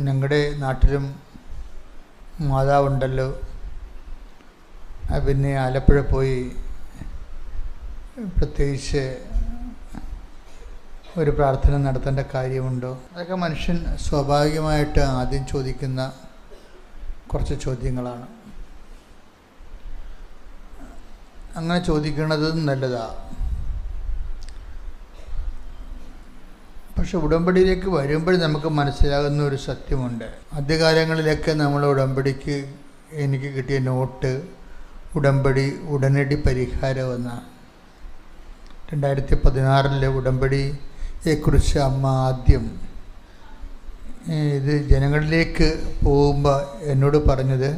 ഞങ്ങളുടെ നാട്ടിലും മാതാവുണ്ടല്ലോ, പിന്നെ ആലപ്പുഴ പോയി പ്രത്യേകിച്ച് ഒരു പ്രാർത്ഥന നടത്തേണ്ട കാര്യമുണ്ടോ? അതൊക്കെ മനുഷ്യൻ സ്വാഭാവികമായിട്ട് ആദ്യം ചോദിക്കുന്ന കുറച്ച് ചോദ്യങ്ങളാണ്. അങ്ങനെ ചോദിക്കുന്നത് നല്ലതാണ്. പക്ഷെ ഉടമ്പടിയിലേക്ക് വരുമ്പോൾ നമുക്ക് മനസ്സിലാകുന്ന ഒരു സത്യമുണ്ട്. ആദ്യകാലങ്ങളിലൊക്കെ നമ്മൾ ഉടമ്പടിക്ക് എനിക്ക് കിട്ടിയ നോട്ട് ഉടമ്പടി ഉടനടി പരിഹാരം എന്നാണ്. 2016 ഉടമ്പടിയെക്കുറിച്ച് അമ്മ ആദ്യം ഇത് ജനങ്ങളിലേക്ക് പോകുമ്പോൾ എന്നോട് പറഞ്ഞത്,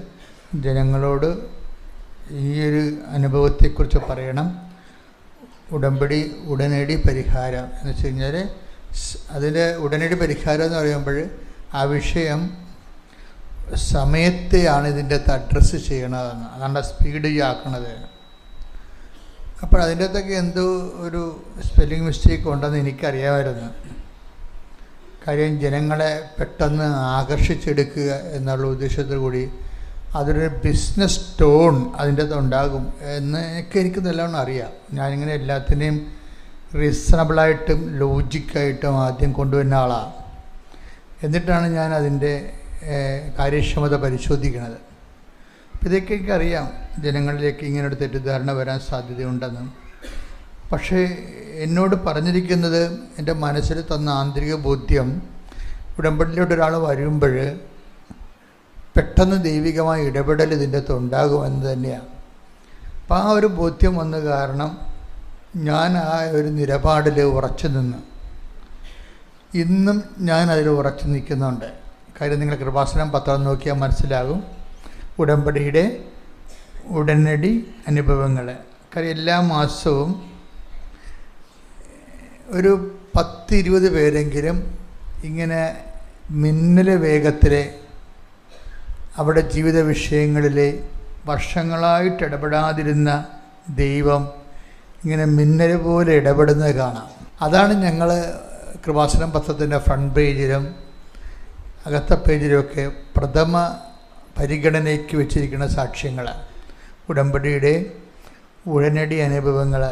ജനങ്ങളോട് ഈ ഒരു അനുഭവത്തെക്കുറിച്ച് പറയണം. ഉടമ്പടി ഉടനടി പരിഹാരം എന്ന് വെച്ച് കഴിഞ്ഞാൽ അതിൻ്റെ ഉടനടി പരിഹാരം എന്ന് പറയുമ്പോൾ ആ വിഷയം സമയത്തെയാണ് ഇതിൻ്റെ അകത്ത് അഡ്രസ്സ് ചെയ്യണതെന്ന്, അതാണ് സ്പീഡ് ആക്കണത്. അപ്പോൾ അതിൻ്റെ അകത്തൊക്കെ എന്തോ ഒരു സ്പെല്ലിംഗ് മിസ്റ്റേക്ക് ഉണ്ടെന്ന് എനിക്കറിയാമായിരുന്നു. കാര്യം ജനങ്ങളെ പെട്ടെന്ന് ആകർഷിച്ചെടുക്കുക എന്നുള്ള ഉദ്ദേശത്തോടു കൂടി അതൊരു ബിസിനസ് ടോൺ അതിൻ്റെ അകത്ത് ഉണ്ടാകും എന്ന് എനിക്ക് നല്ലോണം അറിയാം. ഞാനിങ്ങനെ എല്ലാത്തിനെയും റീസണബിളായിട്ടും ലോജിക്കായിട്ടും ആദ്യം കൊണ്ടുവരുന്ന ആളാണ്. എന്നിട്ടാണ് ഞാൻ അതിൻ്റെ കാര്യക്ഷമത പരിശോധിക്കുന്നത്. അപ്പോൾ ഇതൊക്കെ എനിക്കറിയാം ജനങ്ങളിലേക്ക് ഇങ്ങനൊരു തെറ്റിദ്ധാരണ വരാൻ സാധ്യതയുണ്ടെന്ന്. പക്ഷേ എന്നോട് പറഞ്ഞിരിക്കുന്നത്, എൻ്റെ മനസ്സിൽ തന്ന ആന്തരിക ബോധ്യം, ഉടമ്പടിയിലോട്ട് ഒരാൾ വരുമ്പോൾ പെട്ടെന്ന് ദൈവികമായ ഇടപെടൽ ഇതിൻ്റെ അകത്ത് ഉണ്ടാകുമെന്ന് തന്നെയാണ്. അപ്പം ആ ഒരു ബോധ്യം വന്ന കാരണം ഞാൻ ആ ഒരു നിലപാടിൽ ഉറച്ചു നിന്ന്, ഇന്നും ഞാൻ അതിൽ ഉറച്ചു നിൽക്കുന്നുണ്ട്. കാര്യം നിങ്ങൾ കൃപാസനം പത്രം നോക്കിയാൽ മനസ്സിലാകും ഉടമ്പടിയുടെ ഉടനടി അനുഭവങ്ങൾ. കാര്യം എല്ലാ മാസവും ഒരു 10-20 പേരെങ്കിലും ഇങ്ങനെ മിന്നൽ വേഗത്തിൽ അവിടെ ജീവിത വിഷയങ്ങളിൽ വർഷങ്ങളായിട്ട് ഇടപെടാതിരുന്ന ദൈവം ഇങ്ങനെ മിന്നൽ പോലെ ഇടപെടുന്നത് കാണാം. അതാണ് ഞങ്ങൾ കൃപാസനം പത്രത്തിൻ്റെ ഫ്രണ്ട് പേജിലും അകത്ത പേജിലുമൊക്കെ പ്രഥമ പരിഗണനയ്ക്ക് വെച്ചിരിക്കുന്ന സാക്ഷ്യങ്ങൾ, ഉടമ്പടിയുടെ ഉടനടി അനുഭവങ്ങൾ.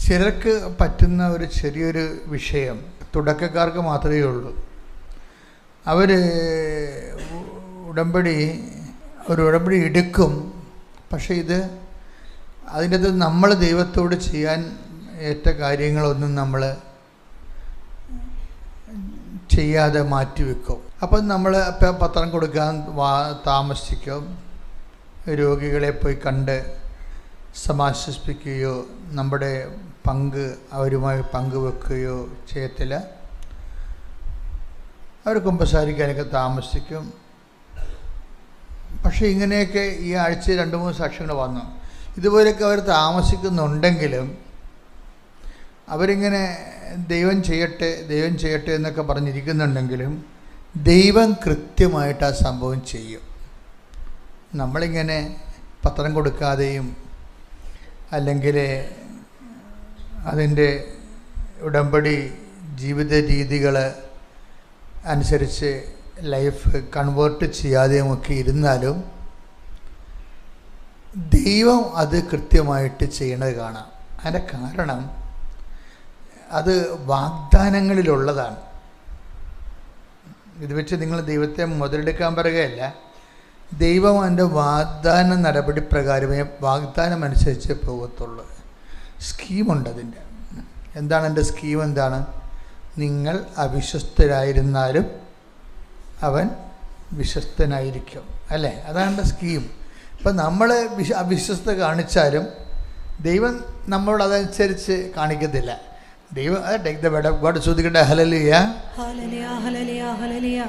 ചിലർക്ക് പറ്റുന്ന ഒരു ചെറിയൊരു വിഷയം തുടക്കക്കാർക്ക് മാത്രമേ ഉള്ളൂ. അവർ ഉടമ്പടി എടുക്കും. പക്ഷേ അതിൻ്റെ അത് നമ്മൾ ദൈവത്തോട് ചെയ്യാൻ ഏറ്റ കാര്യങ്ങളൊന്നും നമ്മൾ ചെയ്യാതെ മാറ്റിവെക്കും. അപ്പം നമ്മൾ പത്രം കൊടുക്കാൻ താമസിക്കും. രോഗികളെ പോയി കണ്ട് സമാശ്വസിപ്പിക്കുകയോ നമ്മുടെ പങ്ക് അവരുമായി പങ്കുവെക്കുകയോ ചെയ്യത്തില്ല. അവർ കുമ്പസാരിക്കാനൊക്കെ താമസിക്കും. പക്ഷേ ഇങ്ങനെയൊക്കെ ഈ ആഴ്ച 2-3 സാക്ഷ്യങ്ങൾ വന്നു. ഇതുപോലെയൊക്കെ അവർ താമസിക്കുന്നുണ്ടെങ്കിലും അവരിങ്ങനെ ദൈവം ചെയ്യട്ടെ എന്നൊക്കെ പറഞ്ഞിരിക്കുന്നുണ്ടെങ്കിലും ദൈവം കൃത്യമായിട്ട് ആ സംഭവം ചെയ്യും. നമ്മളിങ്ങനെ പത്രം കൊടുക്കാതെയും അല്ലെങ്കിൽ അതിൻ്റെ ഉടമ്പടി ജീവിത രീതികൾ അനുസരിച്ച് ലൈഫ് കൺവേർട്ട് ചെയ്യാതെയുമൊക്കെ ഇരുന്നാലും ദൈവം അത് കൃത്യമായിട്ട് ചെയ്യണത് കാണാം. അതിൻ്റെ കാരണം അത് വാഗ്ദാനങ്ങളിലുള്ളതാണ്. ഇത് വെച്ച് നിങ്ങൾ ദൈവത്തെ മുതലെടുക്കാൻ പറയുകയല്ല. ദൈവം അതിൻ്റെ വാഗ്ദാന നടപടി പ്രകാരമേ വാഗ്ദാനം അനുസരിച്ച് പോകത്തുള്ളൂ. സ്കീമുണ്ട് അതിൻ്റെ. എന്താണ് എൻ്റെ സ്കീം? എന്താണ്? നിങ്ങൾ അവിശ്വസ്തരായിരുന്നാലും അവൻ വിശ്വസ്തനായിരിക്കും, അല്ലേ? അതാണ് എൻ്റെ സ്കീം. ഇപ്പം നമ്മൾ അവിശ്വസ്ത കാണിച്ചാലും ദൈവം നമ്മളോട് അതനുസരിച്ച് കാണിക്കത്തില്ല. ദൈവം take the word of God. ശ്രദ്ധിക്കട്ടെ. ഹല്ലേലൂയ, ഹല്ലേലൂയ, ഹല്ലേലൂയ, ഹല്ലേലൂയ.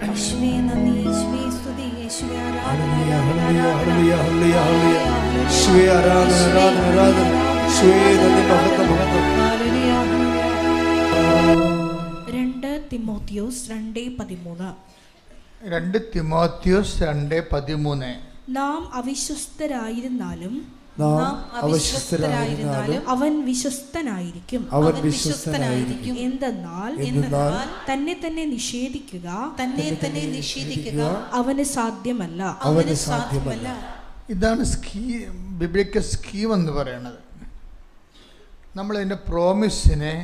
യേശുവേ നന്ദി, യേശുവേ സ്തുതി, യേശുവേ ആരാധന, ഹല്ലേലൂയ, ഹല്ലേലൂയ, ഹല്ലേലൂയ, ഹല്ലേലൂയ. യേശുവേ ആരാധന, ആരാധന, ആരാധന. യേശുവേ നന്ദി, മഹത്വം, മഹത്വം. Hallelujah, hallelujah. 2 തിമോത്തിയോസ് 2:13. 2 തിമോത്തിയോസ് 2:13. നാം അവിശ്വസ്തരായിരുന്നാലും നാം അവിശ്വസ്തരായിരുന്നാലും അവൻ വിശ്വസ്തനായിരിക്കും. എന്തെന്നാൽ തന്നെ തന്നെ നിഷേധിക്കുക അവന് സാധ്യമല്ല. ഇതാണ് ബിബ്ലിക്കൽ സ്കീം എന്ന് പറയുന്നത്. നമ്മളതിൻ്റെ പ്രോമിസിനെ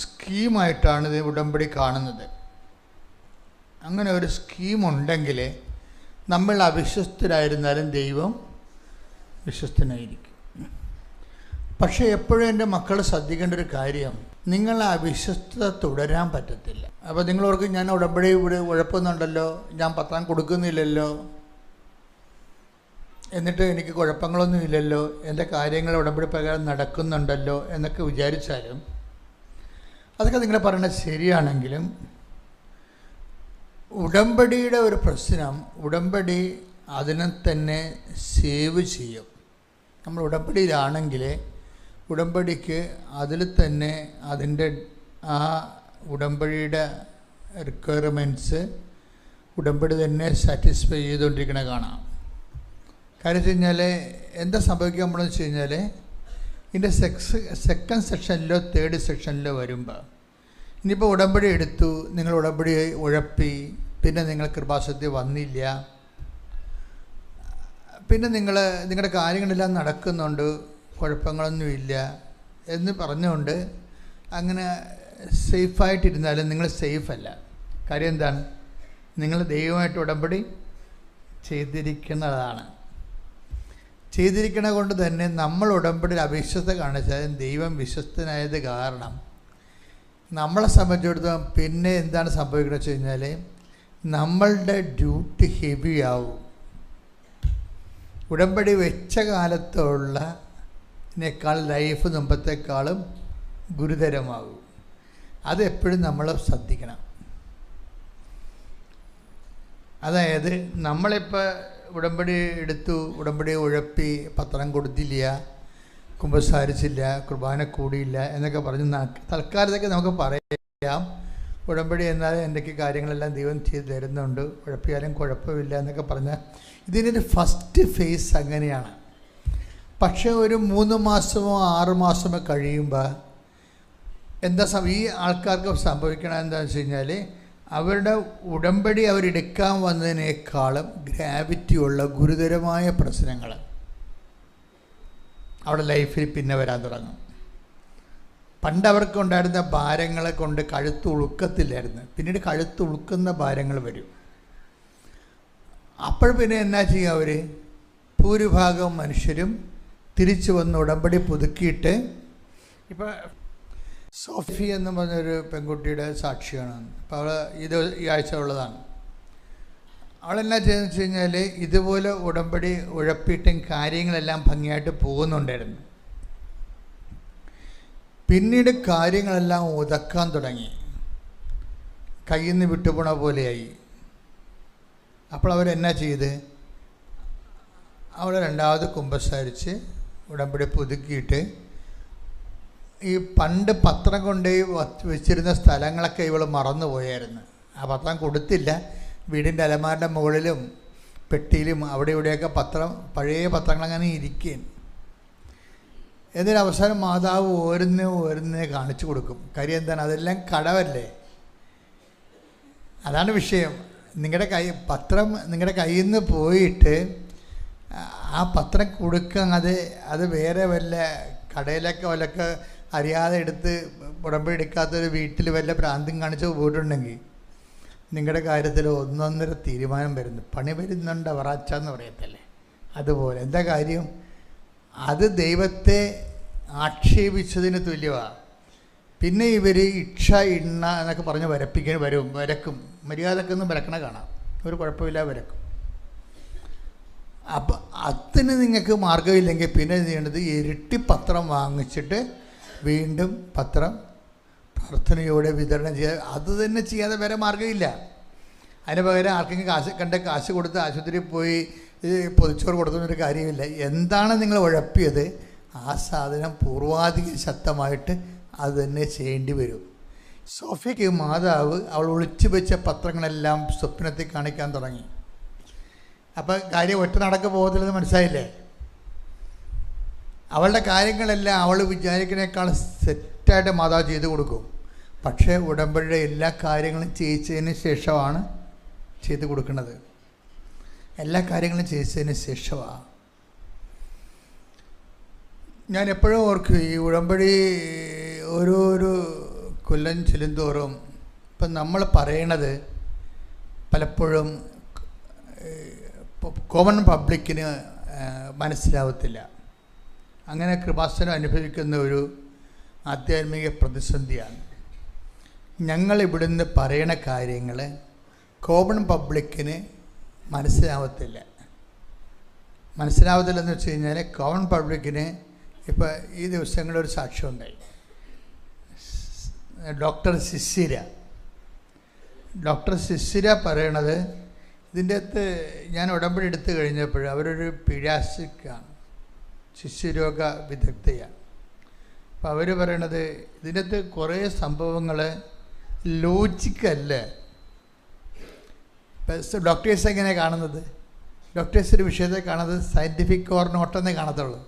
സ്കീമായിട്ടാണ് ഇത് ഉടമ്പടി കാണുന്നത്. അങ്ങനെ ഒരു സ്കീമുണ്ടെങ്കിൽ നമ്മൾ അവിശ്വസ്തരായിരുന്നാലും ദൈവം വിശ്വസ്തനായിരിക്കും. പക്ഷേ എപ്പോഴും എൻ്റെ മക്കൾ ശ്രദ്ധിക്കേണ്ട ഒരു കാര്യം, നിങ്ങൾ ആ വിശ്വസ്തത തുടരാൻ പറ്റത്തില്ല. അപ്പോൾ നിങ്ങളോർക്ക് ഞാൻ ഉടമ്പടി ഇവിടെ ഉഴപ്പുന്നുണ്ടല്ലോ, ഞാൻ പത്രം കൊടുക്കുന്നില്ലല്ലോ, എന്നിട്ട് എനിക്ക് കുഴപ്പങ്ങളൊന്നും ഇല്ലല്ലോ, എൻ്റെ കാര്യങ്ങൾ ഉടമ്പടി പ്രകാരം നടക്കുന്നുണ്ടല്ലോ എന്നൊക്കെ വിചാരിച്ചാലും, അതൊക്കെ നിങ്ങൾ പറയുന്നത് ശരിയാണെങ്കിലും ഉടമ്പടിയുടെ ഒരു പ്രശ്നം, ഉടമ്പടി അതിനെ തന്നെ സേവ് ചെയ്യും. നമ്മൾ ഉടമ്പടിയിലാണെങ്കിൽ ഉടമ്പടിക്ക് അതിൽ തന്നെ അതിൻ്റെ ആ ഉടമ്പടിയുടെ റിക്വയർമെൻറ്റ്സ് ഉടമ്പടി തന്നെ സാറ്റിസ്ഫൈ ചെയ്തുകൊണ്ടിരിക്കണ കാണാം. കാര്യം വെച്ച് കഴിഞ്ഞാൽ എന്താ സംഭവിക്കാൻ പോണെന്ന് വെച്ച് കഴിഞ്ഞാൽ, ഇതിൻ്റെ സെക്കൻഡ് സെക്ഷനിലോ തേർഡ് സെക്ഷനിലോ വരുമ്പോൾ, ഇനിയിപ്പോൾ ഉടമ്പടി എടുത്തു, നിങ്ങൾ ഉടമ്പടി ഉഴപ്പി, പിന്നെ നിങ്ങൾ കൃപാസനത്തിൽ വന്നില്ല, പിന്നെ നിങ്ങളുടെ കാര്യങ്ങളെല്ലാം നടക്കുന്നുണ്ട്, കുഴപ്പങ്ങളൊന്നുമില്ല എന്ന് പറഞ്ഞുകൊണ്ട് അങ്ങനെ സേഫായിട്ടിരുന്നാലും നിങ്ങൾ സേഫല്ല. കാര്യം എന്താണ്? നിങ്ങൾ ദൈവമായിട്ട് ഉടമ്പടി ചെയ്തിരിക്കുന്നതാണ്. ചെയ്തിരിക്കണ കൊണ്ട് തന്നെ നമ്മൾ ഉടമ്പടിയിൽ അവിശ്വസ്ത കാണിച്ചാലും ദൈവം വിശ്വസ്തനായത് കാരണം നമ്മളെ സംബന്ധിച്ചിടത്തോളം പിന്നെ എന്താണ് സംഭവിക്കുന്നത് വെച്ച് കഴിഞ്ഞാൽ, നമ്മളുടെ ഡ്യൂട്ടി ഹെവി ആവും. ഉടമ്പടി വെച്ച കാലത്തുള്ളതിനേക്കാൾ ലൈഫ് മുമ്പത്തേക്കാളും ഗുരുതരമാകും. അതെപ്പോഴും നമ്മൾ ശ്രദ്ധിക്കണം. അതായത് നമ്മളിപ്പോൾ ഉടമ്പടി എടുത്തു, ഉടമ്പടി ഉഴപ്പി, പത്രം കൊടുത്തില്ല, കുമ്പസാരിച്ചില്ല, കുർബാന കൂടിയില്ല എന്നൊക്കെ പറഞ്ഞ് തൽക്കാലത്തൊക്കെ നമുക്ക് പറയാം, ഉടമ്പടി എന്നാൽ എന്തൊക്കെ കാര്യങ്ങളെല്ലാം ദൈവം ചെയ്ത് തരുന്നുണ്ട്, ഉഴപ്പിയാലും കുഴപ്പമില്ല എന്നൊക്കെ പറഞ്ഞാൽ ഇതിൻ്റെ ഫസ്റ്റ് ഫേസ് അങ്ങനെയാണ്. പക്ഷേ ഒരു 3 മാസമോ 6 മാസമോ കഴിയുമ്പോൾ ഈ ആൾക്കാർക്ക് സംഭവിക്കണം എന്താണെന്ന് വെച്ച് കഴിഞ്ഞാൽ, അവരുടെ ഉടമ്പടി അവരെടുക്കാൻ വന്നതിനേക്കാളും ഗ്രാവിറ്റിയുള്ള ഗുരുതരമായ പ്രശ്നങ്ങൾ അവിടെ ലൈഫിൽ പിന്നെ വരാൻ തുടങ്ങും. പണ്ട് അവർക്കുണ്ടായിരുന്ന ഭാരങ്ങളെ കൊണ്ട് കഴുത്ത് ഉളുക്കത്തില്ലായിരുന്നു, പിന്നീട് കഴുത്ത് ഉളുക്കുന്ന ഭാരങ്ങൾ വരും. അപ്പോൾ പിന്നെ എന്നാ ചെയ്യുക? അവർ ഭൂരിഭാഗം മനുഷ്യരും തിരിച്ചു വന്ന് ഉടമ്പടി പുതുക്കിയിട്ട്, ഇപ്പോൾ സോഫി എന്ന് പറഞ്ഞൊരു പെൺകുട്ടിയുടെ സാക്ഷിയാണ്. അപ്പോൾ അവൾ ഈ ആഴ്ച ഉള്ളതാണ്. അവളെന്നാ ചെയ്തെന്ന് വെച്ച് കഴിഞ്ഞാൽ, ഇതുപോലെ ഉടമ്പടി ഉഴപ്പിയിട്ടും കാര്യങ്ങളെല്ലാം ഭംഗിയായിട്ട് പോകുന്നുണ്ടായിരുന്നു. പിന്നീട് കാര്യങ്ങളെല്ലാം ഉതക്കാൻ തുടങ്ങി, കയ്യിൽ നിന്ന് വിട്ടുപോണ പോലെയായി. അപ്പോൾ അവരെന്നാ ചെയ്ത്, അവൾ രണ്ടാമത് കുമ്പസാരിച്ച് ഉടമ്പടി പുതുക്കിയിട്ട് ഈ പണ്ട് പത്രം കൊണ്ടുപോയി വെച്ചിരുന്ന സ്ഥലങ്ങളൊക്കെ ഇവൾ മറന്നുപോയായിരുന്നു. ആ പത്രം കൊടുത്തില്ല, വീടിൻ്റെ അലമാരുടെ മുകളിലും പെട്ടിയിലും അവിടെ ഇവിടെയൊക്കെ പഴയ പത്രങ്ങളങ്ങനെ ഇരിക്കുകയും. എന്നിട്ട് അവസാനം മാതാവ് ഓരോന്നേ കാണിച്ചു കൊടുക്കും. കാര്യം എന്താണ്? അതെല്ലാം കടവല്ലേ. അതാണ് വിഷയം. നിങ്ങളുടെ കയ്യിൽ നിന്ന് പോയിട്ട് ആ പത്രം കൊടുക്കുക, അത് വേറെ വല്ല കടയിലൊക്കെ വല്ലൊക്കെ അറിയാതെ എടുത്ത് ഉടമ്പടി എടുക്കാത്തൊരു വീട്ടിൽ വല്ല ഭ്രാന്തും കാണിച്ച് പോയിട്ടുണ്ടെങ്കിൽ നിങ്ങളുടെ കാര്യത്തിൽ ഒന്നൊന്നര തീരുമാനം വരുന്നു. പണി വരുന്നുണ്ട് അവറാച്ചാന്ന് പറയത്തല്ലേ, അതുപോലെ. എന്താ കാര്യം? അത് ദൈവത്തെ ആക്ഷേപിച്ചതിന് തുല്യമാണ്. പിന്നെ ഇവർ ഇക്ഷ ഇണ്ണ എന്നൊക്കെ പറഞ്ഞ് വരക്കും. മര്യാദക്കൊന്നും വരക്കണ കാണാം, ഒരു കുഴപ്പമില്ല, വരക്കും. അപ്പം അതിന് നിങ്ങൾക്ക് മാർഗമില്ലെങ്കിൽ പിന്നെ ചെയ്യേണ്ടത് ഇരട്ടി പത്രം വാങ്ങിച്ചിട്ട് വീണ്ടും പത്രം പ്രാർത്ഥനയോടെ വിതരണം ചെയ്യുക. അത് തന്നെ ചെയ്യാതെ വേറെ മാർഗ്ഗമില്ല. അതിന് പകരം ആർക്കെങ്കിലും കാശ് കൊടുത്ത് ആശുപത്രിയിൽ പോയി പൊതിച്ചോറ് കൊടുക്കുന്നൊരു കാര്യമില്ല. എന്താണ് നിങ്ങൾ ഉഴപ്പിയത്, ആ സാധനം പൂർവാധിക ശക്തമായിട്ട് അത് തന്നെ ചെയ്യേണ്ടി വരും. സോഫിയയ്ക്ക് മാതാവ് അവൾ ഒളിച്ചു വെച്ച പത്രങ്ങളെല്ലാം സ്വപ്നത്തിൽ കാണിക്കാൻ തുടങ്ങി. അപ്പം കാര്യം ഒറ്റ നടക്ക് പോകത്തില്ലെന്ന് മനസ്സിലായില്ലേ? അവളുടെ കാര്യങ്ങളെല്ലാം അവൾ വിചാരിക്കുന്നതിനേക്കാൾ സെറ്റായിട്ട് മാതാവ് ചെയ്തു കൊടുക്കും. പക്ഷേ ഉടമ്പടിയുടെ എല്ലാ കാര്യങ്ങളും ചെയ്യിച്ചതിന് ശേഷമാണ് ചെയ്തു കൊടുക്കുന്നത്. എല്ലാ കാര്യങ്ങളും ചെയ്യിച്ചതിന് ശേഷമാണ്. ഞാൻ എപ്പോഴും ഓർക്കും, ഈ ഉടമ്പടി ഓരോരോ കൊല്ലം ചെല്ലുന്തോറും ഇപ്പം നമ്മൾ പറയണത് പലപ്പോഴും കോമൺ പബ്ലിക്കിന് മനസ്സിലാവത്തില്ല. അങ്ങനെ കൃപാസനം അനുഭവിക്കുന്ന ഒരു ആധ്യാത്മിക പ്രതിസന്ധിയാണ്. ഞങ്ങൾ ഇവിടുന്ന് പറയണ കാര്യങ്ങൾ കോമൺ പബ്ലിക്കിന് മനസ്സിലാവത്തില്ലെന്ന് വെച്ച് കഴിഞ്ഞാൽ കോമൺ പബ്ലിക്കിന് ഇപ്പോൾ ഈ ദിവസങ്ങളൊരു സാക്ഷ്യമുണ്ടായി. ഡോക്ടർ സിസിര പറയണത്, ഇതിൻ്റെ അകത്ത് ഞാൻ ഉടമ്പടി എടുത്തു കഴിഞ്ഞപ്പോൾ അവരൊരു പീഡിയാട്രിക്കാണ്, ശിശുരോഗ വിദഗ്ധയാണ്. അപ്പോൾ അവർ പറയണത് ഇതിൻ്റെ അകത്ത് കുറേ സംഭവങ്ങൾ ലോജിക്കല്ല. ഇപ്പം ഡോക്ടേഴ്സ് എങ്ങനെയാണ് കാണുന്നത്? ഡോക്ടേഴ്സ് ഒരു വിഷയത്തെ കാണുന്നത് സയൻറ്റിഫിക് ഓർ നോട്ടെന്നേ കാണത്തുള്ളൂ.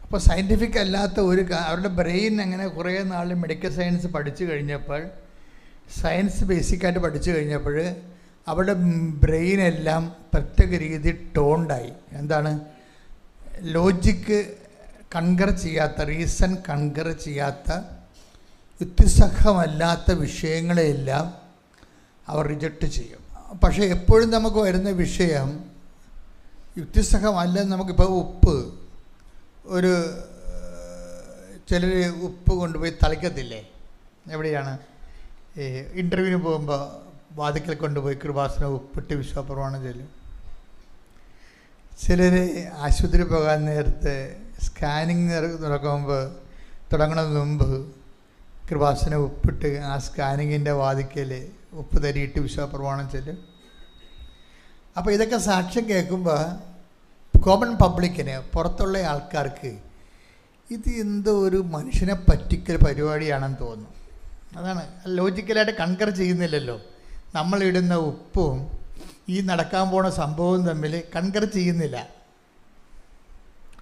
അപ്പോൾ സയൻറ്റിഫിക് അല്ലാത്ത അവരുടെ ബ്രെയിൻ അങ്ങനെ കുറേ നാൾ മെഡിക്കൽ സയൻസ് പഠിച്ചു കഴിഞ്ഞപ്പോൾ, സയൻസ് ബേസിക്കായിട്ട് പഠിച്ചു കഴിഞ്ഞപ്പോൾ അവരുടെ ബ്രെയിനെല്ലാം പ്രത്യേക രീതി ടോണ്ടായി. എന്താണ്? ലോജിക്ക് കൺകർ ചെയ്യാത്ത, റീസൺ കൺകർ ചെയ്യാത്ത, യുക്തിസഹമല്ലാത്ത വിഷയങ്ങളെയെല്ലാം അവർ റിജക്റ്റ് ചെയ്യും. പക്ഷേ എപ്പോഴും നമുക്ക് വരുന്ന വിഷയം യുക്തിസഹമല്ലെന്ന്. നമുക്കിപ്പോൾ ഉപ്പ്, ചിലർ ഉപ്പ് കൊണ്ടുപോയി തളിക്കത്തില്ലേ? എവിടെയാണ്? ഇൻ്റർവ്യൂവിന് പോകുമ്പോൾ വാതിക്കൽ കൊണ്ടുപോയി കൃപാസനം ഉപ്പിട്ട് വിശ്വാസപ്രമാണം ചൊല്ലും. ചിലർ ആശുപത്രി പോകാൻ നേരത്ത് സ്കാനിങ് തുടങ്ങുന്നതിന് മുമ്പ് കൃപാസനം ഉപ്പിട്ട് ആ സ്കാനിങ്ങിൻ്റെ വാതിക്കൽ ഉപ്പ് തരിയിട്ട് വിശ്വാസപ്രമാണം ചൊല്ലും. അപ്പോൾ ഇതൊക്കെ സാക്ഷ്യം കേൾക്കുമ്പോൾ കോമൺ പബ്ലിക്കിന്, പുറത്തുള്ള ആൾക്കാർക്ക് ഇത് എന്തോ ഒരു മനുഷ്യനെ പറ്റിക്കൽ പരിപാടിയാണെന്ന് തോന്നുന്നു. അതാണ്, ലോജിക്കലായിട്ട് കൺകർ ചെയ്യുന്നില്ലല്ലോ. നമ്മളിടുന്ന ഉപ്പും ഈ നടക്കാൻ പോണ സംഭവവും തമ്മിൽ കൺകർ ചെയ്യുന്നില്ല.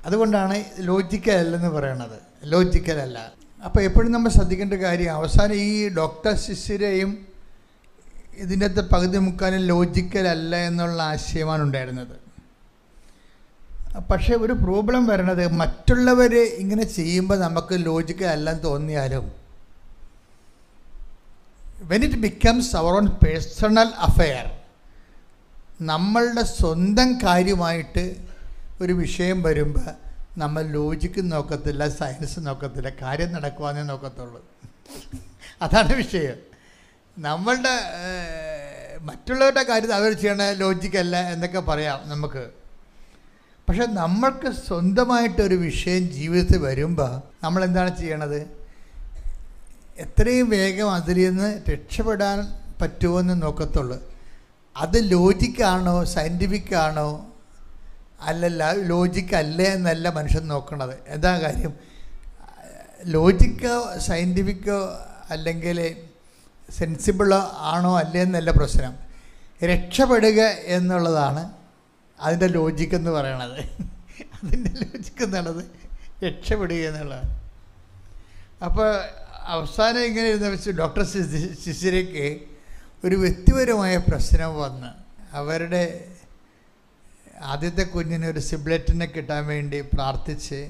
അതുകൊണ്ടാണ് ലോജിക്കലല്ലെന്ന് പറയണത്. ലോജിക്കലല്ല. അപ്പോൾ എപ്പോഴും നമ്മൾ ശ്രദ്ധിക്കേണ്ട കാര്യം, അവസാനം ഈ ഡോക്ടർ ശിശിരയും ഇതിൻ്റെ അകത്ത് പകുതി മുക്കാലും ലോജിക്കലല്ല എന്നുള്ള ആശയമാണ് ഉണ്ടായിരുന്നത്. പക്ഷേ ഒരു പ്രോബ്ലം വരണത്, മറ്റുള്ളവർ ഇങ്ങനെ ചെയ്യുമ്പോൾ നമുക്ക് ലോജിക്കലല്ലെന്ന് തോന്നിയാലും when it becomes our own personal affair, നമ്മളുടെ സ്വന്തം കാര്യമായിട്ട് ഒരു വിഷയം വരുമ്പോൾ നമ്മൾ ലോജിക്ക് നോക്കത്തില്ല, സയൻസ് നോക്കത്തില്ല, കാര്യം നടക്കുവാന്നേ നോക്കത്തുള്ളൂ. അതാണ് വിഷയം. നമ്മളുടെ മറ്റുള്ളവരുടെ കാര്യത്തിൽ അവർ ചെയ്യണ ലോജിക്കല്ല എന്നൊക്കെ പറയാം നമുക്ക്. പക്ഷെ നമ്മൾക്ക് സ്വന്തമായിട്ടൊരു വിഷയം ജീവിതത്തിൽ വരുമ്പോൾ നമ്മളെന്താണ് ചെയ്യണത്? എത്രയും വേഗം അതിൽ നിന്ന് രക്ഷപ്പെടാൻ പറ്റുമെന്ന് നോക്കത്തുള്ളൂ. അത് ലോജിക്കാണോ സയൻറ്റിഫിക്കാണോ അല്ലല്ല, ലോജിക്കല്ലേ എന്നല്ല മനുഷ്യൻ നോക്കണത്. എന്താ കാര്യം? ലോജിക്കോ സയൻറ്റിഫിക്കോ അല്ലെങ്കിൽ സെൻസിബിളോ ആണോ അല്ലേ എന്നല്ല പ്രശ്നം. രക്ഷപ്പെടുക എന്നുള്ളതാണ് അതിൻ്റെ ലോജിക്കെന്ന് പറയണത്. അതിൻ്റെ ലോജിക്ക് എന്നുള്ളത് രക്ഷപ്പെടുക എന്നുള്ളതാണ്. അപ്പോൾ അവസാനം ഇങ്ങനെ ഇരുന്ന വെച്ച് ഡോക്ടർ ശിശിരയ്ക്ക് ഒരു വ്യക്തിപരമായ പ്രശ്നം വന്ന്, അവരുടെ ആദ്യത്തെ കുഞ്ഞിന് ഒരു സിബ്ലെറ്റിനെ കിട്ടാൻ വേണ്ടി പ്രാർത്ഥിച്ച്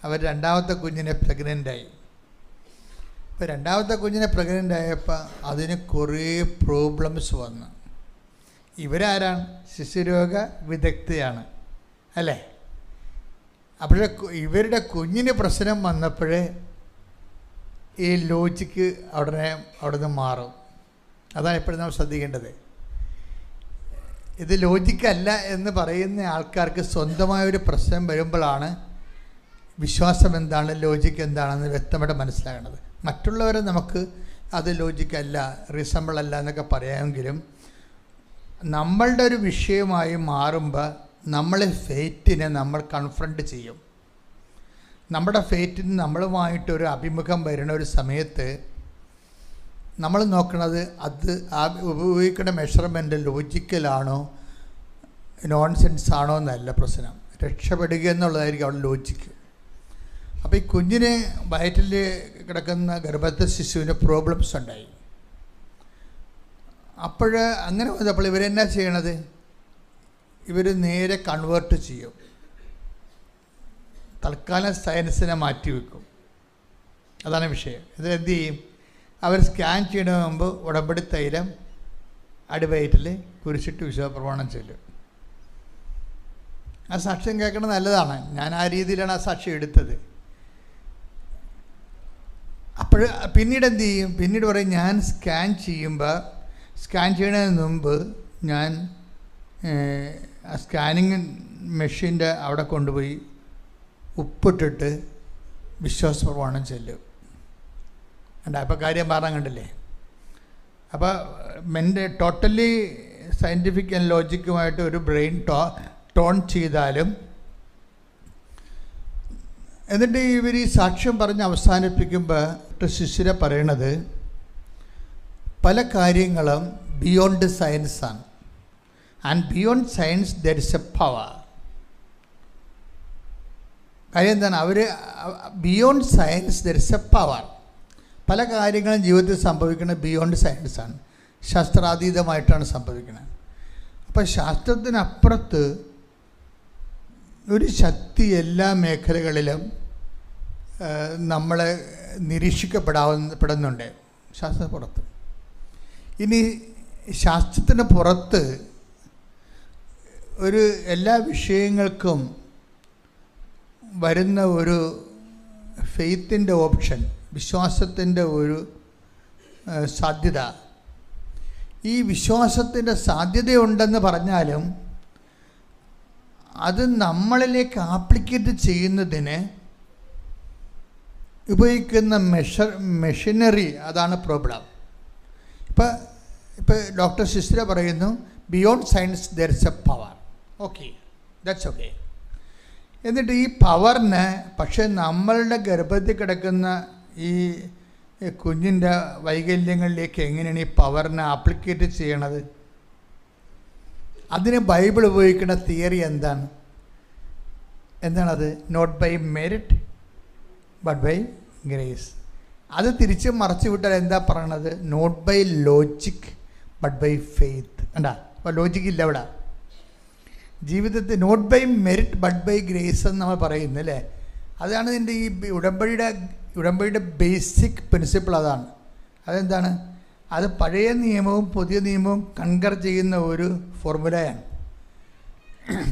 അവർ രണ്ടാമത്തെ കുഞ്ഞിനെ പ്രഗ്നൻ്റായി. അപ്പോൾ രണ്ടാമത്തെ കുഞ്ഞിനെ പ്രഗ്നൻ്റ് ആയപ്പോൾ അതിന് കുറേ പ്രോബ്ലംസ് വന്നു. ഇവരാരാണ്? ശിശുരോഗ വിദഗ്ധയാണ് അല്ലേ? അപ്പോഴേ ഇവരുടെ കുഞ്ഞിന് പ്രശ്നം വന്നപ്പോഴേ ഈ ലോജിക്ക് അവിടെ നിന്ന് മാറും. അതാണ് എപ്പോഴും നമ്മൾ ശ്രദ്ധിക്കേണ്ടത്. ഇത് ലോജിക്കല്ല എന്ന് പറയുന്ന ആൾക്കാർക്ക് സ്വന്തമായൊരു പ്രശ്നം വരുമ്പോഴാണ് വിശ്വാസം എന്താണ്, ലോജിക്ക് എന്താണെന്ന് വ്യക്തമായിട്ട് മനസ്സിലാകേണ്ടത്. മറ്റുള്ളവരെ നമുക്ക് അത് ലോജിക്കല്ല, റീസണബിൾ അല്ല എന്നൊക്കെ പറയാമെങ്കിലും നമ്മളുടെ ഒരു വിഷയമായി മാറുമ്പോൾ നമ്മളെ ഫെയ്റ്റിനെ നമ്മൾ കൺഫ്രണ്ട് ചെയ്യും. നമ്മുടെ ഫെയ്റ്റിന് നമ്മളുമായിട്ടൊരു അഭിമുഖം വരുന്ന ഒരു സമയത്ത് നമ്മൾ നോക്കുന്നത് അത് ആ ഉപയോഗിക്കുന്ന മെഷർമെൻറ്റ് ലോജിക്കലാണോ നോൺ സെൻസ് ആണോ എന്നല്ല പ്രശ്നം. രക്ഷപ്പെടുക എന്നുള്ളതായിരിക്കും അവിടെ ലോജിക്ക്. അപ്പോൾ ഈ കുഞ്ഞിന് വയറ്റിൽ കിടക്കുന്ന ഗർഭസ്ഥ ശിശുവിന് പ്രോബ്ലംസ് ഉണ്ടായി. അപ്പോൾ അങ്ങനെ വന്നപ്പോൾ ഇവരെന്നാ ചെയ്യണത്? ഇവർ നേരെ കൺവേർട്ട് ചെയ്യും. തൽക്കാലം സയൻസിനെ മാറ്റിവെക്കും. അതാണ് വിഷയം. ഇതിലെന്ത് ചെയ്യും? അവർ സ്കാൻ ചെയ്യുന്നതിന് മുമ്പ് ഉടമ്പടി തൈലം അടിവയറ്റിൽ കുരിശിട്ട് വിശ്വാസപ്രമാണം ചൊല്ലും. ആ സാക്ഷ്യം കേൾക്കുന്നത് നല്ലതാണ്. ഞാൻ ആ രീതിയിലാണ് ആ സാക്ഷ്യം എടുത്തത്. അപ്പോൾ പിന്നീട് എന്ത് ചെയ്യും? പിന്നീട് പറയും, ഞാൻ സ്കാൻ ചെയ്യുന്നതിന് മുമ്പ് ഞാൻ ആ സ്കാനിങ് മെഷീൻ്റെ അവിടെ കൊണ്ടുപോയി ഉപ്പിട്ടിട്ട് വിശ്വാസപ്രമാണം ചെല്ലും. അപ്പോൾ കാര്യം പറഞ്ഞാൽ കണ്ടില്ലേ? അപ്പോൾ ടോട്ടലി സയൻറ്റിഫിക് ആൻഡ് ലോജിക്കുമായിട്ട് ഒരു ബ്രെയിൻ ടോൺ ചെയ്താലും, എന്നിട്ട് ഇവർ ഈ സാക്ഷ്യം പറഞ്ഞ് അവസാനിപ്പിക്കുമ്പോൾ ശിശുരെ പറയണത് പല കാര്യങ്ങളും ബിയോണ്ട് സയൻസാണ്. And beyond science there is a power. കാര്യം എന്താണ്? അവർ beyond science there is a power. പല കാര്യങ്ങളും ജീവിതത്തിൽ സംഭവിക്കുന്നത് ബിയോണ്ട് സയൻസാണ്, ശാസ്ത്രാതീതമായിട്ടാണ് സംഭവിക്കുന്നത്. അപ്പം ശാസ്ത്രത്തിനപ്പുറത്ത് ഒരു ശക്തി എല്ലാ മേഖലകളിലും നമ്മളെ നിരീക്ഷിക്കപ്പെടുന്നുണ്ട് ശാസ്ത്രപ്പുറത്ത്. ഇനി ശാസ്ത്രത്തിന് പുറത്ത് ഒരു എല്ലാ വിഷയങ്ങൾക്കും വരുന്ന ഒരു ഫെയ്ത്തിൻ്റെ ഓപ്ഷൻ, വിശ്വാസത്തിൻ്റെ ഒരു സാധ്യത. ഈ വിശ്വാസത്തിൻ്റെ സാധ്യതയുണ്ടെന്ന് പറഞ്ഞാലും അത് നമ്മളിലേക്ക് ആപ്ലിക്കേറ്റ് ചെയ്യുന്നതിന് ഉപയോഗിക്കുന്ന മെഷീനറി, അതാണ് പ്രോബ്ലം. ഇപ്പോൾ ഡോക്ടർ സിസ്റ്റർ പറയുന്നു beyond science there is a power. Okay, that's okay. എന്നിട്ട് ഈ പവറിന് പക്ഷേ നമ്മളുടെ ഗർഭത്തിൽ കിടക്കുന്ന ഈ കുഞ്ഞിൻ്റെ വൈകല്യങ്ങളിലേക്ക് എങ്ങനെയാണ് ഈ പവറിനെ ആപ്ലിക്കേറ്റ് ചെയ്യണത്? അതിന് ബൈബിൾ ഉപയോഗിക്കുന്ന തിയറി എന്താണത്? Not by merit but by grace. അത് തിരിച്ച് മറച്ചു വിട്ടാൽ എന്താ പറയണത്? Not by logic but by faith. കണ്ടാ, അപ്പോൾ ലോജിക് ഇല്ല ഇവിടെ ജീവിതത്തിൽ. Not by merit but by grace എന്ന് നമ്മൾ പറയുന്നു അല്ലേ? അതാണ് ഇതിൻ്റെ ഈ ഉടമ്പടിയുടെ ബേസിക് പ്രിൻസിപ്പിൾ. അതാണ്. അതെന്താണ്? അത് പഴയ നിയമവും പുതിയ നിയമവും കൺകർ ചെയ്യുന്ന ഒരു ഫോർമുലയാണ്.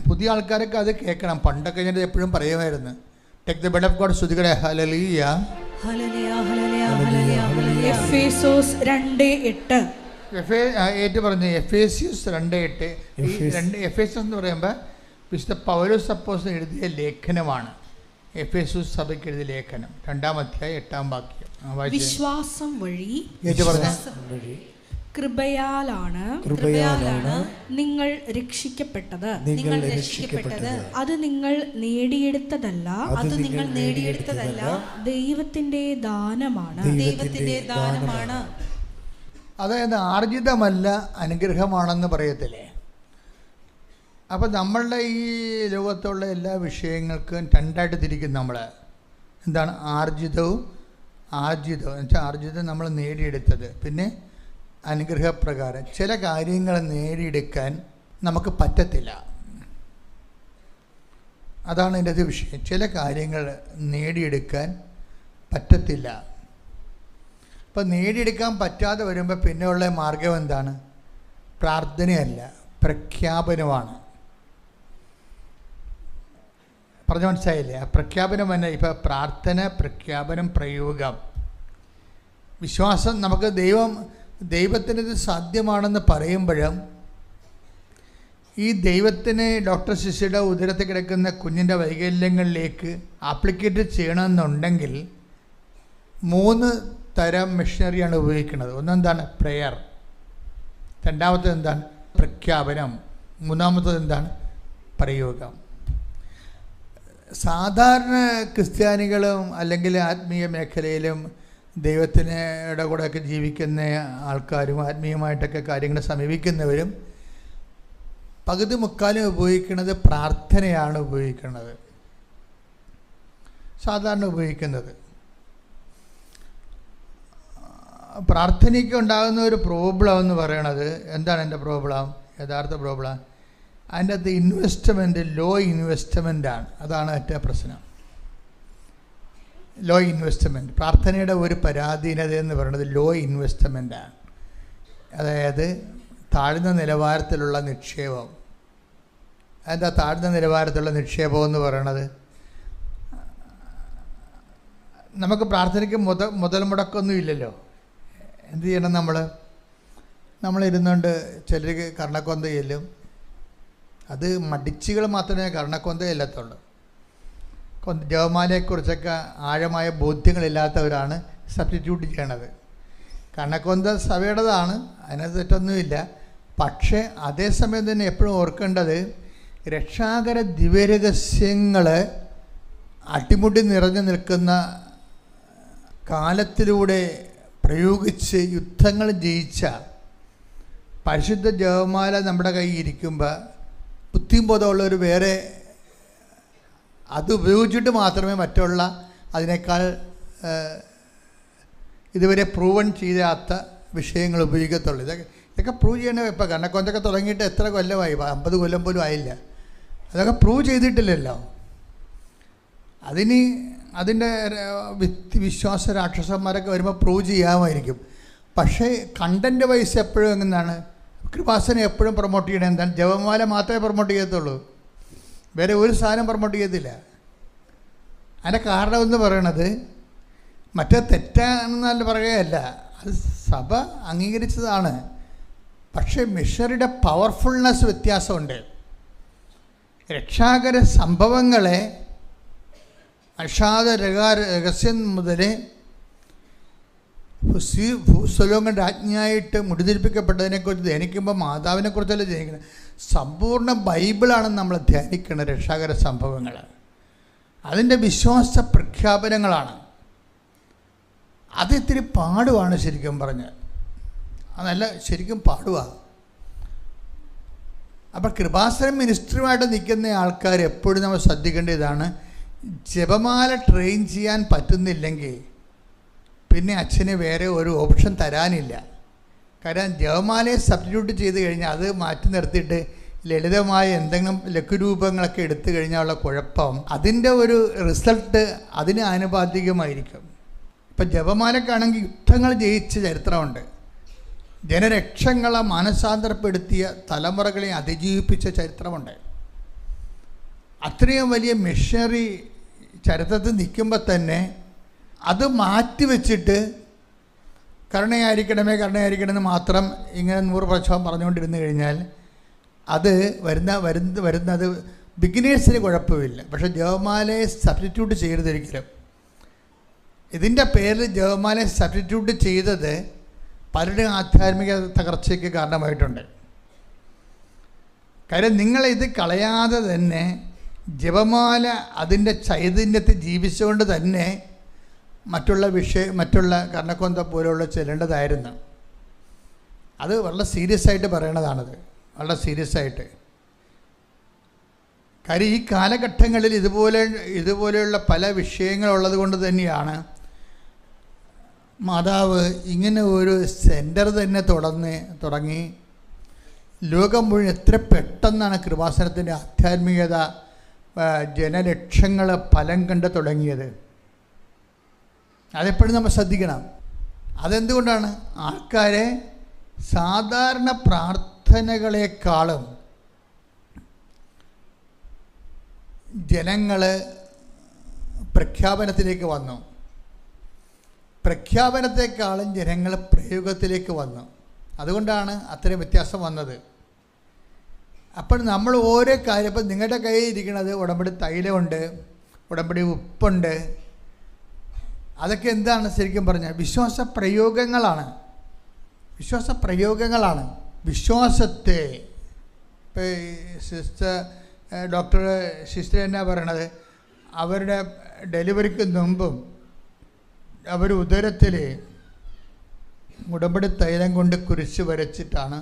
പുതിയ ആൾക്കാരൊക്കെ അത് കേൾക്കണം. പണ്ടൊക്കെ ഞാൻ എപ്പോഴും പറയുമായിരുന്നു, take the blood of God, സ്തുതിക്കട്ടെ, ഹല്ലേലൂയ ഹല്ലേലൂയ ഹല്ലേലൂയ. എഫേസ്യോസ് 2:8 ഏറ്റു പറഞ്ഞു. എഫേസ്യോസ് 2:8. ഈ എഫേസ്യോസ് എന്ന് പറയുമ്പോൾ വിശുദ്ധ പൗലോസ് അപ്പോസ്തലൻ എഴുതിയ ലേഖനമാണ്. എഫേസ്യോസ് സഭയ്ക്ക് എഴുതിയ ലേഖനം, 2-ാം അധ്യായം 8-ാം വാക്യം. വിശ്വാസം വഴി കൃപയാലാണ് നിങ്ങൾ രക്ഷിക്കപ്പെട്ടത്. അത് നിങ്ങൾ നേടിയെടുത്തതല്ല, ദൈവത്തിന്റെ ദാനമാണ്. അതായത് ആർജിതമല്ല, അനുഗ്രഹമാണെന്ന് പറയത്തില്ലേ? അപ്പം നമ്മളുടെ ഈ ലോകത്തുള്ള എല്ലാ വിഷയങ്ങൾക്കും രണ്ടായിട്ട് തിരിക്കും നമ്മൾ. എന്താണ്? ആർജിതം എന്ന് വെച്ചാൽ ആർജിതം നമ്മൾ നേടിയെടുത്തത്, പിന്നെ അനുഗ്രഹപ്രകാരം. ചില കാര്യങ്ങൾ നേടിയെടുക്കാൻ നമുക്ക് പറ്റത്തില്ല, അതാണ് എൻ്റെ ഒരു വിഷയം. ചില കാര്യങ്ങൾ നേടിയെടുക്കാൻ പറ്റത്തില്ല. അപ്പം നേടിയെടുക്കാൻ പറ്റാതെ വരുമ്പോൾ പിന്നെയുള്ള മാർഗം എന്താണ്? പ്രാർത്ഥനയല്ല, പ്രഖ്യാപനമാണ്. പറഞ്ഞ മനസ്സിലായില്ലേ? ആ പ്രഖ്യാപനം തന്നെ. ഇപ്പം പ്രാർത്ഥന, പ്രഖ്യാപനം, പ്രയോഗം. വിശ്വാസം നമുക്ക് ദൈവത്തിനിത് സാധ്യമാണെന്ന് പറയുമ്പോഴും ഈ ദൈവത്തിന് ഡോക്ടർ ശിശുയുടെ ഉദരത്തിൽ കിടക്കുന്ന കുഞ്ഞിൻ്റെ വൈകല്യങ്ങളിലേക്ക് ആപ്ലിക്കേറ്റ് ചെയ്യണമെന്നുണ്ടെങ്കിൽ 3 തരം മെഷീനറിയാണ് ഉപയോഗിക്കുന്നത്. ഒന്നെന്താണ്? പ്രെയർ. രണ്ടാമത്തത് എന്താണ്? പ്രഖ്യാപനം. മൂന്നാമത്തത് എന്താണ്? പ്രയോഗം. സാധാരണ ക്രിസ്ത്യാനികളും അല്ലെങ്കിൽ ആത്മീയ മേഖലയിലും ദൈവത്തിൻ്റെ കൂടെയൊക്കെ ജീവിക്കുന്ന ആൾക്കാരും ആത്മീയമായിട്ടൊക്കെ കാര്യങ്ങൾ സമീപിക്കുന്നവരും പകുതി മുക്കാലും ഉപയോഗിക്കുന്നത് പ്രാർത്ഥനയാണ് ഉപയോഗിക്കുന്നത്, സാധാരണ ഉപയോഗിക്കുന്നത്. പ്രാർത്ഥനയ്ക്ക് ഉണ്ടാകുന്ന ഒരു പ്രോബ്ലം എന്ന് പറയണത് എന്താണ്? എൻ്റെ പ്രോബ്ലം, യഥാർത്ഥ പ്രോബ്ലം അതിൻ്റെ അകത്ത് ഇൻവെസ്റ്റ്മെൻറ്റ് ലോ ഇൻവെസ്റ്റ്മെൻറ്റാണ്. അതാണ് ഏറ്റവും പ്രശ്നം. ലോ ഇൻവെസ്റ്റ്മെൻറ്റ്, പ്രാർത്ഥനയുടെ ഒരു പരാധീനത എന്ന് പറയുന്നത് ലോ ഇൻവെസ്റ്റ്മെൻറ്റാണ്. അതായത് താഴ്ന്ന നിലവാരത്തിലുള്ള നിക്ഷേപം. എന്താ താഴ്ന്ന നിലവാരത്തിലുള്ള നിക്ഷേപം എന്ന് പറയണത്? നമുക്ക് പ്രാർത്ഥനയ്ക്ക് മുതൽ മുടക്കൊന്നും ഇല്ലല്ലോ. എന്ത് ചെയ്യണം? നമ്മളിരുന്നുകൊണ്ട് ചിലർക്ക് കർണക്കൊന്ത ചെല്ലും. അത് മടിച്ചുകൾ മാത്രമേ കർണക്കൊന്ത ചെല്ലത്തുള്ളൂ. ജപമാലയെക്കുറിച്ചൊക്കെ ആഴമായ ബോധ്യങ്ങളില്ലാത്തവരാണ് സബ്സ്റ്റിറ്റ്യൂട്ട് ചെയ്യണത്. കർണക്കൊന്ത സഭയുടേതാണ്, അതിനകത്ത് തെറ്റൊന്നുമില്ല. പക്ഷേ അതേസമയം തന്നെ എപ്പോഴും ഓർക്കേണ്ടത് രക്ഷാകര ദിവ്യരഹസ്യങ്ങൾ അട്ടിമുട്ടി നിറഞ്ഞു നിൽക്കുന്ന കാലത്തിലൂടെ പ്രയോഗിച്ച് യുദ്ധങ്ങൾ ജയിച്ച പരിശുദ്ധ ജപമാല നമ്മുടെ കയ്യിൽ ഇരിക്കുമ്പോൾ ബുദ്ധിയും ബോധമുള്ളവർ വേറെ അത് ഉപയോഗിച്ചിട്ട് മാത്രമേ മറ്റുള്ള അതിനേക്കാൾ ഇതുവരെ പ്രൂവൺ ചെയ്യാത്ത വിഷയങ്ങൾ ഉപയോഗിക്കത്തുള്ളൂ. ഇതൊക്കെ പ്രൂവ് ചെയ്യണ ഇപ്പോൾ കണ്ണക്കൊന്തൊക്കെ തുടങ്ങിയിട്ട് എത്ര കൊല്ലമായി? 50 കൊല്ലം പോലും ആയില്ല. അതൊക്കെ പ്രൂവ് ചെയ്തിട്ടില്ലല്ലോ. അതിൻ്റെ വിശ്വാസ രാക്ഷസന്മാരൊക്കെ വരുമ്പോൾ പ്രൂവ് ചെയ്യാമായിരിക്കും. പക്ഷേ കണ്ടൻറ്റ് വൈസ് എപ്പോഴും എങ്ങനെയാണ്? കൃപാസനം എപ്പോഴും പ്രൊമോട്ട് ചെയ്യണത് എന്താണ്? ജപമാല മാത്രമേ പ്രൊമോട്ട് ചെയ്യത്തുള്ളൂ, വേറെ ഒരു സാധനം പ്രൊമോട്ട് ചെയ്യത്തില്ല. അതിൻ്റെ കാരണമെന്ന് പറയണത് മറ്റേ തെറ്റാണെന്നല്ല പറയുകയല്ല, അത് സഭ അംഗീകരിച്ചതാണ്. പക്ഷേ മിഷനറിയുടെ പവർഫുൾനെസ് വ്യത്യാസമുണ്ട്. രക്ഷാകര സംഭവങ്ങളെ അഷാദ രഹസ്യം മുതൽ ഭൂസ്വലോകം രാജ്ഞിയായിട്ട് മുടിതിരിപ്പിക്കപ്പെട്ടതിനെക്കുറിച്ച് ധ്യാനിക്കുമ്പോൾ മാതാവിനെക്കുറിച്ചല്ല ധ്യാനിക്കുന്നത്, സമ്പൂർണ്ണ ബൈബിളാണ് നമ്മൾ ധ്യാനിക്കുന്നത്. രക്ഷാകര സംഭവങ്ങൾ അതിൻ്റെ വിശ്വാസ പ്രഖ്യാപനങ്ങളാണ്. അത് ഇത്തിരി പാടുവാണ് ശരിക്കും പറഞ്ഞാൽ, അതല്ല ശരിക്കും പാടുവാണ്. അപ്പം കൃപാസനം മിനിസ്ട്രിയുമായിട്ട് നിൽക്കുന്ന ആൾക്കാർ എപ്പോഴും നമ്മൾ ശ്രദ്ധിക്കേണ്ട ഇതാണ്, ജപമാല ട്രെയിൻ ചെയ്യാൻ പറ്റുന്നില്ലെങ്കിൽ പിന്നെ അച്ഛന് വേറെ ഒരു ഓപ്ഷൻ തരാനില്ല. കാരണം ജപമാലയെ സബ്സ്റ്റിറ്റ്യൂട്ട് ചെയ്ത് കഴിഞ്ഞാൽ അത് മാറ്റി നിർത്തിയിട്ട് ലളിതമായ എന്തെങ്കിലും ലഘുരൂപങ്ങളൊക്കെ എടുത്തു കഴിഞ്ഞാലുള്ള കുഴപ്പം, അതിൻ്റെ ഒരു റിസൾട്ട് അതിന് ആനുപാതികമായിരിക്കും. ഇപ്പം ജപമാലക്കാണെങ്കിൽ യുദ്ധങ്ങൾ ജയിച്ച ചരിത്രമുണ്ട്, ജനലക്ഷങ്ങളെ മാനസാന്തരപ്പെടുത്തിയ തലമുറകളെ അതിജീവിപ്പിച്ച ചരിത്രമുണ്ട്. അത്രയും വലിയ മിഷനറി ചരിത്രത്തിൽ നിൽക്കുമ്പോൾ തന്നെ അത് മാറ്റിവെച്ചിട്ട് കരുണയായിരിക്കണമെന്ന് മാത്രം ഇങ്ങനെ 100 പ്രാവശ്യം പറഞ്ഞുകൊണ്ടിരുന്നു കഴിഞ്ഞാൽ അത് വരുന്നത് ബിഗിനേഴ്സിന് കുഴപ്പമില്ല. പക്ഷേ ജപമാലയെ സബ്സ്റ്റിറ്റ്യൂട്ട് ചെയ്യരുതൊരിക്കലും. ഇതിൻ്റെ പേരിൽ ജപമാലയെ സബ്സ്റ്റിറ്റ്യൂട്ട് ചെയ്തത് പലരുടെയും ആധ്യാത്മിക തകർച്ചയ്ക്ക് കാരണമായിട്ടുണ്ട്. കാര്യം നിങ്ങളിത് കളയാതെ തന്നെ ജപമാല അതിൻ്റെ ചൈതന്യത്തിൽ ജീവിച്ചുകൊണ്ട് തന്നെ മറ്റുള്ള കർണക്കൊന്ത പോലുള്ള ചെല്ലേണ്ടതായിരുന്നു. അത് വളരെ സീരിയസ് ആയിട്ട് പറയണതാണത്, വളരെ സീരിയസ് ആയിട്ട്. കാര്യം ഈ കാലഘട്ടങ്ങളിൽ ഇതുപോലെയുള്ള പല വിഷയങ്ങളുള്ളത് കൊണ്ട് തന്നെയാണ് മാതാവ് ഇങ്ങനെ ഒരു സെൻറ്റർ തന്നെ തുടങ്ങി ലോകം മുഴുവൻ എത്ര പെട്ടെന്നാണ് കൃപാസനത്തിൻ്റെ ആധ്യാത്മികത ജനലക്ഷങ്ങൾ ഫലം കണ്ട് തുടങ്ങിയത്. അതെപ്പോഴും നമ്മൾ ശ്രദ്ധിക്കണം. അതെന്തുകൊണ്ടാണ്? ആൾക്കാരെ സാധാരണ പ്രാർത്ഥനകളെക്കാളും ജനങ്ങൾ പ്രഖ്യാപനത്തിലേക്ക് വന്നു, പ്രഖ്യാപനത്തെക്കാളും ജനങ്ങൾ പ്രയോഗത്തിലേക്ക് വന്നു. അതുകൊണ്ടാണ് അത്രയും വ്യത്യാസം വന്നത്. അപ്പോൾ നമ്മൾ ഓരോ കാര്യം, ഇപ്പം നിങ്ങളുടെ കയ്യിൽ ഇരിക്കുന്നത് ഉടമ്പടി തൈലമുണ്ട്, ഉടമ്പടി ഉപ്പുണ്ട്, അതൊക്കെ എന്താണ് ശരിക്കും പറഞ്ഞാൽ വിശ്വാസ പ്രയോഗങ്ങളാണ്. വിശ്വാസത്തെ ഇപ്പോൾ സിസ്റ്റർ എന്നാ പറയണത്, അവരുടെ ഡെലിവറിക്ക് മുമ്പും അവർ ഉദരത്തിൽ ഉടമ്പടി തൈലം കൊണ്ട് കുരിശ് വരച്ചിട്ടാണ്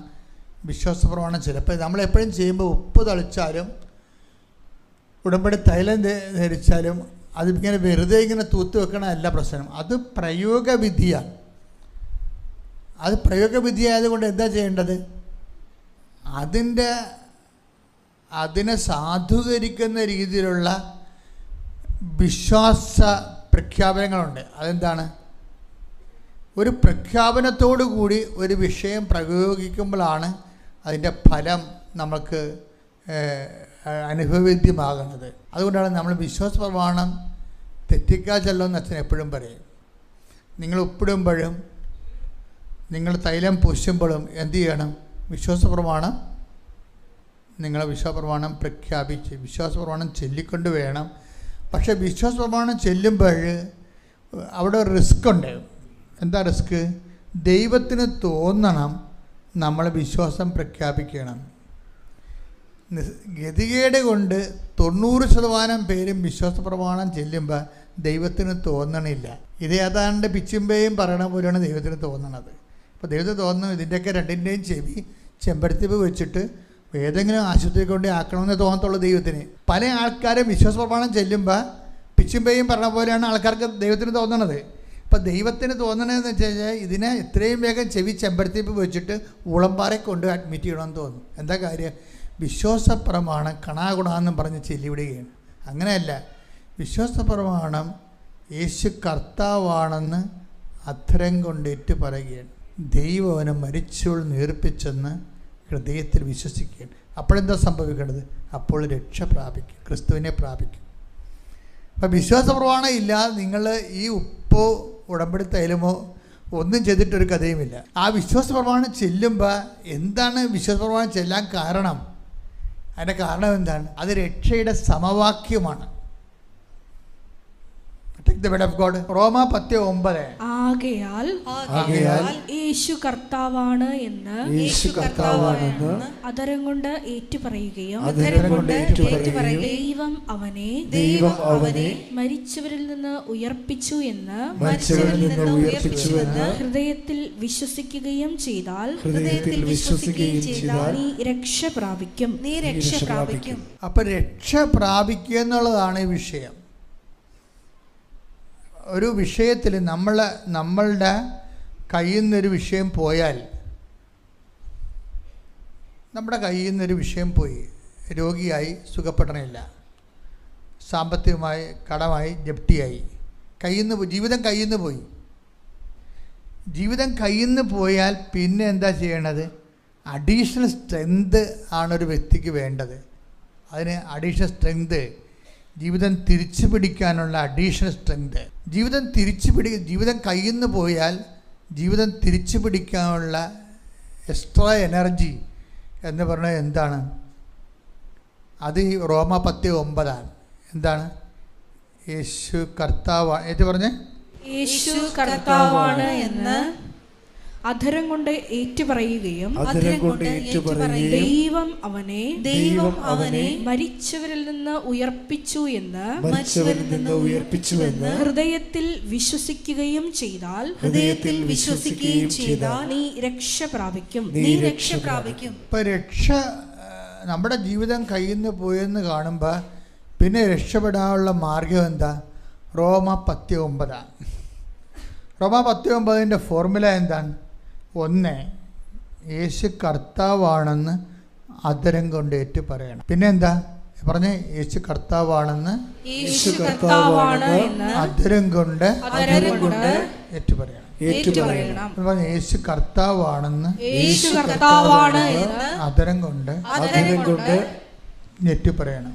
വിശ്വാസ പ്രമാണം ചിലപ്പോൾ നമ്മളെപ്പോഴും ചെയ്യുമ്പോൾ ഉപ്പ് തളിച്ചാലും ഉടമ്പടി തൈലം ധരിച്ചാലും അതിങ്ങനെ വെറുതെ ഇങ്ങനെ തൂത്ത് വെക്കണമല്ല പ്രശ്നം. അത് പ്രയോഗവിധിയാണ്. അത് പ്രയോഗവിധിയായതുകൊണ്ട് എന്താ ചെയ്യേണ്ടത്? അതിനെ സാധൂകരിക്കുന്ന രീതിയിലുള്ള വിശ്വാസ പ്രഖ്യാപനങ്ങളുണ്ട്. അതെന്താണ്? ഒരു പ്രഖ്യാപനത്തോടു കൂടി ഒരു വിഷയം പ്രയോഗിക്കുമ്പോഴാണ് അതിൻ്റെ ഫലം നമുക്ക് അനുഭവവേദ്യമാകുന്നത്. അതുകൊണ്ടാണ് നമ്മൾ വിശ്വാസ പ്രമാണം തെറ്റിക്കാച്ചല്ലോ എന്ന് അച്ഛൻ എപ്പോഴും പറയും. നിങ്ങൾ ഉപ്പിടുമ്പോഴും നിങ്ങൾ തൈലം പൂശുമ്പോഴും എന്ത് ചെയ്യണം? വിശ്വാസ പ്രമാണം, നിങ്ങളെ വിശ്വാസ പ്രമാണം പ്രഖ്യാപിച്ച് വിശ്വാസ പ്രമാണം ചൊല്ലിക്കൊണ്ട് വേണം. പക്ഷേ വിശ്വാസ പ്രമാണം ചെല്ലുമ്പോൾ അവിടെ റിസ്ക് ഉണ്ട്. എന്താ റിസ്ക്? ദൈവത്തിന് തോന്നണം നമ്മൾ വിശ്വാസം പ്രഖ്യാപിക്കണം. ഗതികേട് കൊണ്ട് 90% പേരും വിശ്വാസ പ്രമാണം ചെല്ലുമ്പോൾ ദൈവത്തിന് തോന്നണില്ല. ഇത് ഏതാണ്ട് പിച്ചുമ്പേയും പറയണ പോലെയാണ് ദൈവത്തിന് തോന്നണത്. അപ്പോൾ ദൈവത്തിന് തോന്നുന്നു ഇതിൻ്റെയൊക്കെ രണ്ടിൻ്റെയും ചെവി ചെമ്പരത്തിപ്പ് വെച്ചിട്ട് ഏതെങ്കിലും ആശുപത്രി കൊണ്ട് ആക്കണമെന്ന് തോന്നത്തുള്ളൂ ദൈവത്തിന്. പല ആൾക്കാരും വിശ്വാസ പ്രമാണം ചെല്ലുമ്പോൾ പിച്ചുമ്പേയും പറഞ്ഞ പോലെയാണ് ആൾക്കാർക്ക് ദൈവത്തിന് തോന്നണത്. അപ്പോൾ ദൈവത്തിന് തോന്നണതെന്ന് വെച്ച് കഴിഞ്ഞാൽ ഇതിനെ എത്രയും വേഗം ചെവി ചെമ്പരത്തിപ്പ് വെച്ചിട്ട് ഉളമ്പാറെ കൊണ്ട് അഡ്മിറ്റ് ചെയ്യണമെന്ന് തോന്നും. എന്താ കാര്യം? വിശ്വാസ പ്രമാണം കണാകുണാന്നും പറഞ്ഞ് ചെല്ലിവിടുകയാണ്. അങ്ങനെയല്ല. വിശ്വാസ പ്രമാണം യേശു കർത്താവാണെന്ന് അധരം കൊണ്ടേറ്റ് പറയുകയാണ്. ദൈവം അവനെ മരിച്ചവൾ നീർപ്പിച്ചെന്ന് ഹൃദയത്തിൽ വിശ്വസിക്കുകയാണ്. അപ്പോഴെന്താ സംഭവിക്കേണ്ടത്? അപ്പോൾ രക്ഷ പ്രാപിക്കും, ക്രിസ്തുവിനെ പ്രാപിക്കും. അപ്പം വിശ്വാസ പ്രമാണം ഇല്ലാതെ നിങ്ങൾ ഈ ഉപ്പോ ഉടമ്പടി തൈലമോ ഒന്നും ചെയ്തിട്ടൊരു കഥയുമില്ല. ആ വിശ്വാസ പ്രമാണം ചെല്ലുമ്പോൾ എന്താണ് വിശ്വാസ പ്രമാണം ചെല്ലാൻ കാരണം? അതിൻ്റെ കാരണം എന്താണ്? അത് രക്ഷയുടെ സമവാക്യമാണ്. റോമ 10:9 ആകയാൽ യേശു കർത്താവാണ് എന്ന് അധരം കൊണ്ട് ഏറ്റുപറയുകയും ദൈവം അവനെ മരിച്ചവരിൽ നിന്ന് ഉയർപ്പിച്ചു എന്ന് ഹൃദയത്തിൽ വിശ്വസിക്കുകയും ചെയ്താൽ നീ രക്ഷ പ്രാപിക്കും. അപ്പൊ രക്ഷ പ്രാപിക്കുക എന്നുള്ളതാണ് ഈ വിഷയം. ഒരു വിഷയത്തിൽ നമ്മളുടെ കയ്യിൽ നിന്നൊരു വിഷയം പോയാൽ, നമ്മുടെ കയ്യിൽ നിന്നൊരു വിഷയം പോയി, രോഗിയായി, സുഖപ്പെടണില്ല, സാമ്പത്തികമായി കടമായി, ജപ്തിയായി, ജീവിതം കയ്യിൽ നിന്ന് പോയി. ജീവിതം കയ്യിൽ നിന്ന് പോയാൽ പിന്നെ എന്താ ചെയ്യണത്? അഡീഷണൽ സ്ട്രെങ്ത് ആണൊരു വ്യക്തിക്ക് വേണ്ടത്. അതിന് അഡീഷണൽ സ്ട്രെങ്ത്, ജീവിതം തിരിച്ചു പിടിക്കാനുള്ള അഡീഷണൽ സ്ട്രെങ്ത്. ജീവിതം കയ്യിൽ നിന്ന് പോയാൽ ജീവിതം തിരിച്ചു പിടിക്കാനുള്ള എക്സ്ട്രാ എനർജി എന്ന് പറഞ്ഞാൽ എന്താണ്? അത് ഈ റോമ 10:9 എന്താണ്? യേശു കർത്താവാണ്. ഏറ്റു പറഞ്ഞേ, യേശു കർത്താവാണ് എന്ന് അധരം കൊണ്ട് ഏറ്റുപറയുകയും ദൈവം അവനെ മരിച്ചവരിൽ നിന്ന് ഉയർപ്പിച്ചു എന്ന് ഹൃദയത്തിൽ വിശ്വസിക്കുകയും ചെയ്താൽ നീ രക്ഷ പ്രാപിക്കും. ഇപ്പൊ രക്ഷ നമ്മുടെ ജീവിതം കയ്യിൽ നിന്ന് പോയെന്ന് കാണുമ്പോൾ പിന്നെ രക്ഷപ്പെടാനുള്ള മാർഗം എന്താ? റോമ 10:9. റോമ 10:9 ഫോർമുല എന്താണ്? 1, യേശു കർത്താവാണെന്ന് അധരം കൊണ്ട് ഏറ്റു പറയണം. പിന്നെ എന്താ പറഞ്ഞേ? യേശു കർത്താവാണെന്ന് അധരം കൊണ്ട് ഏറ്റു പറയണം. യേശു കർത്താവാണെന്ന് അധരം കൊണ്ട് ഏറ്റു പറയണം.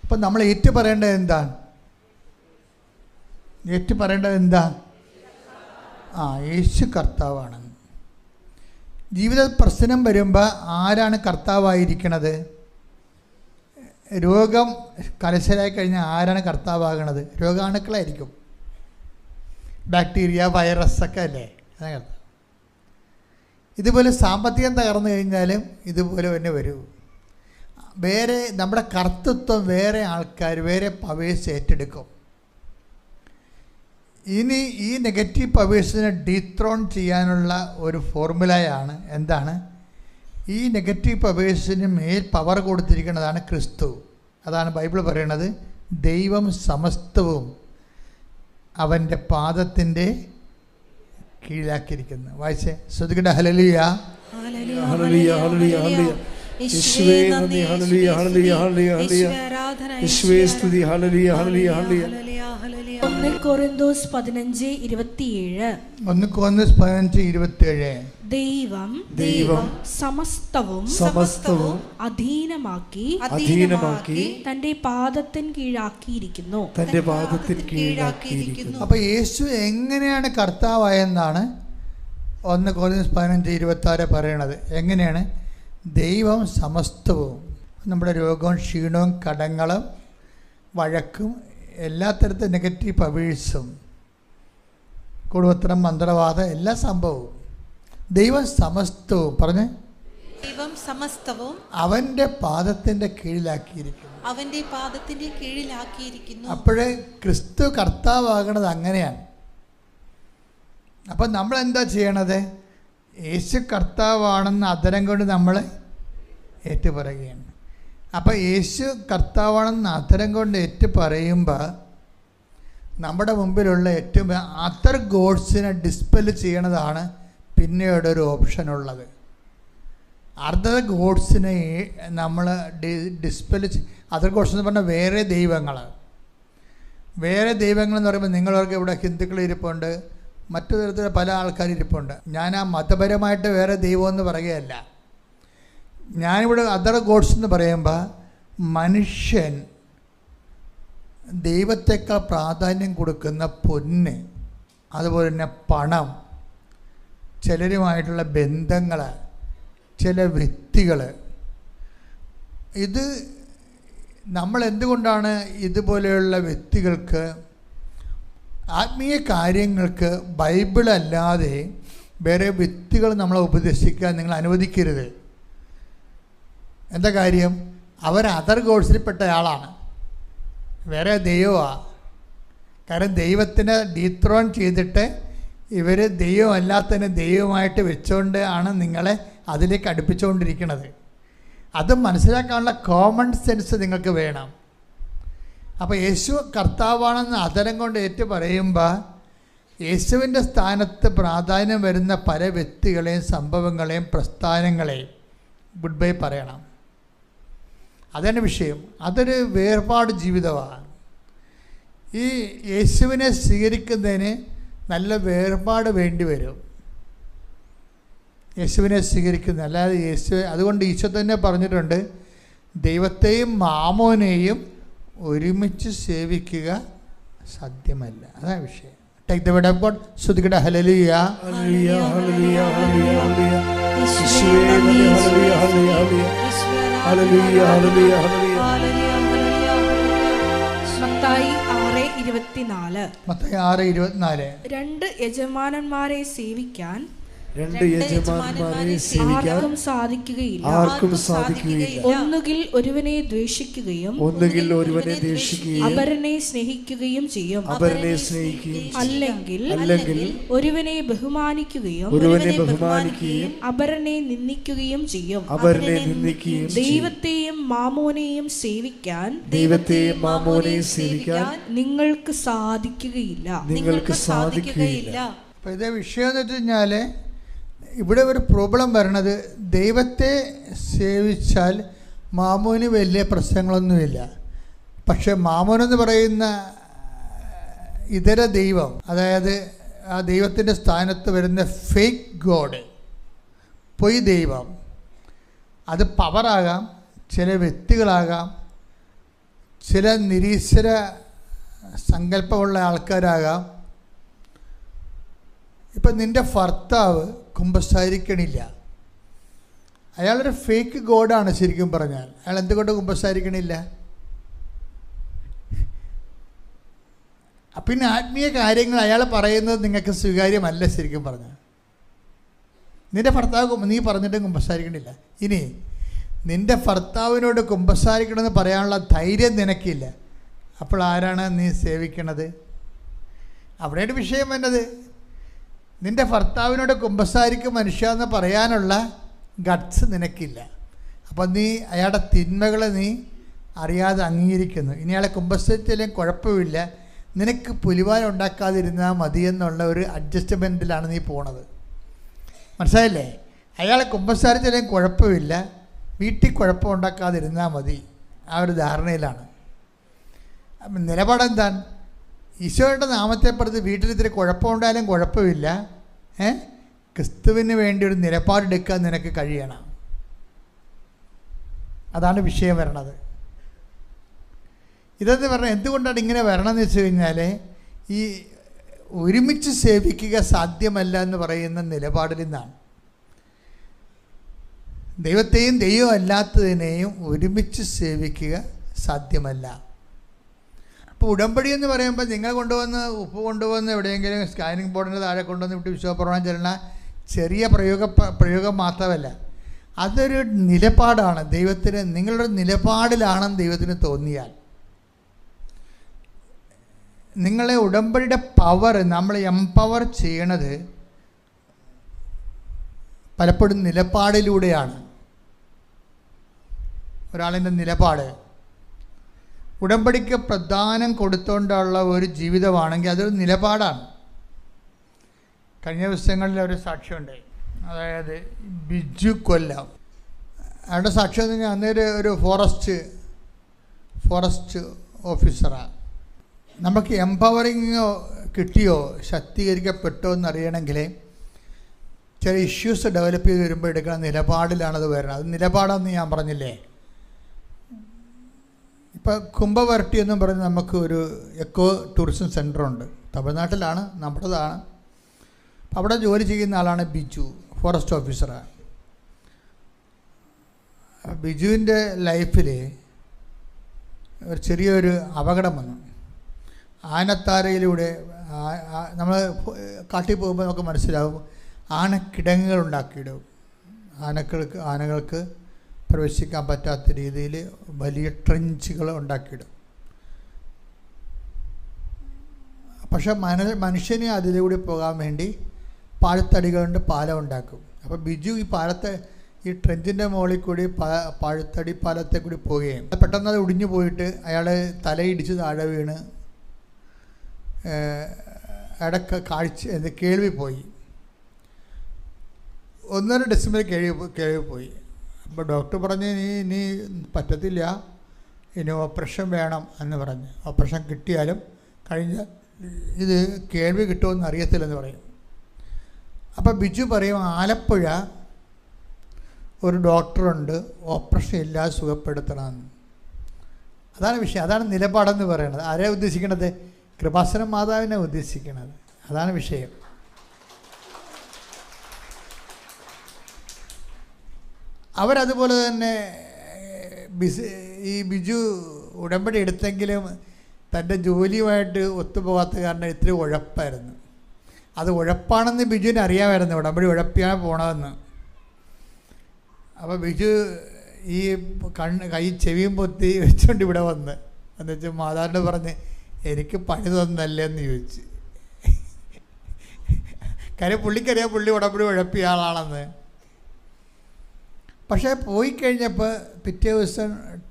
അപ്പം നമ്മൾ ഏറ്റു പറയേണ്ടത് എന്താണ്? ഏറ്റു പറയേണ്ടത് എന്താ? യേശു കർത്താവാണെന്ന്. ജീവിത പ്രശ്നം വരുമ്പോൾ ആരാണ് കർത്താവായിരിക്കണത്? രോഗം കലശലായി കഴിഞ്ഞാൽ ആരാണ് കർത്താവാകണത്? രോഗാണുക്കളായിരിക്കും. ബാക്ടീരിയ, വൈറസൊക്കെ അല്ലേ അതാണ്. ഇതുപോലെ സാമ്പത്തികം തകർന്നു കഴിഞ്ഞാലും ഇതുപോലെ തന്നെ വരൂ. വേറെ നമ്മുടെ കർത്തൃത്വം വേറെ ആൾക്കാർ, വേറെ പവേഴ്സ് ഏറ്റെടുക്കും. ഇനി ഈ നെഗറ്റീവ് പവേഴ്സിനെ ഡീത്രോൺ ചെയ്യാനുള്ള ഒരു ഫോർമുലയാണ് എന്താണ്? ഈ നെഗറ്റീവ് പവേഴ്സിന് മേൽ പവർ കൊടുത്തിരിക്കുന്നതാണ് ക്രിസ്തു. അതാണ് ബൈബിൾ പറയണത്, ദൈവം സമസ്തവും അവൻ്റെ പാദത്തിൻ്റെ കീഴിലാക്കിയിരിക്കുന്നു. വായിച്ചേ, ശ്രദ്ധിക്കട്ടെ. ഹല്ലേലൂയ, ഹല്ലേലൂയ, ഹല്ലേലൂയ, ഹല്ലേലൂയ. യേശുവേ നന്ദി, ഹല്ലേലൂയ, ഹല്ലേലൂയ, ഹല്ലേലൂയ, ഹല്ലേലൂയ. യേശുവേ സ്തുതി, ഹല്ലേലൂയ, ഹല്ലേലൂയ, ഹല്ലേലൂയ. 1 കൊരിന്തോസ് 15:27. 1 കൊരിന്തോസ് 15:27. ദൈവം സമസ്തവും അധീനമാക്കി തന്റെ പാദത്തിന് കീഴാക്കിയിരിക്കുന്നു. അപ്പൊ യേശു എങ്ങനെയാണ് കർത്താവായെന്നാണ് 1 കൊരിന്തോസ് 15:26 പറയണത്. എങ്ങനെയാണ്? ദൈവം സമസ്തവും, നമ്മുടെ രോഗവും ക്ഷീണവും കടങ്ങളും വഴക്കും എല്ലാ തരത്തിലും നെഗറ്റീവ് പവേഴ്സും കുടുംബത്തിനും മന്ത്രവാദം എല്ലാ സംഭവവും ദൈവം സമസ്തവും പറഞ്ഞ് ദൈവം സമസ്തവും അവൻ്റെ പാദത്തിൻ്റെ കീഴിലാക്കിയിരിക്കുന്നു. അപ്പോഴേ ക്രിസ്തു കർത്താവാകണത് അങ്ങനെയാണ്. അപ്പം നമ്മൾ എന്താ ചെയ്യണത്? യേശു കർത്താവാണെന്ന് അധരം കൊണ്ട് നമ്മൾ ഏറ്റുപറയുകയാണ്. അപ്പം യേശു കർത്താവാണെന്ന് അധരം കൊണ്ട് ഏറ്റുപറയുമ്പോൾ നമ്മുടെ മുമ്പിലുള്ള ഏറ്റവും അതർ ഗോഡ്സിനെ ഡിസ്പെൽ ചെയ്യണതാണ് പിന്നീട് ഒരു ഓപ്ഷൻ ഉള്ളത്. അതർ ഗോഡ്സിനെ നമ്മൾ ഡിസ്പെൽ അതർ ഗോഡ്സ് എന്ന് പറഞ്ഞാൽ വേറെ ദൈവങ്ങൾ എന്ന് പറയുമ്പോൾ നിങ്ങളവർക്ക് ഇവിടെ ഹിന്ദുക്കൾ ഇരിപ്പുണ്ട്, മറ്റു തരത്തിലുള്ള പല ആൾക്കാർ ഇരിപ്പുണ്ട്. ഞാൻ ആ മതപരമായിട്ട് വേറെ ദൈവമെന്ന് പറയുകയല്ല. ഞാനിവിടെ അതർ ഗോഡ്സ് എന്ന് പറയുമ്പോൾ മനുഷ്യൻ ദൈവത്തെക്കാൾ പ്രാധാന്യം കൊടുക്കുന്ന പൊന്ന്, അതുപോലെ തന്നെ പണം, ചിലരുമായിട്ടുള്ള ബന്ധങ്ങൾ, ചില വ്യക്തികൾ, ഇത് നമ്മൾ എന്തുകൊണ്ടാണ് ഇതുപോലെയുള്ള വ്യക്തികൾക്ക് ആത്മീയ കാര്യങ്ങൾക്ക് ബൈബിളല്ലാതെ വേറെ വ്യക്തികൾ നമ്മളെ ഉപദേശിക്കാൻ നിങ്ങൾ അനുവദിക്കരുത്. എന്താ കാര്യം? അവർ അതർ ഗോഡ്സിൽപ്പെട്ട ആളാണ്, വേറെ ദൈവമാണ്. കാരണം ദൈവത്തിനെ ഡീത്രോൺ ചെയ്തിട്ട് ഇവർ ദൈവമല്ലാത്തതിനെ ദൈവമായിട്ട് വെച്ചുകൊണ്ട് ആണ് നിങ്ങളെ അതിലേക്ക് അടുപ്പിച്ചുകൊണ്ടിരിക്കുന്നത്. അത് മനസ്സിലാക്കാനുള്ള കോമൺ സെൻസ് നിങ്ങൾക്ക് വേണം. അപ്പോൾ യേശു കർത്താവാണെന്ന് അധരം കൊണ്ട് ഏറ്റു പറയുമ്പോൾ യേശുവിൻ്റെ സ്ഥാനത്ത് പ്രാധാന്യം വരുന്ന പല വ്യക്തികളെയും സംഭവങ്ങളെയും പ്രസ്ഥാനങ്ങളെയും ഗുഡ് ബൈ പറയണം. അതാണ് വിഷയം. അതൊരു വേർപാട് ജീവിതമാണ്. ഈ യേശുവിനെ സ്വീകരിക്കുന്നതിന് നല്ല വേർപാട് വേണ്ടി വരും. യേശുവിനെ സ്വീകരിക്കുന്ന അല്ലാതെ അതുകൊണ്ട് ഈശോ തന്നെ പറഞ്ഞിട്ടുണ്ട്, ദൈവത്തെയും മാമോനെയും ഒരുമിച്ച് സേവിക്കുക സാധ്യമല്ല. അതാണ് വിഷയം. Take the word of God. ശ്രുതിക്കട്ടെ. ഹല്ലേലൂയ, ഹല്ലേലൂയ, ഹല്ലേലൂയ, ഹല്ലേലൂയ, ഹല്ലേലൂയ. യേശുവേ നന്ദി, ഹല്ലേലൂയ, ഹല്ലേലൂയ, ഹല്ലേലൂയ, ഹല്ലേലൂയ, ഹല്ലേലൂയ, ഹല്ലേലൂയ. മത്തായി 6:24. മത്തായി 6:24. 2 യജമാനന്മാരെ സേവിക്കാൻ ആർക്കും സാധിക്കുകയില്ല. ഒന്നുകിൽ ഒരുവനെ ദ്വേഷിക്കുകയും അപരനെ സ്നേഹിക്കുകയും ചെയ്യും. അല്ലെങ്കിൽ ഒരുവനെ ബഹുമാനിക്കുകയും അപരനെ നിന്ദിക്കുകയും ചെയ്യും. ദൈവത്തെയും മാമോനെയും സേവിക്കാൻ നിങ്ങൾക്ക് സാധിക്കുകയില്ല. അപ്പോൾ ഇതേ വിഷയം എന്ന് വെച്ച് കഴിഞ്ഞാൽ ഇവിടെ ഒരു പ്രോബ്ലം വരണത്, ദൈവത്തെ സേവിച്ചാൽ മാമോന് വലിയ പ്രശ്നങ്ങളൊന്നുമില്ല. പക്ഷെ മാമോനെന്ന് പറയുന്ന ഇതര ദൈവം, അതായത് ആ ദൈവത്തിൻ്റെ സ്ഥാനത്ത് വരുന്ന ഫേക്ക് ഗോഡ്, പൊയ് ദൈവം, അത് പവറാകാം, ചില വ്യക്തികളാകാം, ചില നിരീശ്വര സങ്കല്പമുള്ള ആൾക്കാരാകാം. ഇപ്പം നിൻ്റെ ഭർത്താവ് കുമ്പസാരിക്കണില്ല, അയാളൊരു ഫേക്ക് ഗോഡാണ്. ശരിക്കും പറഞ്ഞാൽ അയാൾ എന്തുകൊണ്ട് കുമ്പസാരിക്കണില്ല? പിന്നെ ആത്മീയ കാര്യങ്ങൾ അയാൾ പറയുന്നത് നിങ്ങൾക്ക് സ്വീകാര്യമല്ല. ശരിക്കും പറഞ്ഞാൽ നിൻ്റെ ഭർത്താവ് നീ പറഞ്ഞിട്ടും കുമ്പസാരിക്കണില്ല. ഇനി നിൻ്റെ ഭർത്താവിനോട് കുമ്പസാരിക്കണമെന്ന് പറയാനുള്ള ധൈര്യം നിനക്കില്ല. അപ്പോൾ ആരാണ് നീ സേവിക്കണത്? അവിടെയാണ് വിഷയം വന്നത്. നിൻ്റെ ഭർത്താവിനോട് കുമ്പസാരിക്കും മനുഷ്യ എന്ന് പറയാനുള്ള ഗട്ട്സ് നിനക്കില്ല. അപ്പം നീ അയാളുടെ തിന്മകളെ നീ അറിയാതെ അംഗീകരിക്കുന്നു. ഇനി അയാളെ കുമ്പസാരിച്ചാലും കുഴപ്പമില്ല, നിനക്ക് പുലിവാൽ ഉണ്ടാക്കാതിരുന്നാൽ മതി എന്നുള്ള ഒരു അഡ്ജസ്റ്റ്മെൻറ്റിലാണ് നീ പോണത്. മനസ്സിലായില്ലേ? അയാളെ കുമ്പസാരിച്ചാലും കുഴപ്പമില്ല, വീട്ടിൽ കുഴപ്പം ഉണ്ടാക്കാതിരുന്നാൽ മതി, ആ ഒരു ധാരണയിലാണ്. നിലപാടെന്താണ്? ഈശോയുടെ നാമത്തെ പ്രതി വീട്ടിൽ ഇത്തിരി കുഴപ്പമുണ്ടായാലും കുഴപ്പമില്ല, ക്രിസ്തുവിന് വേണ്ടി ഒരു നിലപാടെടുക്കാൻ നിനക്ക് കഴിയണം. അതാണ് വിഷയം വരണത്. ഇതെന്ന് പറഞ്ഞാൽ എന്തുകൊണ്ടാണ് ഇങ്ങനെ വരണമെന്ന് വെച്ച് കഴിഞ്ഞാൽ, ഈ ഒരുമിച്ച് സേവിക്കുക സാധ്യമല്ല എന്ന് പറയുന്ന നിലപാടിൽ നിന്നാണ്. ദൈവത്തെയും ദൈവം അല്ലാത്തതിനെയും ഒരുമിച്ച് സേവിക്കുക സാധ്യമല്ല. അപ്പോൾ ഉടമ്പടി എന്ന് പറയുമ്പോൾ നിങ്ങൾ കൊണ്ടുവന്ന് ഉപ്പ് കൊണ്ടുവന്ന് എവിടെയെങ്കിലും സ്കാനിങ് ബോർഡിൻ്റെ താഴെ കൊണ്ടുവന്ന് വിട്ട് വിശ്വപ്രമാണം ചെല്ലുന്ന ചെറിയ പ്രയോഗം മാത്രമല്ല, അതൊരു നിലപാടാണ്. ദൈവത്തിന് നിങ്ങളുടെ നിലപാടിലാണെന്ന് ദൈവത്തിന് തോന്നിയാൽ, നിങ്ങളെ ഉടമ്പടിയുടെ പവർ നമ്മൾ എംപവർ ചെയ്യണത് പലപ്പോഴും നിലപാടിലൂടെയാണ്. ഒരാളിൻ്റെ നിലപാട് ഉടമ്പടിക്ക് പ്രധാനം കൊടുത്തുകൊണ്ടുള്ള ഒരു ജീവിതമാണെങ്കിൽ അതൊരു നിലപാടാണ്. കഴിഞ്ഞ ദിവസങ്ങളിൽ ഒരു സാക്ഷ്യമുണ്ട്, അതായത് ബിജു കൊല്ലം. അയാളുടെ സാക്ഷ്യം എന്ന് പറഞ്ഞാൽ അന്നേരം ഒരു ഫോറസ്റ്റ് ഓഫീസറാണ്. നമുക്ക് എംപവറിങ്ങോ കിട്ടിയോ ശാക്തീകരിക്കപ്പെട്ടോ എന്നറിയണമെങ്കിൽ ചില ഇഷ്യൂസ് ഡെവലപ്പ് ചെയ്ത് വരുമ്പോൾ എടുക്കുന്ന നിലപാടിലാണത് വരുന്നത്. അത് നിലപാടെന്ന് ഞാൻ പറഞ്ഞില്ലേ. ഇപ്പം കുംഭവരട്ടി എന്നും പറഞ്ഞ് നമുക്ക് ഒരു എക്കോ ടൂറിസം സെൻ്ററുണ്ട്, തമിഴ്നാട്ടിലാണ്, നമ്മുടേതാണ്. അപ്പം അവിടെ ജോലി ചെയ്യുന്ന ആളാണ് ബിജു, ഫോറസ്റ്റ് ഓഫീസറാണ്. ബിജുവിൻ്റെ ലൈഫിൽ ഒരു ചെറിയൊരു അപകടം വന്നു. ആനത്താരയിലൂടെ നമ്മൾ കാട്ടിൽ പോകുമ്പോൾ നമുക്ക് മനസ്സിലാവും, ആനക്കിടങ്ങുകൾ ഉണ്ടാക്കിയിടും. ആനകൾക്ക് പ്രവേശിക്കാൻ പറ്റാത്ത രീതിയിൽ വലിയ ട്രെഞ്ചുകൾ ഉണ്ടാക്കിയിടും. പക്ഷെ മനുഷ്യന് അതിലൂടെ പോകാൻ വേണ്ടി പാഴത്തടികളുണ്ട്, പാലം ഉണ്ടാക്കും. അപ്പോൾ ബിജു ഈ ട്രെഞ്ചിൻ്റെ മുകളിൽ കൂടി പാഴത്തടി പാലത്തെ കൂടി പോവുകയും പെട്ടെന്ന് അത് ഒടിഞ്ഞു പോയിട്ട് അയാൾ തലയിടിച്ച് താഴെ വീണ് അയാളുടെ കേൾവി പോയി. 1.5 ഡെസിമൽ കേൾവി പോയി. അപ്പോൾ ഡോക്ടർ പറഞ്ഞ് ഇനി പറ്റത്തില്ല, ഇനി ഓപ്പറേഷൻ വേണം എന്ന് പറഞ്ഞ്. ഓപ്പറേഷൻ കിട്ടിയാലും ഇത് കേൾവി കിട്ടുമെന്ന് അറിയത്തില്ലെന്ന് പറയും. അപ്പോൾ ബിജു പറയും, ആലപ്പുഴ ഒരു ഡോക്ടറുണ്ട്, ഓപ്പറേഷൻ ഇല്ലാതെ സുഖപ്പെടുത്തണമെന്ന്. അതാണ് വിഷയം, അതാണ് നിലപാടെന്ന് പറയുന്നത്. ആരെയാണ് ഉദ്ദേശിക്കണത്? കൃപാസന മാതാവിനെ ഉദ്ദേശിക്കണത്. അതാണ് വിഷയം. അവരതുപോലെ തന്നെ ഈ ബിജു ഉടമ്പടി എടുത്തെങ്കിലും തൻ്റെ ജോലിയുമായിട്ട് ഒത്തുപോകാത്ത കാരണം ഇത്തിരി ഉഴപ്പായിരുന്നു. അത് ഉഴപ്പാണെന്ന് ബിജുവിന് അറിയാമായിരുന്നു, ഉടമ്പടി ഉഴപ്പിയാണ് പോണതെന്ന്. അപ്പോൾ ബിജു ഈ കൈ ചെവിയും പൊത്തി വെച്ചുകൊണ്ട് ഇവിടെ വന്ന് എന്നുവെച്ചാൽ മാതാവിനോട് പറഞ്ഞ് എനിക്ക് പണി തന്നല്ലേ എന്ന് ചോദിച്ചു. കാര്യം പുള്ളിക്കറിയാം പുള്ളി ഉടമ്പടി ഉഴപ്പിയ ആളാണെന്ന്. പക്ഷേ പോയി കഴിഞ്ഞപ്പോൾ പിറ്റേ ദിവസം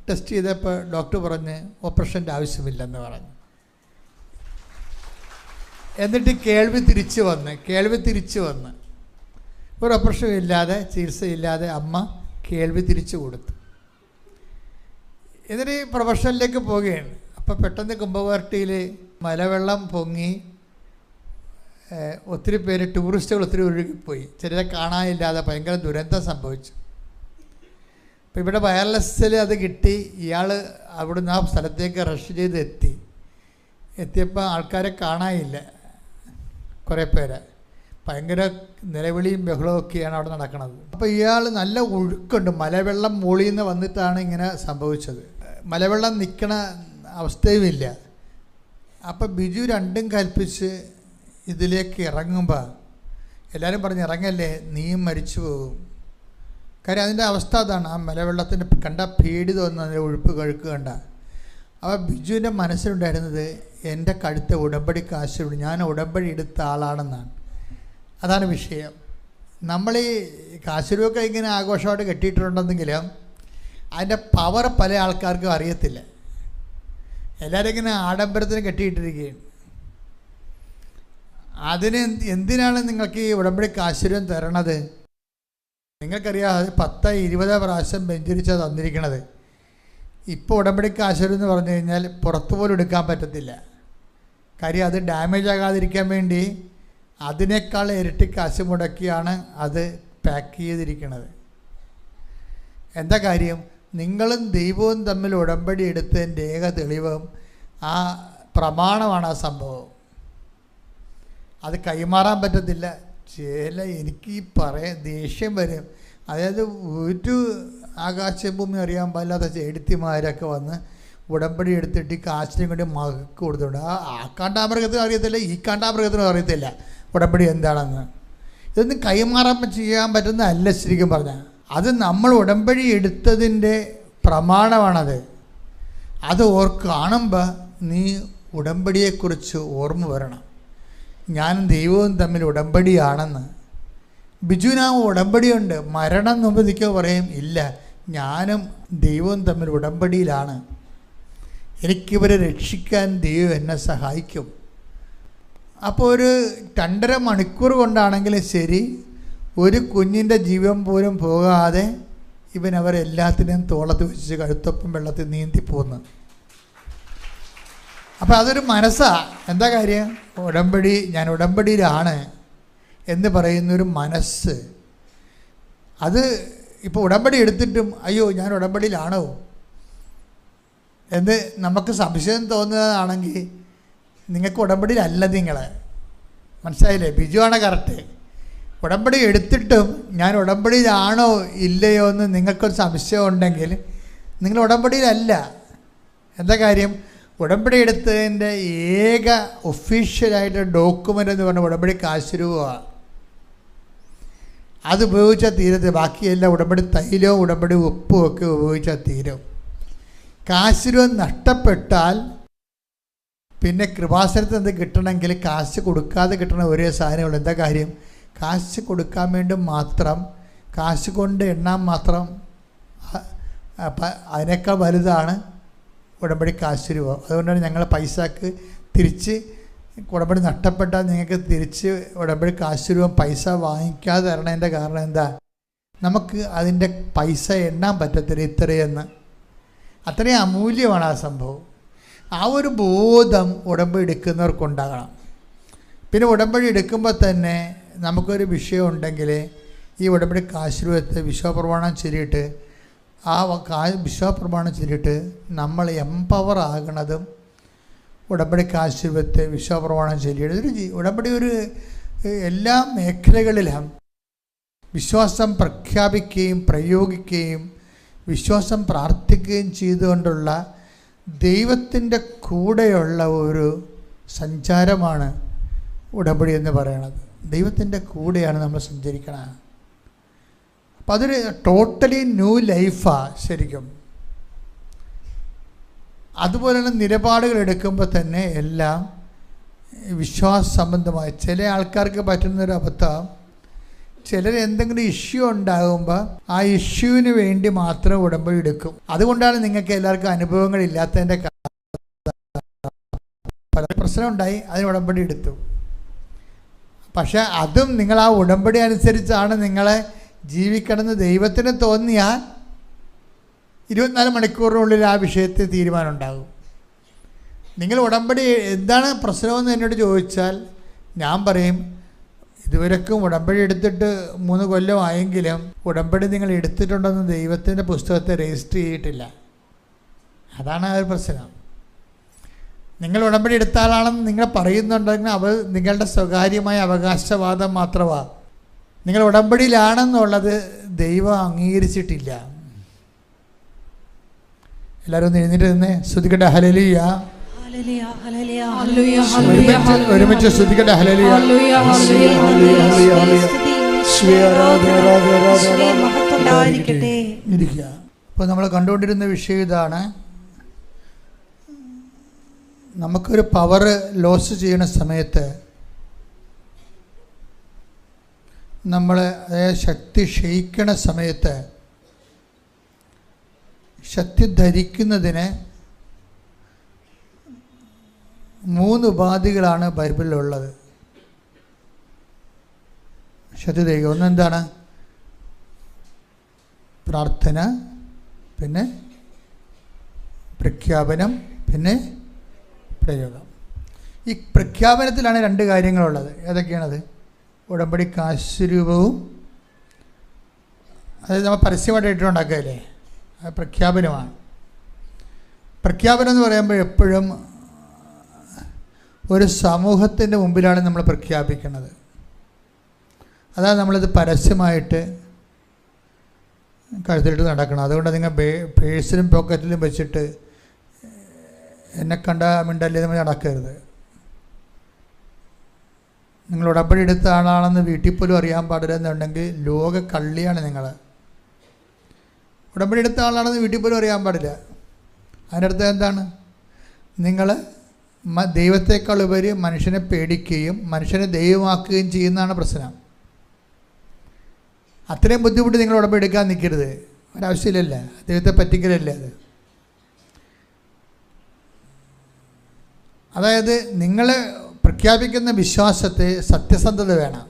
ടെസ്റ്റ് ചെയ്തപ്പോൾ ഡോക്ടർ പറഞ്ഞ് ഓപ്പറേഷൻ്റെ ആവശ്യമില്ലെന്ന് പറഞ്ഞു. എന്നിട്ട് കേൾവി തിരിച്ചു വന്ന് ഒരു ഓപ്പറേഷൻ ഇല്ലാതെ ചികിത്സയില്ലാതെ അമ്മ കേൾവി തിരിച്ചു കൊടുത്തു. എന്നിട്ട് പ്രൊഫഷനിലേക്ക് പോവുകയാണ്. അപ്പോൾ പെട്ടെന്ന് കുംഭവരട്ടിയിൽ മലവെള്ളം പൊങ്ങി ഒത്തിരി പേര് ടൂറിസ്റ്റുകൾ ഒത്തിരി ഒഴുകിപ്പോയി. ചിലരെ കാണാനില്ലാതെ ഭയങ്കര ദുരന്തം സംഭവിച്ചു. അപ്പോൾ ഇവിടെ വയർലെസ്സിൽ അത് കിട്ടി. ഇയാൾ അവിടുന്ന് ആ സ്ഥലത്തേക്ക് റഷ് ചെയ്ത് എത്തിയപ്പോൾ ആൾക്കാരെ കാണാനില്ല. കുറേ പേര് ഭയങ്കര നിലവിളിയും ബഹളവും ഒക്കെയാണ് അവിടെ നടക്കുന്നത്. അപ്പോൾ ഇയാൾ നല്ല ഒഴുക്കുണ്ട്, മലവെള്ളം മുകളിൽ നിന്ന് വന്നിട്ടാണ് ഇങ്ങനെ സംഭവിച്ചത്. മലവെള്ളം നിൽക്കണ അവസ്ഥയുമില്ല. അപ്പോൾ ബിജു രണ്ടും കൽപ്പിച്ച് ഇതിലേക്ക് ഇറങ്ങുമ്പോൾ എല്ലാവരും പറഞ്ഞ് ഇറങ്ങല്ലേ, നീയും മരിച്ചു പോകും. കാര്യം അതിൻ്റെ അവസ്ഥ അതാണ്. ആ മലവെള്ളത്തിൻ്റെ കണ്ട പേടി തോന്നുന്നു, അതിൻ്റെ ഒഴുപ്പ് കഴുക്ക് കണ്ട. അപ്പോൾ ബിജുവിൻ്റെ മനസ്സിലുണ്ടായിരുന്നത് എൻ്റെ കഴുത്ത് ഉടമ്പടി കാശുണ്ട്, ഞാൻ ഉടമ്പടി എടുത്ത ആളാണെന്നാണ്. അതാണ് വിഷയം. നമ്മൾ ഈ കാശുരൂപൊക്കെ ഇങ്ങനെ ആഘോഷമായിട്ട് കെട്ടിയിട്ടുണ്ടെന്നെങ്കിലും അതിൻ്റെ പവർ പല ആൾക്കാർക്കും അറിയത്തില്ല. എല്ലാവരും ഇങ്ങനെ ആഡംബരത്തിന് കെട്ടിയിട്ടിരിക്കുകയാണ്. അതിന് എന്തിനാണ് നിങ്ങൾക്ക് ഈ ഉടമ്പടി കാശുരൂപം തരണത്? നിങ്ങൾക്കറിയാം, അത് 10-20 പ്രാവശ്യം വെഞ്ചരിച്ചാണ് തന്നിരിക്കണത്. ഇപ്പോൾ ഉടമ്പടി കാശുരൂപം എന്ന് പറഞ്ഞു കഴിഞ്ഞാൽ പുറത്തു പോലും എടുക്കാൻ പറ്റത്തില്ല. കാര്യം അത് ഡാമേജ് ആകാതിരിക്കാൻ വേണ്ടി അതിനേക്കാൾ ഇരട്ടി കാശ് മുടക്കിയാണ് അത് പാക്ക് ചെയ്തിരിക്കുന്നത്. എന്താ കാര്യം? നിങ്ങളും ദൈവവും തമ്മിൽ ഉടമ്പടി എടുത്തതിൻ്റെ ഏക തെളിവും ആ പ്രമാണമാണ്. ആ സംഭവം അത് കൈമാറാൻ പറ്റത്തില്ല. എനിക്ക് ഈ ദേഷ്യം വരും. അതായത് ഒരു ആകാശഭൂമി അറിയാൻ പാടില്ലാത്ത ചേടുത്തിമാരൊക്കെ വന്ന് ഉടമ്പടി എടുത്തിട്ട് ഈ കാശിനെ കൊണ്ട് മകക്ക് കൊടുത്തുണ്ട്. ആ കാണ്ടാമൃഗത്തിനും അറിയത്തില്ല, ഈ കാണ്ടാമൃഗത്തിനും അറിയത്തില്ല ഉടമ്പടി എന്താണെന്ന്. ഇതൊന്നും കൈമാറാൻ ചെയ്യാൻ പറ്റുന്നതല്ല ശരിക്കും പറഞ്ഞാൽ. അത് നമ്മൾ ഉടമ്പടി എടുത്തതിൻ്റെ പ്രമാണമാണത്. അത് കാണുമ്പോൾ നീ ഉടമ്പടിയെക്കുറിച്ച് ഓർമ്മ വരണം. ഞാനും ദൈവവും തമ്മിൽ ഉടമ്പടിയാണെന്ന്. ബിജുവിനാവും ഉടമ്പടിയുണ്ട്. മരണം മുമ്പ് നിൽക്കുക പറയും, ഇല്ല, ഞാനും ദൈവവും തമ്മിൽ ഉടമ്പടിയിലാണ്. എനിക്കിവരെ രക്ഷിക്കാൻ ദൈവം എന്നെ സഹായിക്കും. അപ്പോൾ ഒരു 2.5 മണിക്കൂർ കൊണ്ടാണെങ്കിലും ശരി, ഒരു കുഞ്ഞിൻ്റെ ജീവൻ പോലും പോകാതെ ഇവൻ അവരെല്ലാത്തിനെയും തോളത്ത് വെച്ച് കഴുത്തൊപ്പം വെള്ളത്തിൽ നീന്തിപ്പോന്ന്. അപ്പോൾ അതൊരു മനസ്സാണ്. എന്താ കാര്യം? ഉടമ്പടി, ഞാൻ ഉടമ്പടിയിലാണ് എന്ന് പറയുന്നൊരു മനസ്സ്. അത് ഇപ്പോൾ ഉടമ്പടി എടുത്തിട്ടും അയ്യോ ഞാൻ ഉടമ്പടിയിലാണോ എന്ന് നമുക്ക് സംശയം തോന്നുന്നതാണെങ്കിൽ നിങ്ങൾക്ക് ഉടമ്പടിയിലല്ല. നിങ്ങളെ മനസ്സിലായില്ലേ? ബിജുവാണ് കറക്റ്റ്. ഉടമ്പടി എടുത്തിട്ടും ഞാൻ ഉടമ്പടിയിലാണോ ഇല്ലയോ എന്ന് നിങ്ങൾക്കൊരു സംശയം ഉണ്ടെങ്കിൽ നിങ്ങൾ ഉടമ്പടിയിലല്ല. എന്താ കാര്യം? ഉടമ്പടി എടുത്തതിൻ്റെ ഏക ഒഫീഷ്യലായിട്ട് ഡോക്യുമെൻ്റ് എന്ന് പറഞ്ഞാൽ ഉടമ്പടി കാശുരൂപമാണ്. അത് ഉപയോഗിച്ചാൽ തീരത്തെ, ബാക്കിയെല്ലാം ഉടമ്പടി തൈലവും ഉടമ്പടി ഉപ്പും ഒക്കെ ഉപയോഗിച്ചാൽ തീരും. കാശുരൂപം നഷ്ടപ്പെട്ടാൽ പിന്നെ കൃപാസനത്തിൽ എന്ത് കിട്ടണമെങ്കിൽ കാശ് കൊടുക്കാതെ കിട്ടണ ഒരേ സാധനമുള്ളൂ. എന്താ കാര്യം? കാശ് കൊടുക്കാൻ വേണ്ടി മാത്രം, കാശ് കൊണ്ട് എണ്ണാൻ മാത്രം അതിനേക്കാൾ വലുതാണ് ഉടമ്പടി കാശുരൂപം. അതുകൊണ്ടാണ് ഞങ്ങൾ പൈസക്ക് തിരിച്ച്, ഉടമ്പടി നഷ്ടപ്പെട്ടാൽ നിങ്ങൾക്ക് തിരിച്ച് ഉടമ്പടി കാശുരൂപം പൈസ വാങ്ങിക്കാതെ തരണതിൻ്റെ കാരണം എന്താ? നമുക്ക് അതിൻ്റെ പൈസ എണ്ണാൻ പറ്റത്തില്ല ഇത്രയെന്ന്. അത്രയും അമൂല്യമാണ് ആ സംഭവം. ആ ഒരു ബോധം ഉടമ്പടി എടുക്കുന്നവർക്കുണ്ടാകണം. പിന്നെ ഉടമ്പടി എടുക്കുമ്പോൾ തന്നെ നമുക്കൊരു വിഷയം ഉണ്ടെങ്കിൽ ഈ ഉടമ്പടി കാശുരൂപത്തെ വിശ്വപ്രമാണം ചൊല്ലിയിട്ട് വിശ്വപ്രമാണം ചൊല്ലിയിട്ട് നമ്മൾ എംപവർ ആകണതും ഉടമ്പടി കാശുരൂപത്തെ വിശ്വപ്രമാണം ചൊല്ലിയിട്ട് ഉടമ്പടി ഒരു എല്ലാ മേഖലകളിലും വിശ്വാസം പ്രഖ്യാപിക്കുകയും പ്രയോഗിക്കുകയും വിശ്വാസം പ്രാർത്ഥിക്കുകയും ചെയ്തുകൊണ്ടുള്ള ദൈവത്തിൻ്റെ കൂടെയുള്ള ഒരു സഞ്ചാരമാണ് ഉടമ്പടി എന്ന് പറയുന്നത്. ദൈവത്തിൻ്റെ കൂടെയാണ് നമ്മൾ സഞ്ചരിക്കണം. അപ്പം അതൊരു ടോട്ടലി ന്യൂ ലൈഫാണ് ശരിക്കും. അതുപോലെയുള്ള നിലപാടുകൾ എടുക്കുമ്പോൾ തന്നെ എല്ലാം വിശ്വാസ സംബന്ധമായി. ചില ആൾക്കാർക്ക് പറ്റുന്നൊരു അബദ്ധം, ചിലർ എന്തെങ്കിലും ഇഷ്യൂ ഉണ്ടാകുമ്പോൾ ആ ഇഷ്യൂവിന് വേണ്ടി മാത്രം ഉടമ്പടി എടുക്കും. അതുകൊണ്ടാണ് നിങ്ങൾക്ക് എല്ലാവർക്കും അനുഭവങ്ങളില്ലാത്തതിൻ്റെ പല പ്രശ്നം ഉണ്ടായി, അതിന് ഉടമ്പടി എടുത്തു. പക്ഷെ അതും നിങ്ങൾ ആ ഉടമ്പടി അനുസരിച്ചാണ് നിങ്ങളെ ജീവിക്കണമെന്ന് ദൈവത്തിന് തോന്നിയാൽ 24 മണിക്കൂറിനുള്ളിൽ ആ വിഷയത്തിൽ തീരുമാനം ഉണ്ടാകും. നിങ്ങൾ ഉടമ്പടി എന്താണ് പ്രശ്നമെന്ന് എന്നോട് ചോദിച്ചാൽ ഞാൻ പറയും, ഇതുവരെക്കും ഉടമ്പടി എടുത്തിട്ട് 3 കൊല്ലമായെങ്കിലും ഉടമ്പടി നിങ്ങൾ എടുത്തിട്ടുണ്ടെന്ന് ദൈവത്തിൻ്റെ പുസ്തകത്തെ രജിസ്റ്റർ ചെയ്തിട്ടില്ല. അതാണ് ആ ഒരു പ്രശ്നം. നിങ്ങൾ ഉടമ്പടി എടുത്ത ആളാണെന്ന് നിങ്ങൾ പറയുന്നുണ്ടെങ്കിൽ അത് നിങ്ങളുടെ സ്വകാര്യമായ അവകാശവാദം മാത്രമാണ്. നിങ്ങൾ ഉടമ്പടിയിലാണെന്നുള്ളത് ദൈവം അംഗീകരിച്ചിട്ടില്ല. എല്ലാവരും ഒന്ന് എഴുന്നേറ്റ് നിന്ന് സ്തുതിക്കട്ടെ. ഹല്ലേലൂയ. ഒരുമിച്ച് സ്തുതിക്കട്ടെ. ഹല്ലേലൂയ. ഇരിക്കുക. ഇപ്പോൾ നമ്മൾ കണ്ടുകൊണ്ടിരുന്ന വിഷയം ഇതാണ്. നമുക്കൊരു പവർ ലോസ് ചെയ്യുന്ന സമയത്ത് നമ്മൾ അതേ ശക്തി ക്ഷയിക്കണ സമയത്ത് ശക്തി ധരിക്കുന്നതിന് 3 ഉപാധികളാണ് ബൈബിളിലുള്ളത്. ശക്തി ധരിക്കുക. ഒന്നെന്താണ്? പ്രാർത്ഥന, പിന്നെ പ്രഖ്യാപനം, പിന്നെ പ്രയോഗം. ഈ പ്രഖ്യാപനത്തിലാണ് 2 കാര്യങ്ങളുള്ളത്. ഏതൊക്കെയാണത്? ഉടമ്പടി കാശുരൂപവും, അതായത് നമ്മൾ പരസ്യമായിട്ട് ഇട്ടുണ്ടാക്കുകയല്ലേ, അത് പ്രഖ്യാപനമാണ്. പ്രഖ്യാപനം എന്ന് പറയുമ്പോൾ എപ്പോഴും ഒരു സമൂഹത്തിൻ്റെ മുമ്പിലാണ് നമ്മൾ പ്രഖ്യാപിക്കുന്നത്. അതാണ് നമ്മളിത് പരസ്യമായിട്ട് കഴുത്തിലിട്ട് നടക്കണം. അതുകൊണ്ട് നിങ്ങൾ പേഴ്സിലും പോക്കറ്റിലും വെച്ചിട്ട് എന്നെ കണ്ട മിണ്ടല്ലേ നമ്മൾ നടക്കരുത്. നിങ്ങൾ ഉടമ്പടി എടുത്ത ആളാണെന്ന് വീട്ടിൽ പോലും അറിയാൻ പാടില്ല എന്നുണ്ടെങ്കിൽ ലോക കള്ളിയാണ് നിങ്ങൾ. ഉടമ്പടി എടുത്ത ആളാണെന്ന് വീട്ടിൽ പോലും അറിയാൻ പാടില്ല. അതിൻ്റെ അടുത്ത് എന്താണ്? നിങ്ങൾ ദൈവത്തെക്കാൾ ഉപരി മനുഷ്യനെ പേടിക്കുകയും മനുഷ്യനെ ദൈവമാക്കുകയും ചെയ്യുന്നതാണ് പ്രശ്നം. അത്രയും ബുദ്ധിമുട്ട് നിങ്ങൾ ഉടമ്പടി എടുക്കാൻ നിൽക്കരുത്. ഒരാവശ്യമില്ലല്ല. ദൈവത്തെ പറ്റിക്കലല്ലേ അത്. അതായത് നിങ്ങൾ പ്രഖ്യാപിക്കുന്ന വിശ്വാസത്തെ സത്യസന്ധത വേണം.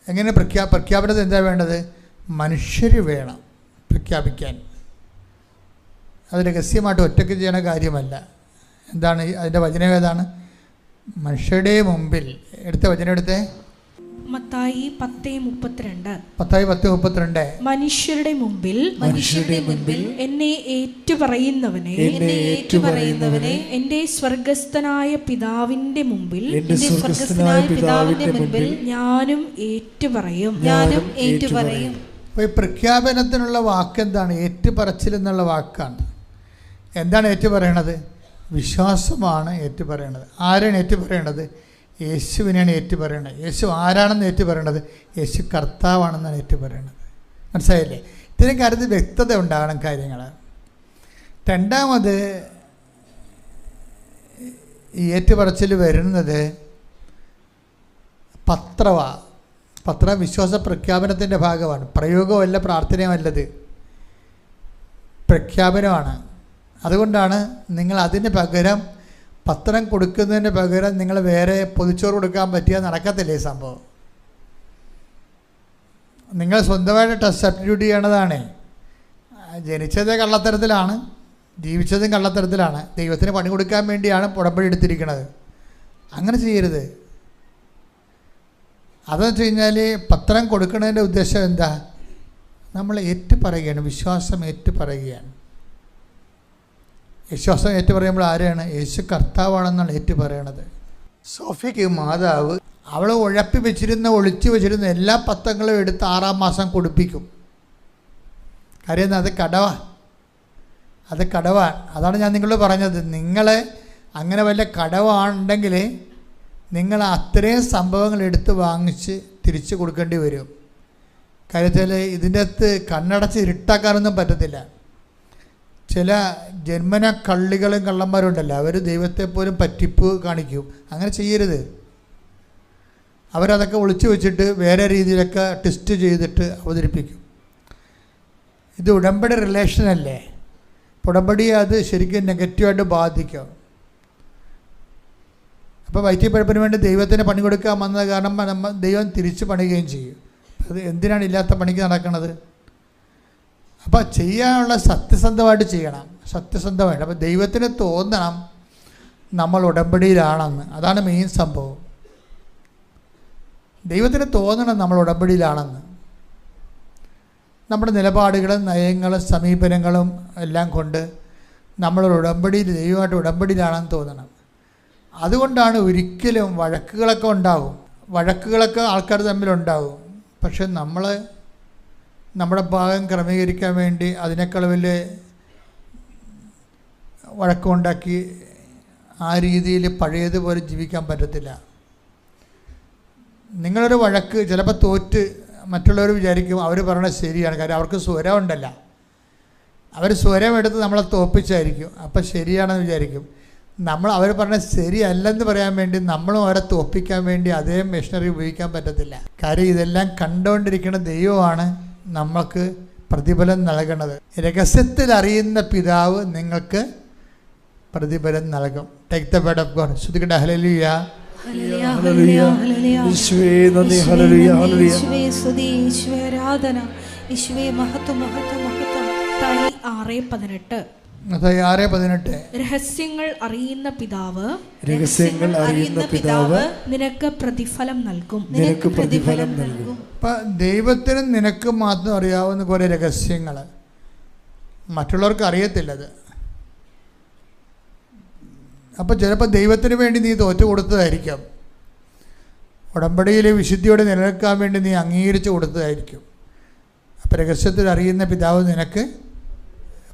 എങ്ങനെ പ്രഖ്യാപനത്തിൽ എന്താ വേണ്ടത്? മനുഷ്യർ വേണം പ്രഖ്യാപിക്കാൻ. അത് രഹസ്യമായിട്ട് ഒറ്റയ്ക്ക് ചെയ്യുന്ന കാര്യമല്ല. എന്താണ് അതിൻ്റെ വചനം? ഏതാണ്? മനുഷ്യരുടെ മുമ്പിൽ. എടുത്ത വചനം എടുത്തേ. മത്തായി 10:32. മത്തായി 10:32. മനുഷ്യരുടെ മുമ്പിൽ എന്നെ ഏറ്റുപറയുന്നവനെ എന്റെ സ്വർഗസ്ഥനായ പിതാവിന്റെ മുമ്പിൽ ഞാനും ഏറ്റുപറയും. അപ്പോൾ ഈ പ്രഖ്യാപനത്തിനുള്ള വാക്കെന്താണ്? ഏറ്റുപറച്ചിൽ എന്നുള്ള വാക്കാണ്. എന്താണ് ഏറ്റുപറയണത്? വിശ്വാസമാണ് ഏറ്റുപറയണത്. ആരാണ് ഏറ്റുപറയണത്? യേശുവിനെയാണ് ഏറ്റുപറയണത്. യേശു ആരാണെന്ന് ഏറ്റുപറയണത്? യേശു കർത്താവാണെന്നാണ് ഏറ്റുപറയണത്. മനസ്സിലായില്ലേ? ഇതിന് കാര്യത്തിൽ വ്യക്തത ഉണ്ടാകണം കാര്യങ്ങൾ. രണ്ടാമത് ഈ ഏറ്റുപറച്ചിൽ വരുന്നത് പത്ര വിശ്വാസ പ്രഖ്യാപനത്തിൻ്റെ ഭാഗമാണ്. പ്രയോഗമല്ല, പ്രാർത്ഥനയുമല്ലത്, പ്രഖ്യാപനമാണ്. അതുകൊണ്ടാണ് നിങ്ങൾ അതിന് പകരം പത്രം കൊടുക്കുന്നതിന് പകരം നിങ്ങൾ വേറെ പൊതിച്ചോറ് കൊടുക്കാൻ പറ്റിയാൽ നടക്കത്തില്ലേ ഈ സംഭവം. നിങ്ങൾ സ്വന്തമായിട്ട് സബ്സ്റ്റിറ്റ്യൂട്ട് ചെയ്യണതാണ്. ജനിച്ചത് കള്ളത്തരത്തിലാണ്, ജീവിച്ചതും കള്ളത്തരത്തിലാണ്. ദൈവത്തിന് പണി കൊടുക്കാൻ വേണ്ടിയാണ് ഉടമ്പടി എടുത്തിരിക്കുന്നത്. അങ്ങനെ ചെയ്യരുത്. അതെന്ന് വെച്ച് കഴിഞ്ഞാൽ പത്രം കൊടുക്കുന്നതിൻ്റെ ഉദ്ദേശം എന്താ? നമ്മൾ ഏറ്റുപറയുകയാണ്, വിശ്വാസം ഏറ്റുപറയുകയാണ്. വിശ്വാസം ഏറ്റുപറയുമ്പോൾ ആരെയാണ്? യേശു കർത്താവാണെന്നാണ് ഏറ്റുപറയണത്. സോഫിക്ക് മാതാവ് അവൾ ഒളിച്ചു വെച്ചിരുന്ന എല്ലാ പത്രങ്ങളും എടുത്ത് 6-ാം മാസം കൊടുപ്പിക്കും. കാര്യം അത് കടവാണ്. അതാണ് ഞാൻ നിങ്ങളോട് പറഞ്ഞത്. നിങ്ങൾ അങ്ങനെ വല്ല കടവാണെന്നുണ്ടെങ്കിൽ നിങ്ങൾ അത്രയും സംഭവങ്ങൾ എടുത്ത് വാങ്ങിച്ച് തിരിച്ചു കൊടുക്കേണ്ടി വരും. കാര്യത്തിൽ ഇതിൻ്റെ അകത്ത് കണ്ണടച്ച് ഇരുട്ടാക്കാനൊന്നും പറ്റത്തില്ല. ചില ജന്മന കള്ളികളും കള്ളന്മാരുണ്ടല്ലോ, അവർ ദൈവത്തെ പോലും പറ്റിപ്പ് കാണിക്കും. അങ്ങനെ ചെയ്യരുത്. അവരതൊക്കെ ഒളിച്ചു വെച്ചിട്ട് വേറെ രീതിയിലൊക്കെ ട്വിസ്റ്റ് ചെയ്തിട്ട് അവതരിപ്പിക്കും. ഇത് ഉടമ്പടി റിലേഷനല്ലേ. ഉടമ്പടി അത് ശരിക്കും നെഗറ്റീവായിട്ട് ബാധിക്കും. അപ്പോൾ വയറ്റിപ്പഴപ്പിന് വേണ്ടി ദൈവത്തിന് പണി കൊടുക്കാൻ വന്നത് കാരണം ദൈവം തിരിച്ചു പണിയുകയും ചെയ്യും. അത് എന്തിനാണ് ഇല്ലാത്ത പണിക്ക് നടക്കുന്നത്? അപ്പോൾ ചെയ്യാനുള്ള സത്യസന്ധമായിട്ട് ചെയ്യണം, സത്യസന്ധമായിട്ട്. അപ്പോൾ ദൈവത്തിന് തോന്നണം നമ്മൾ ഉടമ്പടിയിലാണെന്ന്. അതാണ് മെയിൻ സംഭവം. ദൈവത്തിന് തോന്നണം നമ്മൾ ഉടമ്പടിയിലാണെന്ന്. നമ്മുടെ നിലപാടുകളും നയങ്ങളും സമീപനങ്ങളും എല്ലാം കൊണ്ട് നമ്മൾ ദൈവമായിട്ട് ഉടമ്പടിയിലാണെന്ന് തോന്നണം. അതുകൊണ്ടാണ് ഒരിക്കലും വഴക്കുകളൊക്കെ ഉണ്ടാകും. വഴക്കുകളൊക്കെ ആൾക്കാർ തമ്മിലുണ്ടാകും. പക്ഷെ നമ്മുടെ ഭാഗം ക്രമീകരിക്കാൻ വേണ്ടി അതിനേക്കാൾ വലിയ വഴക്കമുണ്ടാക്കി ആ രീതിയിൽ പഴയതുപോലെ ജീവിക്കാൻ പറ്റത്തില്ല. നിങ്ങളൊരു വഴക്ക് ചിലപ്പോൾ തോറ്റ് മറ്റുള്ളവർ വിചാരിക്കും അവർ പറയണത് ശരിയാണ്. കാര്യം അവർക്ക് സ്വരം ഉണ്ടല്ല. അവർ സ്വരം എടുത്ത് നമ്മളെ തോൽപ്പിച്ചായിരിക്കും. അപ്പം ശരിയാണെന്ന് വിചാരിക്കും. അവർ പറഞ്ഞ ശരിയല്ലെന്ന് പറയാൻ വേണ്ടി നമ്മളും അവരെ തോൽപ്പിക്കാൻ വേണ്ടി അതേ മെഷീനറി ഉപയോഗിക്കാൻ പറ്റത്തില്ല. കാര്യം ഇതെല്ലാം കണ്ടുകൊണ്ടിരിക്കുന്ന ദൈവമാണ് നമ്മൾക്ക് പ്രതിഫലം നൽകണത്. രഹസ്യത്തിൽ അറിയുന്ന പിതാവ് നിങ്ങൾക്ക് പ്രതിഫലം നൽകും. Take the word of God. ശ്രുതിക്കട്ടെ ഹല്ലേലൂയ. യേശുവേ നന്ദി. ഹല്ലേലൂയ ഹല്ലേലൂയ. യേശുവേ സ്തുതി, യേശുവേ ആരാധന, യേശുവേ മഹത്വം മഹത്വം മഹത്വം. 6:18 6:18 രഹസ്യങ്ങൾ അറിയുന്ന പിതാവ് നിനക്ക് പ്രതിഫലം നൽകും. അപ്പം ദൈവത്തിനും നിനക്ക് മാത്രം അറിയാവുന്ന കുറേ രഹസ്യങ്ങൾ മറ്റുള്ളവർക്ക് അറിയത്തില്ലത്. അപ്പം ചിലപ്പോൾ ദൈവത്തിന് വേണ്ടി നീ തോറ്റു കൊടുത്തതായിരിക്കും. ഉടമ്പടിയിലെ വിശുദ്ധിയോടെ നിലനിൽക്കാൻ വേണ്ടി നീ അംഗീകരിച്ചു കൊടുത്തതായിരിക്കും. അപ്പം രഹസ്യത്തിൽ അറിയുന്ന പിതാവ് നിനക്ക്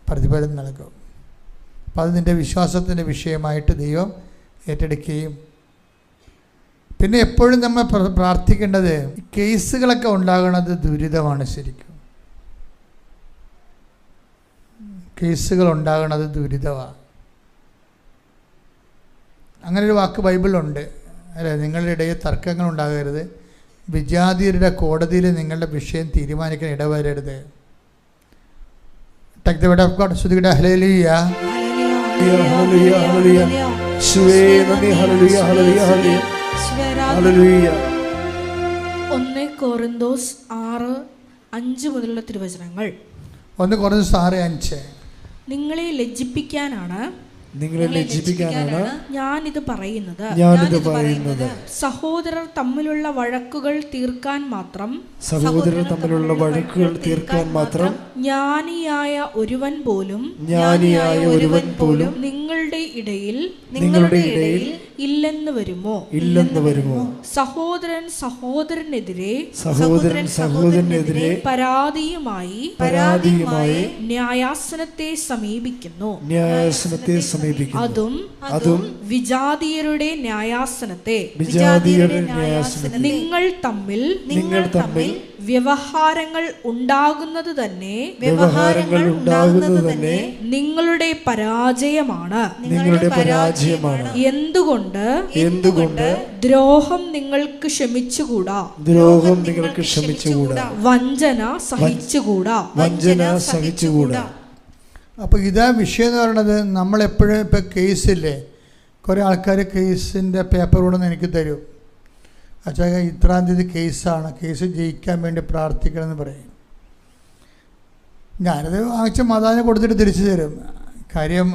പ്രതിഫലം നൽകും. അപ്പം അത് നിൻ്റെ വിശ്വാസത്തിൻ്റെ വിഷയമായിട്ട് ദൈവം ഏറ്റെടുക്കുകയും. പിന്നെ എപ്പോഴും നമ്മൾ പ്രാർത്ഥിക്കേണ്ടത്, കേസുകളൊക്കെ ഉണ്ടാകുന്നത് ദുരിതമാണ്. ശരിക്കും കേസുകൾ ഉണ്ടാകുന്നത് ദുരിതമാണ്. അങ്ങനൊരു വാക്ക് ബൈബിളിലുണ്ട്, അല്ലേ? നിങ്ങളുടെ ഇടയിൽ തർക്കങ്ങൾ ഉണ്ടാകരുത്, വിജാതിയരുടെ കോടതിയിൽ നിങ്ങളുടെ വിഷയം തീരുമാനിക്കാൻ ഇടവരരുത്. Take the word of God. ശ്രുതിക്കട്ടെ ഹല്ലേലൂയ. ഹല്ലേലൂയ ഹല്ലേലൂയ. യേശുവേ നന്ദി. ഹല്ലേലൂയ ഹല്ലേലൂയ ഹല്ലേലൂയ. 1 കൊരിന്തോസ് 6:5 മുതലുള്ള തിരുവചനങ്ങൾ. 1 കൊരിന്തോസ് 6:5. നിങ്ങളെ ലജ്ജിപ്പിക്കാനാണ് ഞാനിത് പറയുന്നത്. സഹോദരർ തമ്മിലുള്ള വഴക്കുകൾ തീർക്കാൻ മാത്രം ജ്ഞാനിയായ ഒരുവൻ പോലും നിങ്ങളുടെ ഇടയിൽ ഇല്ലെന്ന് വരുമോ? സഹോദരൻ സഹോദരനെതിരെ പരാതിയുമായി ന്യായാസനത്തെ സമീപിക്കുന്നു. അതും വിജാതീയരുടെ ന്യായാസനത്തെ. നിങ്ങൾ തമ്മിൽ വ്യവഹാരങ്ങൾ ഉണ്ടാകുന്നത് തന്നെ നിങ്ങളുടെ പരാജയമാണ്. എന്തുകൊണ്ട് ദ്രോഹം നിങ്ങൾക്ക് ക്ഷമിച്ചുകൂടാ? വഞ്ചന സഹിച്ചുകൂടാ. അപ്പോൾ ഇതാ വിഷയം എന്ന് പറയുന്നത്. നമ്മളെപ്പോഴും ഇപ്പോൾ കേസില്ലേ, കുറേ ആൾക്കാർ കേസിൻ്റെ പേപ്പർ കൊണ്ടൊന്ന് എനിക്ക് തരും. അച്ഛാ ഇത്രാം തീയതി കേസാണ്, കേസ് ജയിക്കാൻ വേണ്ടി പ്രാർത്ഥിക്കണമെന്ന് പറയും. ഞാനത് വാങ്ങിച്ച മാതാവിനെ കൊടുത്തിട്ട് തിരിച്ചു തരും. കാര്യം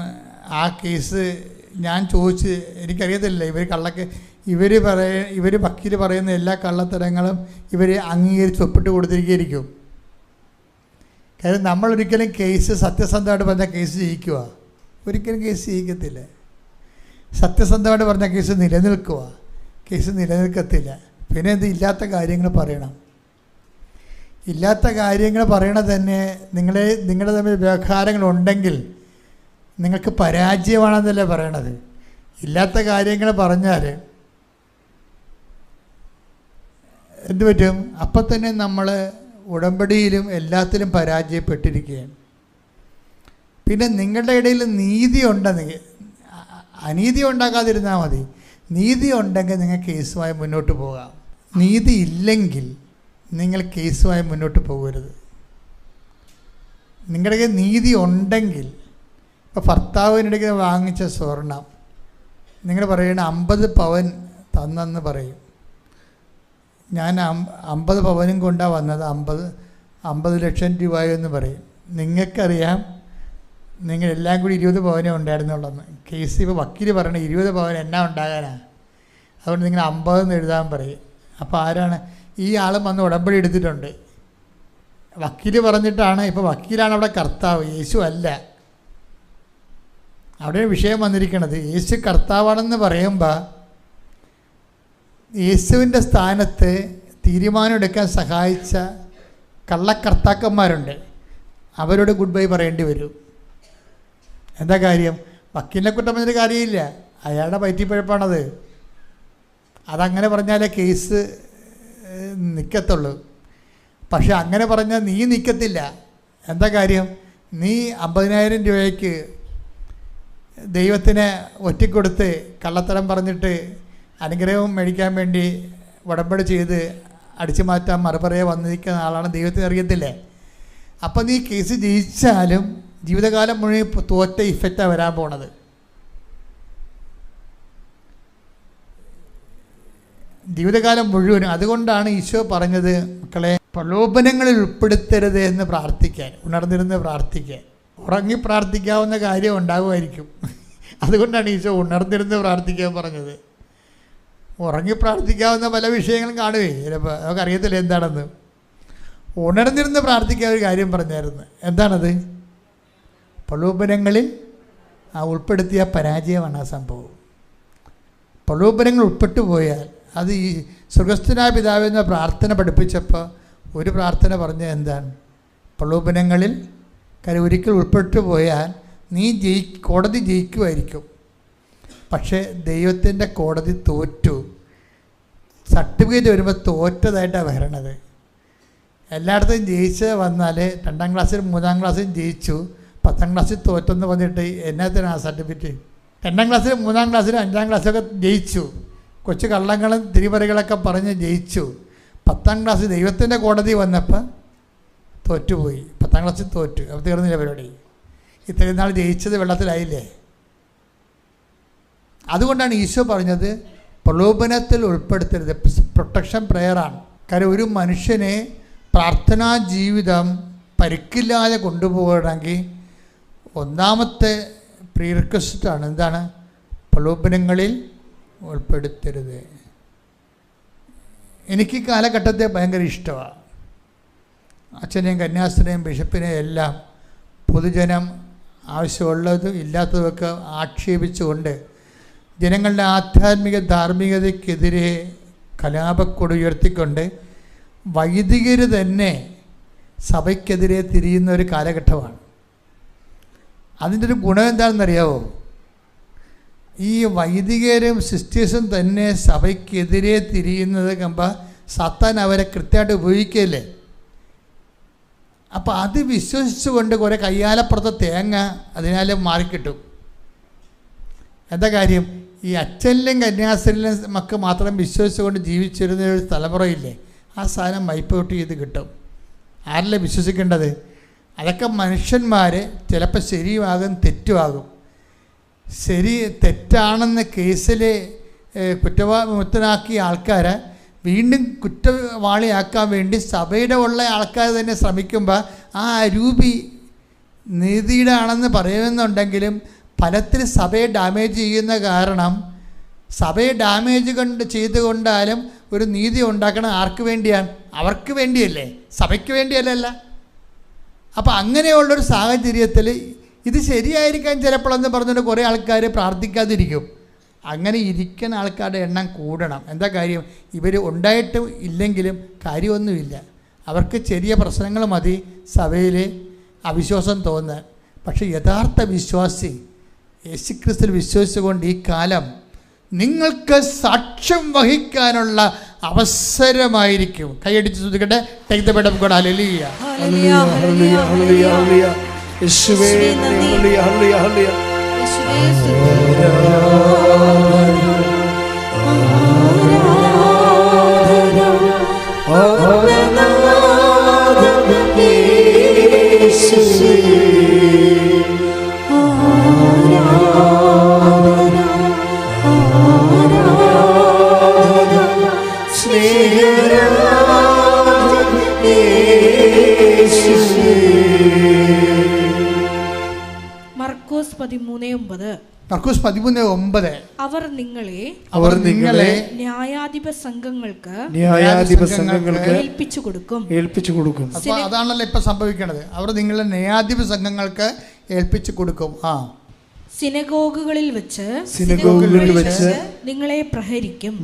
ആ കേസ് ഞാൻ ചോദിച്ച് എനിക്കറിയത്തില്ല. ഇവർ വക്കീൽ പറയുന്ന എല്ലാ കള്ളത്തരങ്ങളും ഇവർ അംഗീകരിച്ച് ഒപ്പിട്ട് കൊടുത്തിരിക്കുകയായിരിക്കും. കാര്യം നമ്മളൊരിക്കലും കേസ് സത്യസന്ധമായിട്ട് പറഞ്ഞാൽ കേസ് ജയിക്കുക? ഒരിക്കലും കേസ് ജയിക്കത്തില്ല. സത്യസന്ധമായിട്ട് പറഞ്ഞാൽ കേസ് നിലനിൽക്കുക? കേസ് നിലനിൽക്കത്തില്ല. പിന്നെ ഇത് ഇല്ലാത്ത കാര്യങ്ങൾ പറയണം. ഇല്ലാത്ത കാര്യങ്ങൾ പറയണത് തന്നെ നിങ്ങളുടെ തമ്മിൽ വ്യവഹാരങ്ങളുണ്ടെങ്കിൽ നിങ്ങൾക്ക് പരാജയമാണെന്നല്ലേ പറയണത്. ഇല്ലാത്ത കാര്യങ്ങൾ പറഞ്ഞാൽ എന്തു പറ്റും? അപ്പം തന്നെ നമ്മൾ ഉടമ്പടിയിലും എല്ലാത്തിലും പരാജയപ്പെട്ടിരിക്കുകയാണ്. പിന്നെ നിങ്ങളുടെ ഇടയിൽ നീതി ഉണ്ടെങ്കിൽ, അനീതി ഉണ്ടാക്കാതിരുന്നാൽ മതി. നീതി ഉണ്ടെങ്കിൽ നിങ്ങൾ കേസുമായി മുന്നോട്ട് പോകാം. നീതി ഇല്ലെങ്കിൽ നിങ്ങൾ കേസുമായി മുന്നോട്ട് പോകരുത്. നിങ്ങളുടെ നീതി ഉണ്ടെങ്കിൽ, ഇപ്പോൾ ഭർത്താവിനിടയ്ക്ക് വാങ്ങിച്ച സ്വർണം നിങ്ങൾ പറയണ 50 പവൻ തന്നെന്ന് പറയും. ഞാൻ 50 പവനും കൊണ്ടാണ് വന്നത്, 50 ലക്ഷം രൂപയെന്ന് പറയും. നിങ്ങൾക്കറിയാം നിങ്ങളെല്ലാം കൂടി 20 പവനേ ഉണ്ടായിരുന്നുള്ളെന്ന്. കേസ് ഇപ്പോൾ വക്കീൽ പറയണ 20 പവൻ എന്നാ ഉണ്ടാകാനാണ്, അതുകൊണ്ട് നിങ്ങൾ 50 എഴുതാൻ പറയും. അപ്പോൾ ആരാണ് ഈ ആളും വന്ന് ഉടമ്പടി എടുത്തിട്ടുണ്ട്. വക്കീൽ പറഞ്ഞിട്ടാണ്. ഇപ്പോൾ വക്കീലാണ് അവിടെ കർത്താവ്, യേശു അല്ല. അവിടെ വിഷയം വന്നിരിക്കുന്നത്. യേശു കർത്താവാണെന്ന് പറയുമ്പോൾ യേശുവിൻ്റെ സ്ഥാനത്ത് തീരുമാനം എടുക്കാൻ സഹായിച്ച കള്ളക്കർത്താക്കന്മാരുണ്ട്. അവരോട് ഗുഡ് ബൈ പറയേണ്ടി വരും. എന്താ കാര്യം? വക്കീലിനെ കുറ്റം പറഞ്ഞൊരു കാര്യമില്ല, അയാളുടെ പറ്റിപ്പഴപ്പാണത്. അതങ്ങനെ പറഞ്ഞാലേ കേസ് നിൽക്കത്തുള്ളൂ. പക്ഷെ അങ്ങനെ പറഞ്ഞാൽ നീ നിൽക്കത്തില്ല. എന്താ കാര്യം? നീ 50,000 രൂപയ്ക്ക് ദൈവത്തിന് ഒറ്റിക്കൊടുത്ത് കള്ളത്തരം പറഞ്ഞിട്ട് അനുഗ്രഹം മേടിക്കാൻ വേണ്ടി ഉടമ്പടി ചെയ്ത് അടിച്ചു മാറ്റാൻ മറുപറയെ വന്നിരിക്കുന്ന ആളാണ് ദൈവത്തിന് അറിയത്തില്ലേ. അപ്പം നീ കേസ് ജയിച്ചാലും ജീവിതകാലം മുഴുവൻ തോറ്റ ഇഫക്റ്റാണ് വരാൻ പോണത്. ജീവിതകാലം മുഴുവനും. അതുകൊണ്ടാണ് ഈശോ പറഞ്ഞത്, മക്കളെ പ്രലോഭനങ്ങളിൽ ഉൾപ്പെടുത്തരുത് എന്ന് പ്രാർത്ഥിക്കാൻ, ഉണർന്നിരുന്ന് പ്രാർത്ഥിക്കാൻ. ഉറങ്ങി പ്രാർത്ഥിക്കാവുന്ന കാര്യം ഉണ്ടാകുമായിരിക്കും. അതുകൊണ്ടാണ് ഈശോ ഉണർന്നിരുന്ന് പ്രാർത്ഥിക്കാൻ പറഞ്ഞത്. ഉറങ്ങി പ്രാർത്ഥിക്കാവുന്ന പല വിഷയങ്ങളും കാണുകയെ ചിലപ്പോൾ നമുക്കറിയത്തില്ല എന്താണെന്ന്. ഉണർന്നിരുന്ന് പ്രാർത്ഥിക്കാൻ ഒരു കാര്യം പറഞ്ഞായിരുന്നു. എന്താണത്? പ്രലോഭനങ്ങളിൽ ഉൾപ്പെടുത്തിയ പരാജയമാണ് ആ സംഭവം. പ്രലോഭനങ്ങൾ ഉൾപ്പെട്ടു പോയാൽ അത് ഈ സ്വർഗസ്ഥനായ പിതാവ് എന്ന പ്രാർത്ഥന പഠിപ്പിച്ചപ്പോൾ ഒരു പ്രാർത്ഥന പറഞ്ഞ എന്താണ്? പ്രലോഭനങ്ങളിൽ ഒരിക്കൽ ഉൾപ്പെട്ടു പോയാൽ നീ കോടതി ജയിക്കുമായിരിക്കും, പക്ഷേ ദൈവത്തിൻ്റെ കോടതി തോറ്റു. സർട്ടിഫിക്കറ്റ് വരുമ്പോൾ തോറ്റതായിട്ടാണ് വരണത്. എല്ലായിടത്തും ജയിച്ച് വന്നാൽ 2ാം ക്ലാസ്സിലും 3ാം ക്ലാസ്സിലും ജയിച്ചു, 10ാം ക്ലാസ്സിൽ തോറ്റെന്ന് പറഞ്ഞിട്ട് എന്നത്തിനാണ് ആ സർട്ടിഫിക്കറ്റ്? 2ാം ക്ലാസ്സിലും 3ാം ക്ലാസ്സിലും 5ാം ക്ലാസ്സിലൊക്കെ ജയിച്ചു, കൊച്ചു കള്ളങ്ങളും തിരിമറികളൊക്കെ പറഞ്ഞ് ജയിച്ചു. 10ാം ക്ലാസ്സിൽ ദൈവത്തിൻ്റെ കോടതി വന്നപ്പോൾ തോറ്റുപോയി. 10ാം ക്ലാസ്സിൽ തോറ്റു. അപ്പോൾ തീർന്നില്ല പരിപാടി. ഇത്രയും നാൾ ജയിച്ചത് വെള്ളത്തിലായില്ലേ? അതുകൊണ്ടാണ് ഈശോ പറഞ്ഞത് പ്രലോഭനത്തിൽ ഉൾപ്പെടുത്തരുത്. പ്രൊട്ടക്ഷൻ പ്രെയറാണ്. കാര്യം ഒരു മനുഷ്യനെ പ്രാർത്ഥനാ ജീവിതം പരിക്കില്ലാതെ കൊണ്ടുപോകണമെങ്കിൽ ഒന്നാമത്തെ പ്രീ റിക്വസ്റ്റാണ് എന്താണ്? പ്രലോഭനങ്ങളിൽ ഉൾപ്പെടുത്തരുത്. എനിക്ക് കാലഘട്ടത്തെ ഭയങ്കര ഇഷ്ടമാണ്. അച്ഛനെയും കന്യാസ്ത്രീയും ബിഷപ്പിനെയും എല്ലാം പൊതുജനം ആവശ്യമുള്ളതും ഇല്ലാത്തതൊക്കെ ആക്ഷേപിച്ചുകൊണ്ട് ജനങ്ങളുടെ ആധ്യാത്മിക ധാർമ്മികതയ്ക്കെതിരെ കലാപക്കൊടി ഉയർത്തിക്കൊണ്ട് വൈദികർ തന്നെ സഭയ്ക്കെതിരെ തിരിയുന്ന ഒരു കാലഘട്ടമാണ്. അതിൻ്റെ ഒരു ഗുണം എന്താണെന്നറിയാവോ? ഈ വൈദികരും സിസ്റ്റേഴ്സും തന്നെ സഭയ്ക്കെതിരെ തിരിയുന്നത് കണ്ടാൽ സാത്താൻ അവരെ കൃത്യമായിട്ട് ഉപയോഗിക്കുകയല്ലേ. അപ്പോൾ അത് വിശ്വസിച്ചുകൊണ്ട് കുറേ കയ്യാലപ്പുറത്തെ തേങ്ങ അതിനാൽ മാറിക്കിട്ടും. എന്താ കാര്യം? ഈ അച്ഛനിലും കന്യാസ്ത്രീയിലും മക്കൾ മാത്രം വിശ്വസിച്ചുകൊണ്ട് ജീവിച്ചിരുന്ന ഒരു തലമുറയില്ലേ, ആ സാധനം വൈപ്പ് ഔട്ട് ചെയ്ത് കിട്ടും. ആരല്ലേ വിശ്വസിക്കേണ്ടത്? അതൊക്കെ മനുഷ്യന്മാർ ചിലപ്പോൾ ശരിയുമാകും തെറ്റുമാകും. ശരി തെറ്റാണെന്ന് കേസിൽ കുറ്റവിമുക്തനാക്കിയ ആൾക്കാരെ വീണ്ടും കുറ്റവാളിയാക്കാൻ വേണ്ടി സഭയുടെ ഉള്ള ആൾക്കാർ തന്നെ ശ്രമിക്കുമ്പോൾ ആ അരൂപി നീതിയുടെ ആണെന്ന് പറയുമെന്നുണ്ടെങ്കിലും ഫലത്തിൽ സഭയെ ഡാമേജ് ചെയ്യുന്ന കാരണം സഭയെ ഡാമേജ് ചെയ്തുകൊണ്ടാലും ഒരു നീതി ഉണ്ടാക്കണം. ആർക്ക് വേണ്ടിയാണ്? അവർക്ക് വേണ്ടിയല്ലേ, സഭയ്ക്ക് വേണ്ടിയല്ലല്ല. അപ്പോൾ അങ്ങനെയുള്ളൊരു സാഹചര്യത്തിൽ ഇത് ശരിയായിരിക്കാൻ ചിലപ്പോഴെന്ന് പറഞ്ഞുകൊണ്ട് കുറേ ആൾക്കാർ പ്രാർത്ഥിക്കാതിരിക്കും. അങ്ങനെ ഇരിക്കുന്ന ആൾക്കാരുടെ എണ്ണം കൂടണം. എന്താ കാര്യം? ഇവർ ഉണ്ടായിട്ടും ഇല്ലെങ്കിലും കാര്യമൊന്നുമില്ല. അവർക്ക് ചെറിയ പ്രശ്നങ്ങൾ മതി സഭയിൽ അവിശ്വാസം തോന്നാൻ. പക്ഷേ യഥാർത്ഥ വിശ്വാസി യേശുക്രിസ്തുവിൽ വിശ്വസിച്ചുകൊണ്ട് ഈ കാലം നിങ്ങൾക്ക് സാക്ഷ്യം വഹിക്കാനുള്ള അവസരമായിരിക്കും. കൈയടിച്ച് ശ്രദ്ധിക്കട്ടെ. Take the bed of God. ഹല്ലേലൂയ, ഹല്ലേലൂയ, ഹല്ലേലൂയ, ഹല്ലേലൂയ, ഹല്ലേലൂയ. യേശുവേ ഹല്ലേലൂയ, ഹല്ലേലൂയ, ഹല്ലേലൂയ. മർക്കോസ് 13:9. മർക്കോസ് 13:9. അവർ നിങ്ങളെ ന്യായാധിപ സംഘങ്ങൾക്ക് ഏൽപ്പിച്ചു കൊടുക്കും. അപ്പോൾ അതാണല്ലോ ഇപ്പം സംഭവിക്കണത്. അവർ നിങ്ങളെ ന്യായാധിപ സംഘങ്ങൾക്ക് ഏൽപ്പിച്ചു കൊടുക്കും. സിനഗോഗുകളിൽ വെച്ച് നിങ്ങളെ പ്രഹരിക്കും.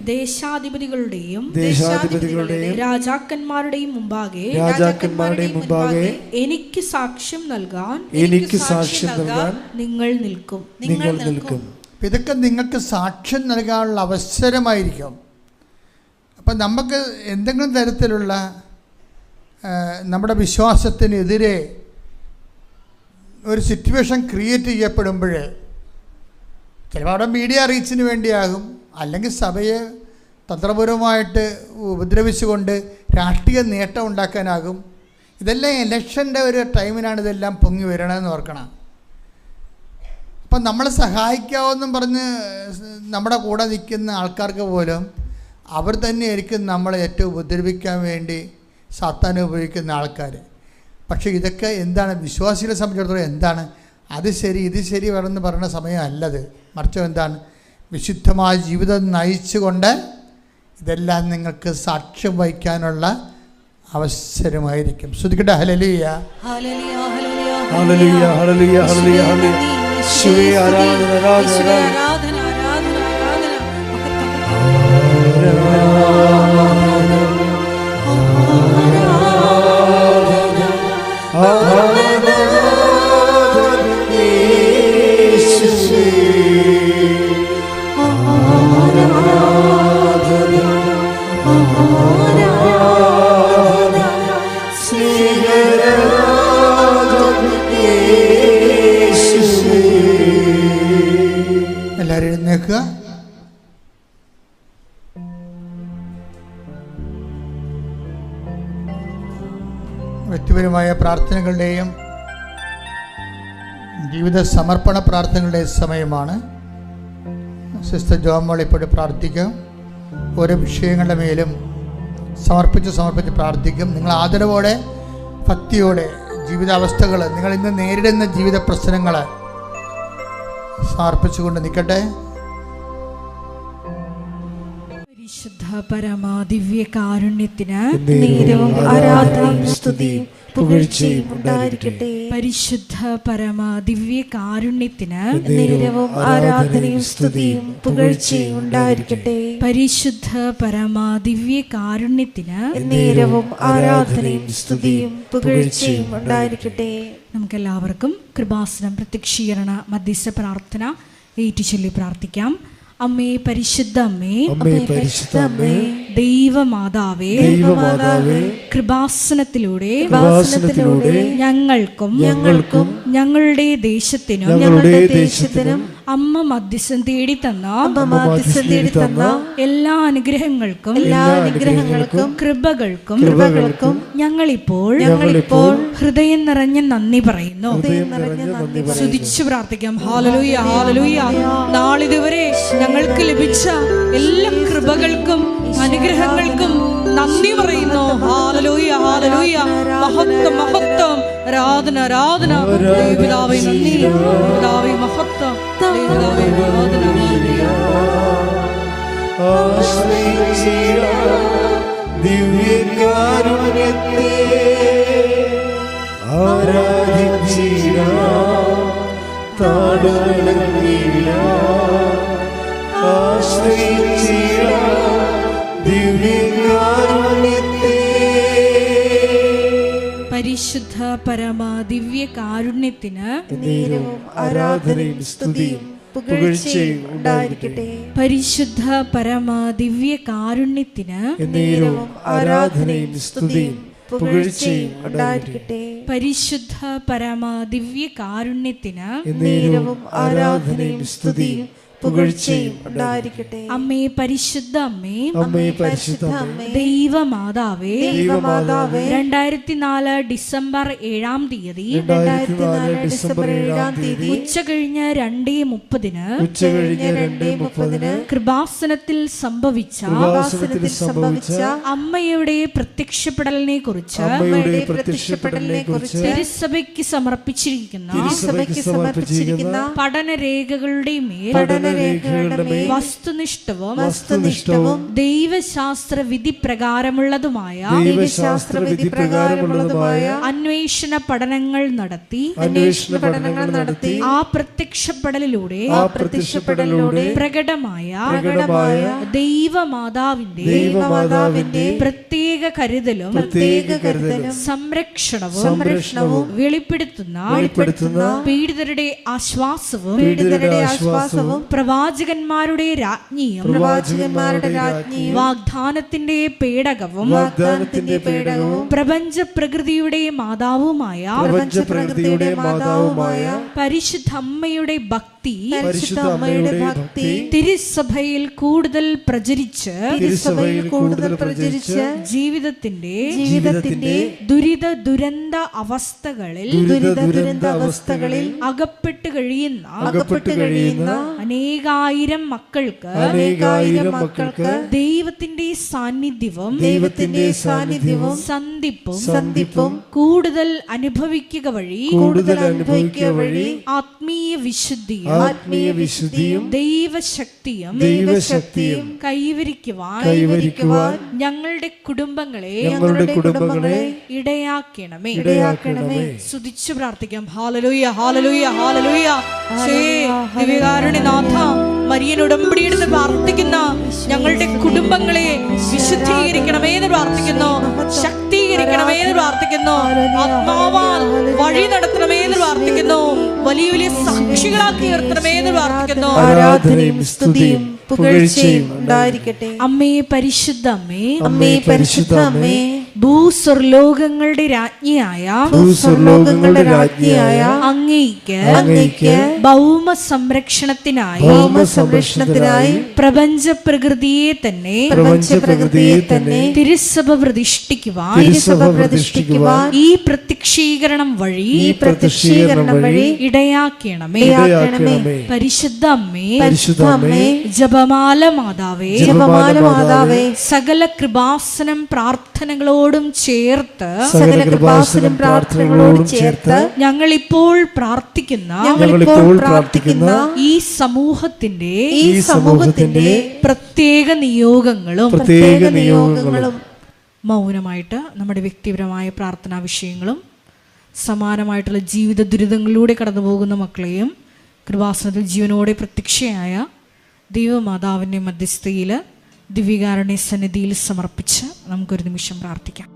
ദേശാധിപതികളുടെയും രാജാക്കന്മാരുടെയും മുമ്പാകെ എനിക്ക് സാക്ഷ്യം നൽകാൻ നിങ്ങൾ നിൽക്കും. ഇതൊക്കെ നിങ്ങൾക്ക് സാക്ഷ്യം നൽകാനുള്ള അവസരമായിരിക്കും. അപ്പം നമുക്ക് എന്തെങ്കിലും തരത്തിലുള്ള നമ്മുടെ വിശ്വാസത്തിനെതിരെ ഒരു സിറ്റുവേഷൻ ക്രിയേറ്റ് ചെയ്യപ്പെടുമ്പോൾ ചിലപ്പോൾ അവിടെ മീഡിയ റീച്ചിന് വേണ്ടിയാകും, അല്ലെങ്കിൽ സഭയെ തന്ത്രപരമായിട്ട് ഉപദ്രവിച്ചുകൊണ്ട് രാഷ്ട്രീയ നേട്ടം ഉണ്ടാക്കാനാകും. ഇതെല്ലാം ഇലക്ഷൻ്റെ ഒരു ടൈമിനാണ് ഇതെല്ലാം പൊങ്ങി വരണമെന്ന് ഓർക്കണം. അപ്പം നമ്മളെ സഹായിക്കാമെന്നും പറഞ്ഞ് നമ്മുടെ കൂടെ നിൽക്കുന്ന ആൾക്കാർക്ക് പോലും അവർ തന്നെയായിരിക്കും നമ്മളെ ഏറ്റവും ഉപദ്രവിക്കാൻ വേണ്ടി സാത്താനെ ഉപയോഗിക്കുന്ന ആൾക്കാർ. പക്ഷേ ഇതൊക്കെ എന്താണ് വിശ്വാസികളെ സംബന്ധിച്ചിടത്തോളം എന്താണ് അത് ശരി ഇത് ശരി വേണമെന്ന് പറയുന്ന സമയമല്ലത്. മറിച്ച് എന്താണ് വിശുദ്ധമായ ജീവിതം നയിച്ചുകൊണ്ട് ഇതെല്ലാം നിങ്ങൾക്ക് സാക്ഷ്യം വഹിക്കാനുള്ള അവസരമായിരിക്കും. ശ്രദ്ധിക്കട്ടെ. ഹല്ലേലൂയ ഹല്ലേലൂയ ഹല്ലേലൂയ ഹല്ലേലൂയ ഹല്ലേലൂയ ഹല്ലേലൂയ ഹല്ലേലൂയ. യേശുവേ ആരാധന ആരാധന ആരാധന ആരാധന ആരാധന. എല്ലാവരും എഴുന്നേൽക്കുക. വ്യക്തിപരമായ പ്രാർത്ഥനകളുടെയും ജീവിത സമർപ്പണ പ്രാർത്ഥനകളുടെയും സമയമാണ്. സിസ്റ്റർ ജോമോൾ ഇപ്പോഴും പ്രാർത്ഥിക്കും. ഓരോ വിഷയങ്ങളുടെ മേലും സമർപ്പിച്ച് പ്രാർത്ഥിക്കും. നിങ്ങൾ ആദരവോടെ ഭക്തിയോടെ ജീവിതാവസ്ഥകൾ, നിങ്ങൾ ഇന്ന് നേരിടുന്ന ജീവിത പ്രശ്നങ്ങൾ സമർപ്പിച്ചുകൊണ്ട് നിൽക്കട്ടെ. പരിശുദ്ധ പരമാ ദിവ്യ കാരുണ്യത്തിന് നേരവും ആരാധനയും സ്തുതിയും പുകഴ്ചയും ഉണ്ടായിരിക്കട്ടെ. പരിശുദ്ധ പരമാ ദിവ്യ കാരുണ്യത്തിന് നേരവും ആരാധനയും സ്തുതിയും പുകഴ്ചയും ഉണ്ടായിരിക്കട്ടെ. പരിശുദ്ധ പരമാ ദിവ്യ കാരുണ്യത്തിന് നേരവും ആരാധനയും സ്തുതിയും പുകഴ്ചയും ഉണ്ടായിരിക്കട്ടെ. നമുക്കെല്ലാവർക്കും കൃപാസനം പ്രത്യക്ഷീകരണ മധ്യസ്ഥ പ്രാർത്ഥന ഏറ്റുചൊല്ലി പ്രാർത്ഥിക്കാം. അമ്മേ പരിശുദ്ധ അമ്മേ, അമ്മേ പരിശുദ്ധ അമ്മേ, ദൈവമാതാവേ, ദൈവമാതാവേ, കൃപാസനത്തിലൂടെ ഞങ്ങൾക്കും ഞങ്ങളുടെ ദേശത്തിനും അമ്മ മധ്യസ്ഥം തേടി തന്ന എല്ലാ അനുഗ്രഹങ്ങൾക്കും കൃപകൾക്കും ഞങ്ങളിപ്പോൾ ഹൃദയം നിറഞ്ഞ നന്ദി പറയുന്നു. സ്തുതിച്ചു പ്രാർത്ഥിക്കാം. ഹല്ലേലൂയ ഹല്ലേലൂയ. നാളിതുവരെ ഞങ്ങൾക്ക് ലഭിച്ച എല്ലാ കൃപകൾക്കും അനുഗ്രഹങ്ങൾക്കും നന്ദി പറയുന്നു. Hallelujah hallelujah. മഹത്വം മഹത്വം. ആരാധന ആരാധന. ദൈവപിതാവേ നന്ദി. പിതാവേ മഹത്വം. ദൈവപിതാവേ ആരാധന. ദിവ്യകാരുണ്യത്തെ ആരാധിച്ചിടാം, പരിശുദ്ധ പരമാ ദിവ്യ കാരുണ്യത്തിന് നേരവും ആരാധനയും സ്തുതിയും പുകഴ്ചയും ഉണ്ടായിരിക്കട്ടെ. പരിശുദ്ധ പരമാ ദിവ്യ കാരുണ്യത്തിന് നേരവും ആരാധനയും സ്തുതിയും പുകഴ്ചയും ഉണ്ടായിരിക്കട്ടെ. പരിശുദ്ധ പരമാ ദിവ്യ കാരുണ്യത്തിന് നേരവും ആരാധനയും സ്തുതിയും പുകഴ്ചയും ഉണ്ടായിരിക്കട്ടെ. അമ്മേ പരിശുദ്ധ അമ്മേ, അമ്മേ പരിശുദ്ധ അമ്മേ, ദൈവമാതാവേ, 2004 ഡിസംബർ 7-ാം തീയതി ഉച്ച കഴിഞ്ഞ് 2:30 കൃപാസനത്തിൽ സംഭവിച്ച അമ്മയുടെ പ്രത്യക്ഷപ്പെടലിനെ കുറിച്ച് തിരുസഭയ്ക്ക് സമർപ്പിച്ചിരിക്കുന്ന പഠനരേഖകളുടെ മേൽ വസ്തുനിഷ്ഠവും ദൈവശാസ്ത്ര വിധി പ്രകാരമുള്ളതുമായ അന്വേഷണ പഠനങ്ങൾ നടത്തി ആ പ്രത്യക്ഷപ്പെടലിലൂടെ പ്രകടമായ ദൈവമാതാവിന്റെ പ്രത്യേക കരുതലും സംരക്ഷണവും വെളിപ്പെടുത്തുന്ന പീഡിതരുടെ ആശ്വാസവും പ്രവാചകന്മാരുടെ രാജ്ഞിയും വാഗ്ദാനത്തിന്റെ പേടകവും പ്രപഞ്ച പ്രകൃതിയുടെ മാതാവുമായ പരിശുദ്ധമ്മയുടെ ഭക്തി തിരുസഭയിൽ കൂടുതൽ പ്രചരിച്ച് ജീവിതത്തിന്റെ ദുരിത ദുരന്ത അവസ്ഥകളിൽ അകപ്പെട്ട് കഴിയുന്ന അനേകായിരം മക്കൾക്ക് ദൈവത്തിന്റെ സാന്നിധ്യവും സന്ധിപ്പും കൂടുതൽ അനുഭവിക്കുക വഴി ആത്മീയ വിശുദ്ധിയും ദൈവശക്തിയും കൈവരിക്കുവാൻ ഞങ്ങളുടെ കുടുംബങ്ങളെ ഇടയാക്കണമേ. സ്തുതിച്ചു പ്രാർത്ഥിക്കാം. ഹല്ലേലൂയ, ഹല്ലേലൂയ, ഹല്ലേലൂയ. ദിവ്യകാരുണ്യനാഥ, മരിയൻ ഉടമ്പടിയെടുത്ത് പ്രാർത്ഥിക്കുന്ന ഞങ്ങളുടെ കുടുംബങ്ങളെ വിശുദ്ധീകരിക്കണമേ എന്ന് പ്രാർത്ഥിക്കുന്നു, ശക്തീകരിക്കണമേ എന്ന് പ്രാർത്ഥിക്കുന്നു, ആത്മാവാൽ വഴി നടത്തണമേ എന്ന് പ്രാർത്ഥിക്കുന്നു, വലിയ വലിയ സാക്ഷികളാക്കി ഉയർത്തണമേ എന്ന് പ്രാർത്ഥിക്കുന്നു. ആരാധനയും സ്തുതിയും പുകഴ്ചയും ഉണ്ടായിരിക്കട്ടെ. അമ്മേ പരിശുദ്ധ അമ്മേ, ഭൂസ്വർലോകങ്ങളുടെ രാജ്ഞിയായ അങ്ങേയ്ക്ക് ഭൗമ സംരക്ഷണത്തിനായി പ്രപഞ്ച പ്രകൃതിയെ തന്നെ തിരുസഭ പ്രതിഷ്ഠിക്കുവാൻ ഈ പ്രത്യക്ഷീകരണം വഴി ഇടയാക്കണമേ. പരിശുദ്ധ അമ്മേ, ജപമാല മാതാവേ, സകല കൃപാസനം പ്രാർത്ഥനകളോടും ചേർത്ത് ഞങ്ങൾ ഇപ്പോൾ പ്രാർത്ഥിക്കുന്ന ഈ സമൂഹത്തിന്റെ പ്രത്യേക നിയോഗങ്ങളും മൗനമായിട്ട് നമ്മുടെ വ്യക്തിപരമായ പ്രാർത്ഥനാ വിഷയങ്ങളും സമാനമായിട്ടുള്ള ജീവിത ദുരിതങ്ങളിലൂടെ കടന്നു പോകുന്ന മക്കളെയും കൃപാസനത്തിൽ ജീവനോടെ പ്രത്യക്ഷയായ ദൈവമാതാവിൻ്റെ മധ്യസ്ഥയിൽ ദിവ്യകാരുണ്യ സന്നിധിയിൽ സമർപ്പിച്ച് നമുക്കൊരു നിമിഷം പ്രാർത്ഥിക്കാം.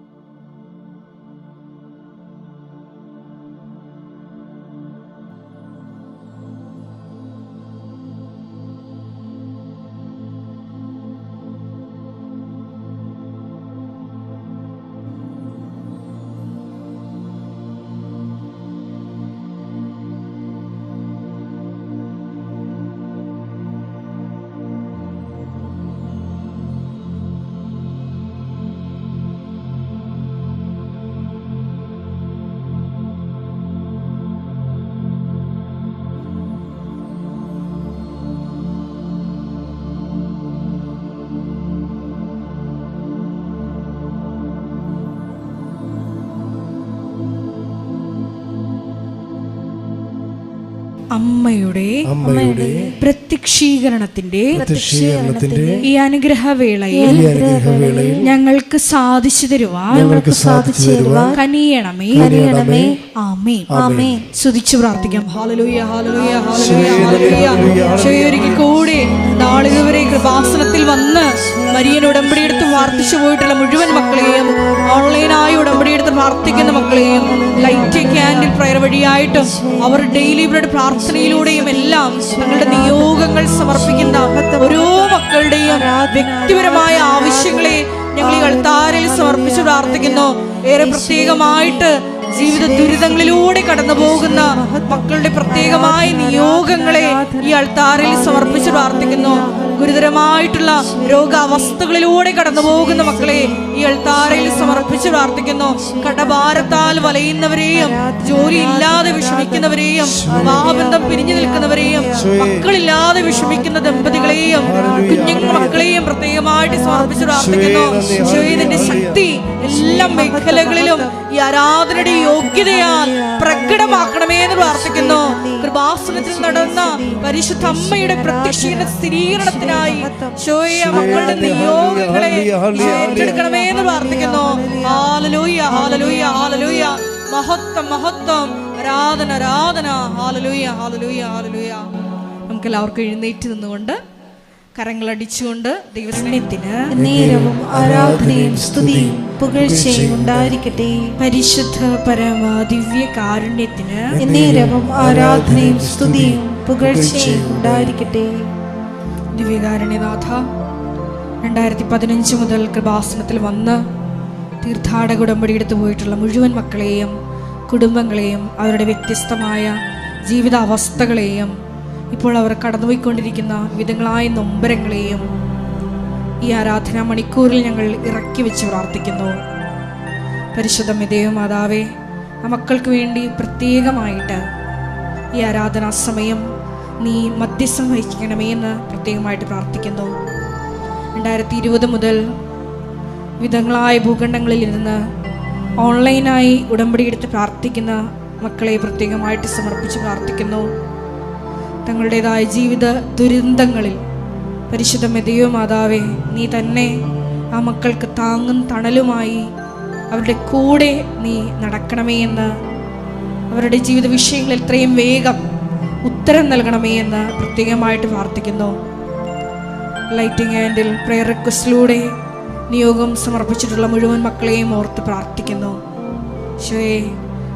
അമ്മയുടെ പ്രത്യക്ഷീകരണത്തിന്റെ ഈ അനുഗ്രഹവേളയിൽ ഞങ്ങൾക്ക് സാധിച്ചു തരുവാൻ കനിയണമേ. ആമേൻ. സ്തുതിച്ചു പ്രാർത്ഥിക്കാം. ഹല്ലേലൂയ, ഹല്ലേലൂയ, ഹല്ലേലൂയ, ഹല്ലേലൂയ. ഒരിക്കൽ കൂടി നാളിതുവരെ കൃപാസനത്തിൽ വന്ന് മരിയൻ ഉടമ്പടിയെടുത്ത് പ്രാർത്ഥിച്ചു പോയിട്ടുള്ള മുഴുവൻ മക്കളെയും, ഓൺലൈനായി ഉടമ്പടിയെടുത്ത് പ്രാർത്ഥിക്കുന്ന മക്കളെയും, ലൈറ്റ് ക്യാൻഡിൽ പ്രയർ വഴിയായിട്ടും അവർ ഡെയിലി ബ്രെഡ് പ്രാർത്ഥനയിലൂടെയും എല്ലാം തങ്ങളുടെ നിയോഗങ്ങൾ സമർപ്പിക്കുന്ന ഓരോ മക്കളുടെയും വ്യക്തിപരമായ ആവശ്യങ്ങളെ ഞങ്ങൾ ഈ അൾത്താരയിൽ സമർപ്പിച്ച് പ്രാർത്ഥിക്കുന്നു. ഏറെ പ്രത്യേകമായിട്ട് ജീവിത ദുരിതങ്ങളിലൂടെ കടന്നു പോകുന്ന മക്കളുടെ പ്രത്യേകമായ നിയോഗങ്ങളെ ഈ അൾത്താരയിൽ സമർപ്പിച്ച് പ്രാർത്ഥിക്കുന്നു. ഗുരുതരമായിട്ടുള്ള രോഗാവസ്ഥകളിലൂടെ കടന്നു പോകുന്ന മക്കളെ ഈ അൾത്താരയിൽ സമർപ്പിച്ച് പ്രാർത്ഥിക്കുന്നു. കടഭാരത്താൽ വലയുന്നവരെയും, ജോലി ഇല്ലാതെ വിഷമിക്കുന്നവരെയും, വിവാഹബന്ധം പിരിഞ്ഞു നിൽക്കുന്നവരെയും, മക്കളില്ലാതെ വിഷമിക്കുന്ന ദമ്പതികളെയും, കുഞ്ഞുങ്ങൾ മക്കളെയും പ്രത്യേകമായിട്ട് സമർപ്പിച്ച് പ്രാർത്ഥിക്കുന്നു. ഈശോയുടെ ശക്തി എല്ലാ മേഖലകളിലും ഈ ആരാധനയുടെ യോഗ്യതയാൽ പ്രകടമാക്കണമേ എന്ന് പ്രാർത്ഥിക്കുന്നു. കൃപാസനത്തിൽ നടന്ന പരിശുദ്ധ അമ്മയുടെ പ്രത്യക്ഷീകരണ സ്ഥിരീകരണത്തിനായി മക്കളുടെ നിയോഗങ്ങളെ ഏറ്റെടുക്കണമേ എന്ന് പ്രാർത്ഥിക്കുന്നു. ഹല്ലേലൂയ, ഹല്ലേലൂയ, ഹല്ലേലൂയ. മഹത്വം, മഹത്വം, ആരാധന, ആരാധന. ഹല്ലേലൂയ, ഹല്ലേലൂയ, ഹല്ലേലൂയ. നമുക്ക് എല്ലാവർക്കും എഴുന്നേറ്റ് നിന്നുകൊണ്ട് കരങ്ങളടിച്ചുകൊണ്ട് ദൈവസ്നേഹത്തിന് നേരവും ആരാധനയും സ്തുതിയും പുകഴ്ചയും ഉണ്ടായിരിക്കട്ടെ. പരിശുദ്ധ പരമ ദിവ്യ കാരുണ്യത്തിന് നേരവും ആരാധനയും സ്തുതിയും പുകഴ്ചയും ഉണ്ടായിരിക്കട്ടെ. ദിവ്യകാരുണ്യനാഥ, 2015 മുതൽ കൃപാസനത്തിൽ വന്ന് തീർത്ഥാടക ഉടമ്പടി എടുത്തു പോയിട്ടുള്ള മുഴുവൻ മക്കളെയും കുടുംബങ്ങളെയും അവരുടെ വ്യത്യസ്തമായ ജീവിതാവസ്ഥകളെയും ഇപ്പോൾ അവർ കടന്നുപോയിക്കൊണ്ടിരിക്കുന്ന വിധങ്ങളായ നൊമ്പരങ്ങളെയും ഈ ആരാധനാ മണിക്കൂറിൽ ഞങ്ങൾ ഇറക്കി വെച്ച് പ്രാർത്ഥിക്കുന്നു. പരിശുദ്ധ ദൈവമാതാവേ, ആ മക്കൾക്ക് വേണ്ടി പ്രത്യേകമായിട്ട് ഈ ആരാധനാ സമയം നീ മധ്യസ്ഥം വഹിക്കണമേ എന്ന് പ്രത്യേകമായിട്ട് പ്രാർത്ഥിക്കുന്നു. 2020 മുതൽ വിധങ്ങളായ ഭൂഖണ്ഡങ്ങളിൽ ഇരുന്ന് ഓൺലൈനായി ഉടമ്പടി എടുത്ത് പ്രാർത്ഥിക്കുന്ന മക്കളെ പ്രത്യേകമായിട്ട് സമർപ്പിച്ച് പ്രാർത്ഥിക്കുന്നു. തങ്ങളുടേതായ ജീവിത ദുരന്തങ്ങളിൽ പരിശുദ്ധ ദൈവമാതാവേ, നീ തന്നെ ആ മക്കൾക്ക് താങ്ങും തണലുമായി അവരുടെ കൂടെ നീ നടക്കണമേ എന്ന്, അവരുടെ ജീവിത വിഷയങ്ങളിൽ എത്രയും വേഗം ഉത്തരം നൽകണമേ എന്ന് പ്രത്യേകമായിട്ട് പ്രാർത്ഥിക്കുന്നു. ലൈറ്റിംഗ് ആൻഡിൽ പ്രെയർ റിക്വസ്റ്റിലൂടെ നിയോഗം സമർപ്പിച്ചിട്ടുള്ള മുഴുവൻ മക്കളെയും ഓർത്ത് പ്രാർത്ഥിക്കുന്നു. ഈശോയെ,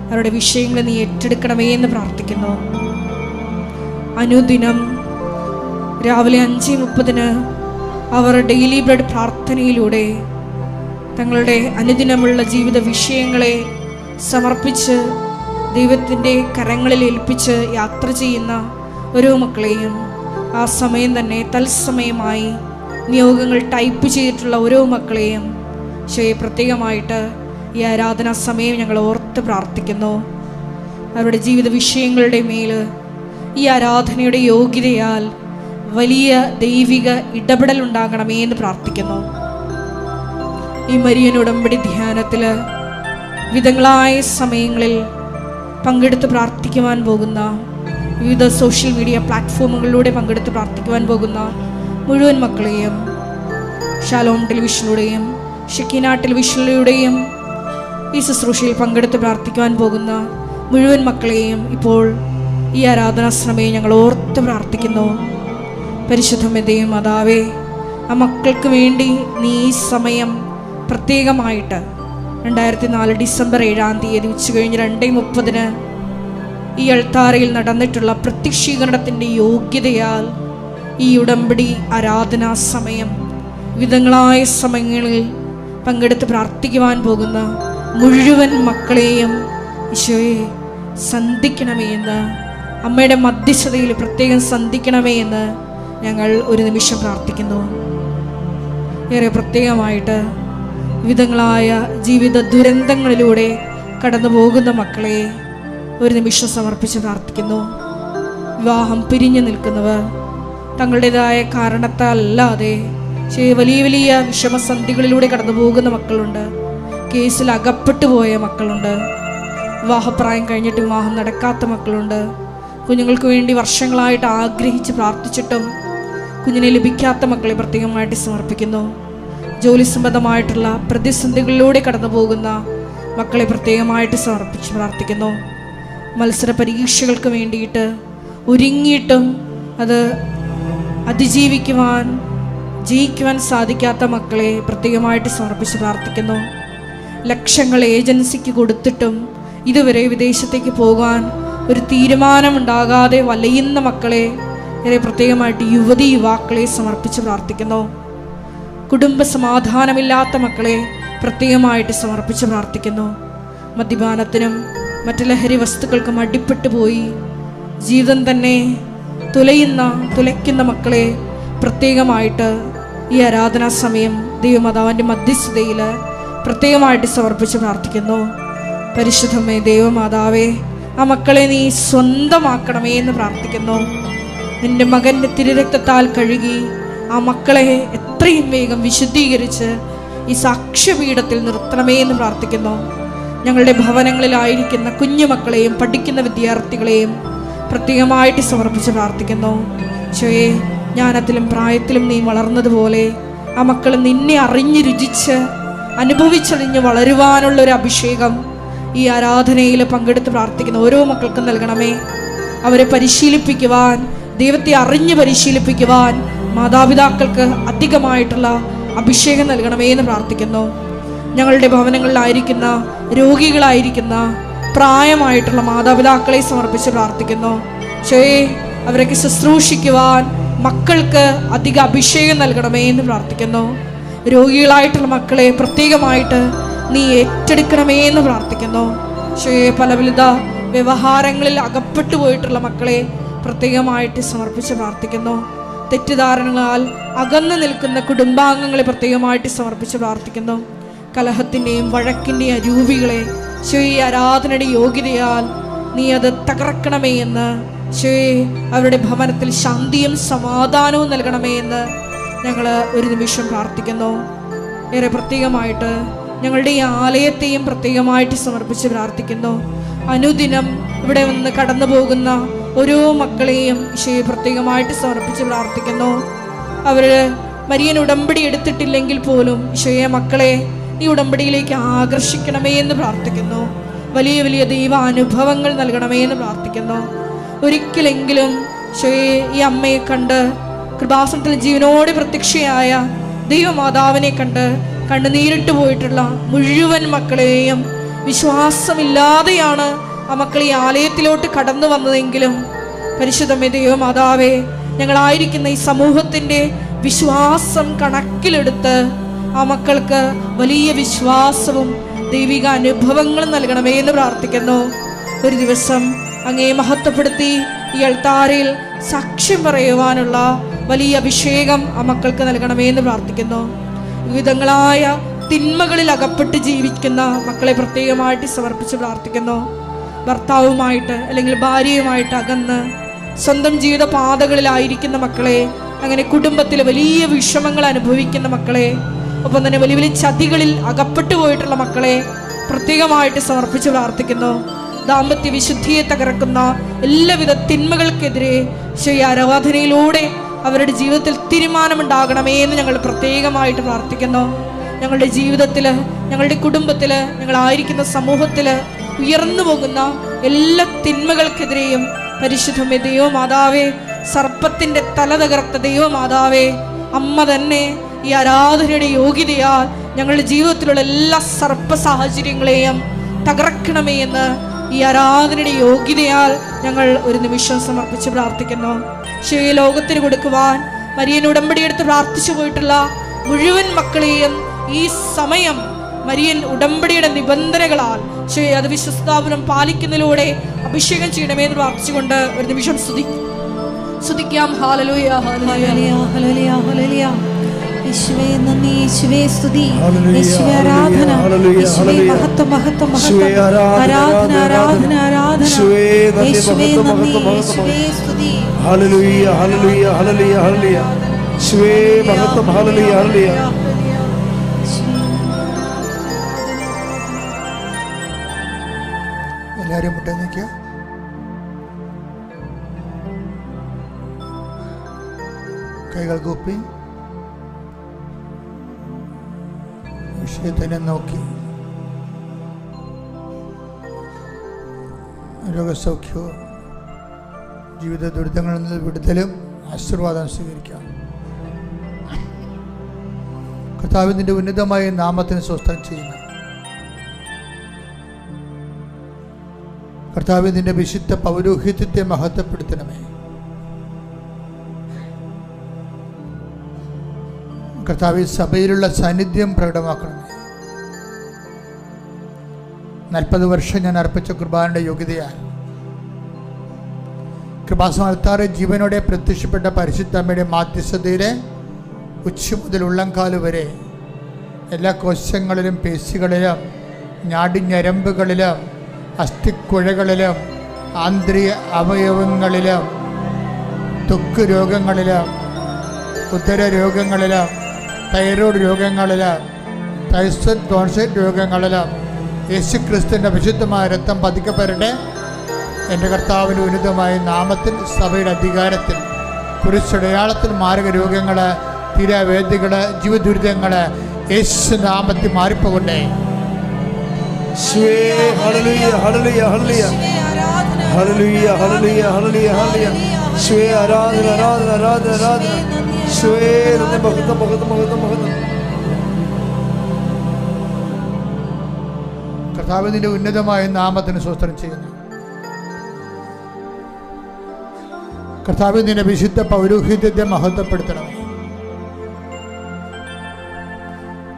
അവരുടെ വിഷയങ്ങൾ നീ ഏറ്റെടുക്കണമേ എന്ന് പ്രാർത്ഥിക്കുന്നു. അനുദിനം രാവിലെ 5:30 അവർ ഡെയിലി ബ്രെഡ് പ്രാർത്ഥനയിലൂടെ തങ്ങളുടെ അനുദിനമുള്ള ജീവിത വിഷയങ്ങളെ സമർപ്പിച്ച് ദൈവത്തിൻ്റെ കരങ്ങളിൽ ഏൽപ്പിച്ച് യാത്ര ചെയ്യുന്ന ഓരോ മക്കളെയും ആ സമയം തന്നെ തത്സമയമായി നിയോഗങ്ങൾ ടൈപ്പ് ചെയ്തിട്ടുള്ള ഓരോ മക്കളെയും ഈശോയെ പ്രത്യേകമായിട്ട് ഈ ആരാധനാ സമയം ഞങ്ങൾ ഓർത്ത് പ്രാർത്ഥിക്കുന്നു. അവരുടെ ജീവിത വിഷയങ്ങളുടെ മേൽ ഈ ആരാധനയുടെ യോഗ്യതയാൽ വലിയ ദൈവിക ഇടപെടൽ ഉണ്ടാകണമേ എന്ന് പ്രാർത്ഥിക്കുന്നു. ഈ മരിയൻ ഉടമ്പടി ധ്യാനത്തിൽ വിധങ്ങളായ സമയങ്ങളിൽ പങ്കെടുത്ത് പ്രാർത്ഥിക്കുവാൻ പോകുന്ന, വിവിധ സോഷ്യൽ മീഡിയ പ്ലാറ്റ്ഫോമുകളിലൂടെ പങ്കെടുത്ത് പ്രാർത്ഥിക്കുവാൻ പോകുന്ന മുഴുവൻ മക്കളെയും ഷാലോം ടെലിവിഷനിലൂടെയും ഷെക്കീന ടെലിവിഷനിലൂടെയും ഈ ശുശ്രൂഷയിൽ പങ്കെടുത്ത് പ്രാർത്ഥിക്കുവാൻ പോകുന്ന മുഴുവൻ മക്കളെയും ഇപ്പോൾ ഈ ആരാധനാ സമയം ഞങ്ങൾ ഓർത്ത് പ്രാർത്ഥിക്കുന്നു. പരിശുദ്ധ ദൈവമാതാവേ, ആ മക്കൾക്ക് വേണ്ടി നീ ഈ സമയം പ്രത്യേകമായിട്ട് 2004 ഡിസംബർ 7 ഉച്ചകഴിഞ്ഞ് 2:30 ഈ അൾത്താരയിൽ നടന്നിട്ടുള്ള പ്രത്യക്ഷീകരണത്തിൻ്റെ യോഗ്യതയാൽ ഈ ഉടമ്പടി ആരാധനാ സമയം വിധങ്ങളായ സമയങ്ങളിൽ പങ്കെടുത്ത് പ്രാർത്ഥിക്കുവാൻ പോകുന്ന മുഴുവൻ മക്കളെയും ഈശോയെ സന്ധിക്കണമേ എന്ന്, അമ്മയുടെ മധ്യസ്ഥതയിൽ പ്രത്യേകം സന്ധിക്കണമേ എന്ന് ഞങ്ങൾ ഒരു നിമിഷം പ്രാർത്ഥിക്കുന്നു. ഏറെ പ്രത്യേകമായിട്ട് വിധങ്ങളായ ജീവിത ദുരന്തങ്ങളിലൂടെ കടന്നു പോകുന്ന മക്കളെ ഒരു നിമിഷം സമർപ്പിച്ച് പ്രാർത്ഥിക്കുന്നു. വിവാഹം പിരിഞ്ഞു നിൽക്കുന്നവർ തങ്ങളുടേതായ കാരണത്താൽ അല്ലാതെ വലിയ വലിയ വിഷമസന്ധികളിലൂടെ കടന്നു പോകുന്ന മക്കളുണ്ട്. കേസിൽ അകപ്പെട്ടു പോയ മക്കളുണ്ട്. വിവാഹപ്രായം കഴിഞ്ഞിട്ട് വിവാഹം നടക്കാത്ത മക്കളുണ്ട്. കുഞ്ഞുങ്ങൾക്ക് വേണ്ടി വർഷങ്ങളായിട്ട് ആഗ്രഹിച്ച് പ്രാർത്ഥിച്ചിട്ടും കുഞ്ഞിനെ ലഭിക്കാത്ത മക്കളെ പ്രത്യേകമായിട്ട് സമർപ്പിക്കുന്നു. ജോലി സംബന്ധമായിട്ടുള്ള പ്രതിസന്ധികളിലൂടെ കടന്നു പോകുന്ന മക്കളെ പ്രത്യേകമായിട്ട് സമർപ്പിച്ച് പ്രാർത്ഥിക്കുന്നു. മത്സര പരീക്ഷകൾക്ക് വേണ്ടിയിട്ട് ഒരുങ്ങിയിട്ടും അത് അതിജീവിക്കുവാൻ ജയിക്കുവാൻ സാധിക്കാത്ത മക്കളെ പ്രത്യേകമായിട്ട് സമർപ്പിച്ച് പ്രാർത്ഥിക്കുന്നു. ലക്ഷങ്ങൾ ഏജൻസിക്ക് കൊടുത്തിട്ടും ഇതുവരെ വിദേശത്തേക്ക് പോകാൻ ഒരു തീരുമാനമുണ്ടാകാതെ വലയുന്ന മക്കളെ പ്രത്യേകമായിട്ട് യുവാക്കളെ സമർപ്പിച്ച് പ്രാർത്ഥിക്കുന്നു. കുടുംബ സമാധാനമില്ലാത്ത മക്കളെ പ്രത്യേകമായിട്ട് സമർപ്പിച്ച് പ്രാർത്ഥിക്കുന്നു. മദ്യപാനത്തിനും മറ്റ് ലഹരി വസ്തുക്കൾക്കും അടിപ്പെട്ടു പോയി ജീവിതം തന്നെ തുലയ്ക്കുന്ന മക്കളെ പ്രത്യേകമായിട്ട് ഈ ആരാധനാ സമയം ദൈവമാതാവിൻ്റെ മധ്യസ്ഥതയിൽ പ്രത്യേകമായിട്ട് സമർപ്പിച്ച് പ്രാർത്ഥിക്കുന്നു. പരിശുദ്ധമേ ദൈവമാതാവേ, ആ മക്കളെ നീ സ്വന്തമാക്കണമേ എന്ന് പ്രാർത്ഥിക്കുന്നു. നിന്റെ മകൻ്റെ തിരുരക്തത്താൽ കഴുകി ആ മക്കളെ എത്രയും വേഗം വിശുദ്ധീകരിച്ച് ഈ സാക്ഷ്യപീഠത്തിൽ നിർത്തണമേ എന്ന് പ്രാർത്ഥിക്കുന്നു. ഞങ്ങളുടെ ഭവനങ്ങളിലായിരിക്കുന്ന കുഞ്ഞുമക്കളെയും പഠിക്കുന്ന വിദ്യാർത്ഥികളെയും പ്രത്യേകമായിട്ട് സമർപ്പിച്ച് പ്രാർത്ഥിക്കുന്നു. ഈശോയെ, ജ്ഞാനത്തിലും പ്രായത്തിലും നീ വളർന്നതുപോലെ ആ മക്കൾ നിന്നെ അറിഞ്ഞ് രുചിച്ച് അനുഭവിച്ചറിഞ്ഞ് വളരുവാനുള്ളൊരു അഭിഷേകം ഈ ആരാധനയിൽ പങ്കെടുത്ത് പ്രാർത്ഥിക്കുന്ന ഓരോ മക്കൾക്കും നൽകണമേ. അവരെ പരിശീലിപ്പിക്കുവാൻ, ദൈവത്തെ അറിഞ്ഞ് പരിശീലിപ്പിക്കുവാൻ മാതാപിതാക്കൾക്ക് അധികമായിട്ടുള്ള അഭിഷേകം നൽകണമേ എന്ന് പ്രാർത്ഥിക്കുന്നു. ഞങ്ങളുടെ ഭവനങ്ങളിലായിരിക്കുന്ന രോഗികളായിരിക്കുന്ന പ്രായമായിട്ടുള്ള മാതാപിതാക്കളെ സമർപ്പിച്ച് പ്രാർത്ഥിക്കുന്നു. ഈശോയെ, അവരൊക്കെ ശുശ്രൂഷിക്കുവാൻ മക്കൾക്ക് അധിക അഭിഷേകം നൽകണമേ എന്ന് പ്രാർത്ഥിക്കുന്നു. രോഗികളായിട്ടുള്ള മക്കളെ പ്രത്യേകമായിട്ട് നീ ഏറ്റെടുക്കണമേ എന്ന് പ്രാർത്ഥിക്കുന്നു. പലവിധ വ്യവഹാരങ്ങളിൽ അകപ്പെട്ടു പോയിട്ടുള്ള മക്കളെ പ്രത്യേകമായിട്ട് സമർപ്പിച്ച് പ്രാർത്ഥിക്കുന്നു. തെറ്റിദ്ധാരണകളാൽ അകന്നു നിൽക്കുന്ന കുടുംബാംഗങ്ങളെ പ്രത്യേകമായിട്ട് സമർപ്പിച്ച് പ്രാർത്ഥിക്കുന്നു. കലഹത്തിൻ്റെയും വഴക്കിൻ്റെയും അരൂപികളെ ഈ ആരാധനയുടെ യോഗ്യതയാൽ നീ അത് തകർക്കണമേ എന്ന്, അവരുടെ ഭവനത്തിൽ ശാന്തിയും സമാധാനവും നൽകണമേ എന്ന് ഞങ്ങൾ ഒരു നിമിഷം പ്രാർത്ഥിക്കുന്നു. ഏറെ പ്രത്യേകമായിട്ട് ഞങ്ങളുടെ ഈ ആലയത്തെയും പ്രത്യേകമായിട്ട് സമർപ്പിച്ച് പ്രാർത്ഥിക്കുന്നു. അനുദിനം ഇവിടെ വന്ന് കടന്നു പോകുന്ന ഓരോ മക്കളെയും ഈശോയെ പ്രത്യേകമായിട്ട് സമർപ്പിച്ച് പ്രാർത്ഥിക്കുന്നു. അവർ മരിയൻ ഉടമ്പടി എടുത്തിട്ടില്ലെങ്കിൽ പോലും ഈശോയെ മക്കളെ ഈ ഉടമ്പടിയിലേക്ക് ആകർഷിക്കണമേ എന്ന് പ്രാർത്ഥിക്കുന്നു. വലിയ വലിയ ദൈവാനുഭവങ്ങൾ നൽകണമേ എന്ന് പ്രാർത്ഥിക്കുന്നു. ഒരിക്കലെങ്കിലും ഈശോയെ ഈ അമ്മയെ കണ്ട് കൃപാസനത്തിൽ ജീവനോടെ പ്രത്യക്ഷയായ ദൈവമാതാവിനെ കണ്ട് കണ്ണുനീരിട്ട് പോയിട്ടുള്ള മുഴുവൻ മക്കളെയും വിശ്വാസമില്ലാതെയാണ് ആ മക്കൾ ഈ ആലയത്തിലോട്ട് കടന്നു വന്നതെങ്കിലും പരിശുദ്ധമേ ദൈവമാതാവേ, ഞങ്ങളായിരിക്കുന്ന ഈ സമൂഹത്തിൻ്റെ വിശ്വാസം കണക്കിലെടുത്ത് ആ മക്കൾക്ക് വലിയ വിശ്വാസവും ദൈവിക അനുഭവങ്ങളും നൽകണമേ എന്ന് പ്രാർത്ഥിക്കുന്നു. ഒരു ദിവസം അങ്ങേ മഹത്വപ്പെടുത്തി ഈ അൾത്താരയിൽ സാക്ഷ്യം പറയുവാനുള്ള വലിയ അഭിഷേകം ആ മക്കൾക്ക് നൽകണമേ എന്ന് പ്രാർത്ഥിക്കുന്നു. വിവിധങ്ങളായ തിന്മകളിൽ അകപ്പെട്ട് ജീവിക്കുന്ന മക്കളെ പ്രത്യേകമായിട്ട് സമർപ്പിച്ച് പ്രാർത്ഥിക്കുന്നു. ഭർത്താവുമായിട്ട് അല്ലെങ്കിൽ ഭാര്യയുമായിട്ട് അകന്ന് സ്വന്തം ജീവിത പാതകളിലായിരിക്കുന്ന മക്കളെ, അങ്ങനെ കുടുംബത്തിൽ വലിയ വിഷമങ്ങൾ അനുഭവിക്കുന്ന മക്കളെ, ഒപ്പം തന്നെ വലിയ വലിയ ചതികളിൽ അകപ്പെട്ടു പോയിട്ടുള്ള മക്കളെ പ്രത്യേകമായിട്ട് സമർപ്പിച്ച് പ്രാർത്ഥിക്കുന്നു. ദാമ്പത്യ വിശുദ്ധിയെ തകർക്കുന്ന എല്ലാവിധ തിന്മകൾക്കെതിരെ ആരാധനയിലൂടെ അവരുടെ ജീവിതത്തിൽ തീരുമാനമുണ്ടാകണമേ എന്ന് ഞങ്ങൾ പ്രത്യേകമായിട്ട് പ്രാർത്ഥിക്കുന്നു. ഞങ്ങളുടെ ജീവിതത്തിൽ, ഞങ്ങളുടെ കുടുംബത്തിൽ, ഞങ്ങളായിരിക്കുന്ന സമൂഹത്തിൽ ഉയർന്നു പോകുന്ന എല്ലാ തിന്മകൾക്കെതിരെയും പരിശുദ്ധമേ ദൈവമാതാവേ, സർപ്പത്തിൻ്റെ തല തകർത്ത ദൈവമാതാവേ, അമ്മ തന്നെ ഈ ആരാധനയുടെ യോഗ്യതയാൽ ഞങ്ങളുടെ ജീവിതത്തിലുള്ള എല്ലാ സർപ്പ സാഹചര്യങ്ങളെയും തകർക്കണമേ എന്ന് ഈ ആരാധനയുടെ യോഗ്യതയാൽ ഞങ്ങൾ ഒരു നിമിഷം സമർപ്പിച്ച് പ്രാർത്ഥിക്കുന്നു. ലോകത്തിന് കൊടുക്കുവാൻ മരിയൻ ഉടമ്പടിയെടുത്ത് പ്രാർത്ഥിച്ചു പോയിട്ടുള്ള മുഴുവൻ മക്കളെയും ഈ സമയം മരിയൻ ഉടമ്പടിയുടെ നിബന്ധനകളാൽ അത് വിശ്വസ്താപനം പാലിക്കുന്നതിലൂടെ അഭിഷേകം ചെയ്യണമേ എന്ന് പ്രാർത്ഥിച്ചുകൊണ്ട് ഒരു നിമിഷം സ്തുതിക്കാം. ഹല്ലേലൂയ, ഹല്ലേലൂയ, ഹല്ലേലൂയ, ഹല്ലേലൂയ. യേശുവേ നന്ദി, യേശുവേ സ്തുതി, യേശുവേ ആരാധന, യേശുവേ മഹത്വം, മഹത്വം, മഹത്വം, ആരാധന, ആരാധന, ആരാധന, യേശുവേ നന്ദി, യേശുവേ സ്തുതി, ഹല്ലേലൂയ, ഹല്ലേലൂയ, ഹല്ലേലൂയ, ഹല്ലേലൂയ, യേശുവേ മഹത്വം, ഹല്ലേലൂയ, ഹല്ലേലൂയ. എല്ലാവരും മുട്ട നിൽക്കുക. കൈകൾ കൂപ്പി വിഷയത്തിനെ നോക്കി രോഗസൗഖ്യവും ജീവിത ദുരിതങ്ങളിൽ നിന്ന് വിടുതലും ആശീർവാദം സ്വീകരിക്കാം. കർത്താവിന്റെ ഉന്നതമായ നാമത്തിന് സ്വസ്ഥം ചെയ്യുന്നു. കർത്താവിന്റെ വിശുദ്ധ പൗരോഹിത്യത്തെ മഹത്വപ്പെടുത്തണമേ. കർത്താവ് സഭയിലുള്ള സാന്നിധ്യം പ്രകടമാക്കണമേ. 40 വർഷം ഞാൻ അർപ്പിച്ച കുർബാനയുടെ യോഗ്യതയാൽ കൃപാസനത്താറെ ജീവനോടെ പ്രത്യക്ഷപ്പെട്ട പരിശുദ്ധമ്മയുടെ മാധ്യസ്ഥതയിലെ ഉച്ച മുതൽ ഉള്ളംകാല് വരെ എല്ലാ കോശങ്ങളിലും പേശികളിലും ഞാടിഞ്ഞരമ്പുകളിലും അസ്ഥിക്കുഴകളിലും ആന്തരിക അവയവങ്ങളിലും ത്വക്ക് രോഗങ്ങളിലും ഉദര രോഗങ്ങളിലും തൈറോയ്ഡ് രോഗങ്ങളിലും ടോൺസിൽ രോഗങ്ങളിലും യേശുക്രിസ്തുവിൻ്റെ വിശുദ്ധമായ രക്തം പതിക്കപ്പെടട്ടെ. എൻ്റെ കർത്താവിൻ്റെ ഉന്നതമായ നാമത്തിൽ സഭയുടെ അധികാരത്തിൽ കുരിശടയാളത്തിൽ മാരക രോഗങ്ങൾ, തീരാവേദികൾ, ജീവദുരിതങ്ങൾ യേശു നാമത്തിൽ മാറിപ്പോകട്ടെ. ഹല്ലേലൂയ, ഹല്ലേലൂയ, ഹല്ലേലൂയ, ഹല്ലേലൂയ, ഹല്ലേലൂയ, ഹല്ലേലൂയ, ഹല്ലേലൂയ. യേശുവേ ആരാധന, ആരാധന, ആരാധന, ആരാധന. യേശുവേ നന്ദി, മഹത്വം, മഹത്വം, മഹത്വം, മഹത്വം. കർത്താവിന്റെ ഉന്നതമായ നാമത്തിന് സ്തോത്രം ചെയ്യുന്നു. കർത്താവേ, നിന്റെ വിശുദ്ധ പൗരോഹിത്യത്തെ മഹത്വപ്പെടുത്തണം.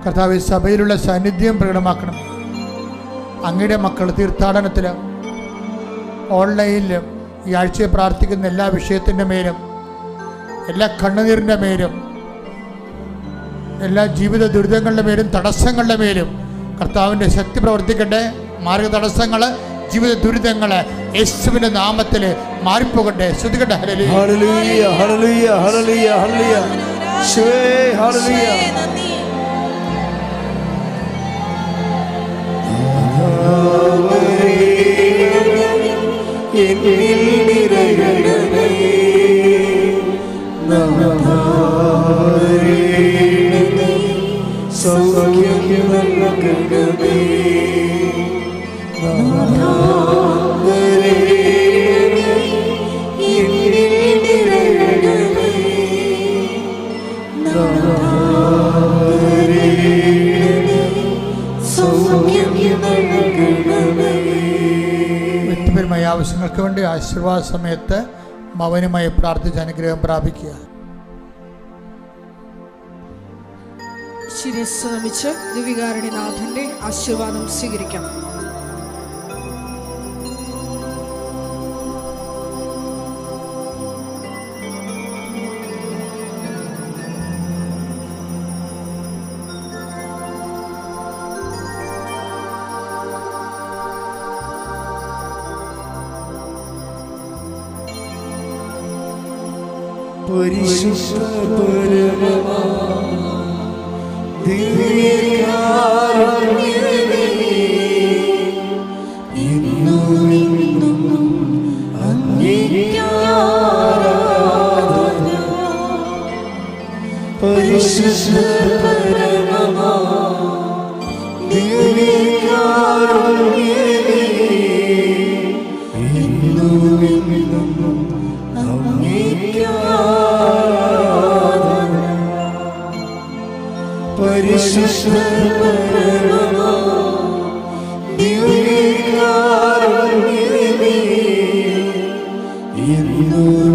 കർത്താവേ, സഭയിലുള്ള സാന്നിധ്യം പ്രകടമാക്കണം. അങ്ങയുടെ മക്കൾ തീർത്ഥാടനത്തിലും ഓൺലൈനിലും ഈ ആഴ്ചയെ പ്രാർത്ഥിക്കുന്ന എല്ലാ വിഷയത്തിൻ്റെ മേലും, എല്ലാ കണ്ണുനീരിൻ്റെ മേലും, എല്ലാ ജീവിത ദുരിതങ്ങളുടെ മേലും, തടസ്സങ്ങളുടെ മേലും കർത്താവിൻ്റെ ശക്തി പ്രവർത്തിക്കട്ടെ. മാർഗ തടസ്സങ്ങൾ, ജീവിത ദുരിതങ്ങൾ യേശുവിൻ്റെ നാമത്തിൽ മാറിപ്പോകട്ടെ. ശ്രദ്ധിക്കട്ടെ. ഹല്ലേലൂയ, ഹല്ലേലൂയ, ഹല്ലേലൂയ, ഹല്ലേലൂയ, ഹല്ലേലൂയ. യേശുവേ, ഹല്ലേലൂയ. എന്നിൽ നിറയണമേ, സൗഖ്യം നൽകണമേ, വ്യക്തിപരമായ ആവശ്യങ്ങൾക്ക് വേണ്ടി ആശീർവാദ സമയത്ത് മൗനമായി പ്രാർത്ഥിച്ച് അനുഗ്രഹം പ്രാപിക്കുക. ശിരസ്സ് നമിച്ച് ദിവികാരുണ്യനാഥന്റെ ആശീർവാദം സ്വീകരിക്കാം. പരിശുദ്ധ പരമമാ ദിവ്യകാരുണ്യമേ, ഇന്നും എന്നും അങ്ങേക്ക് ആരാധന. പരിശുദ്ധ പരമമാ ദിവ്യകാരുണ്യമേ, ഇന്നും എന്നും അങ്ങേക്ക് ആരാധന. പരിശുദ്ധ പരമമാ ദിവ്യകാരുണ്യമേ, ഇന്നും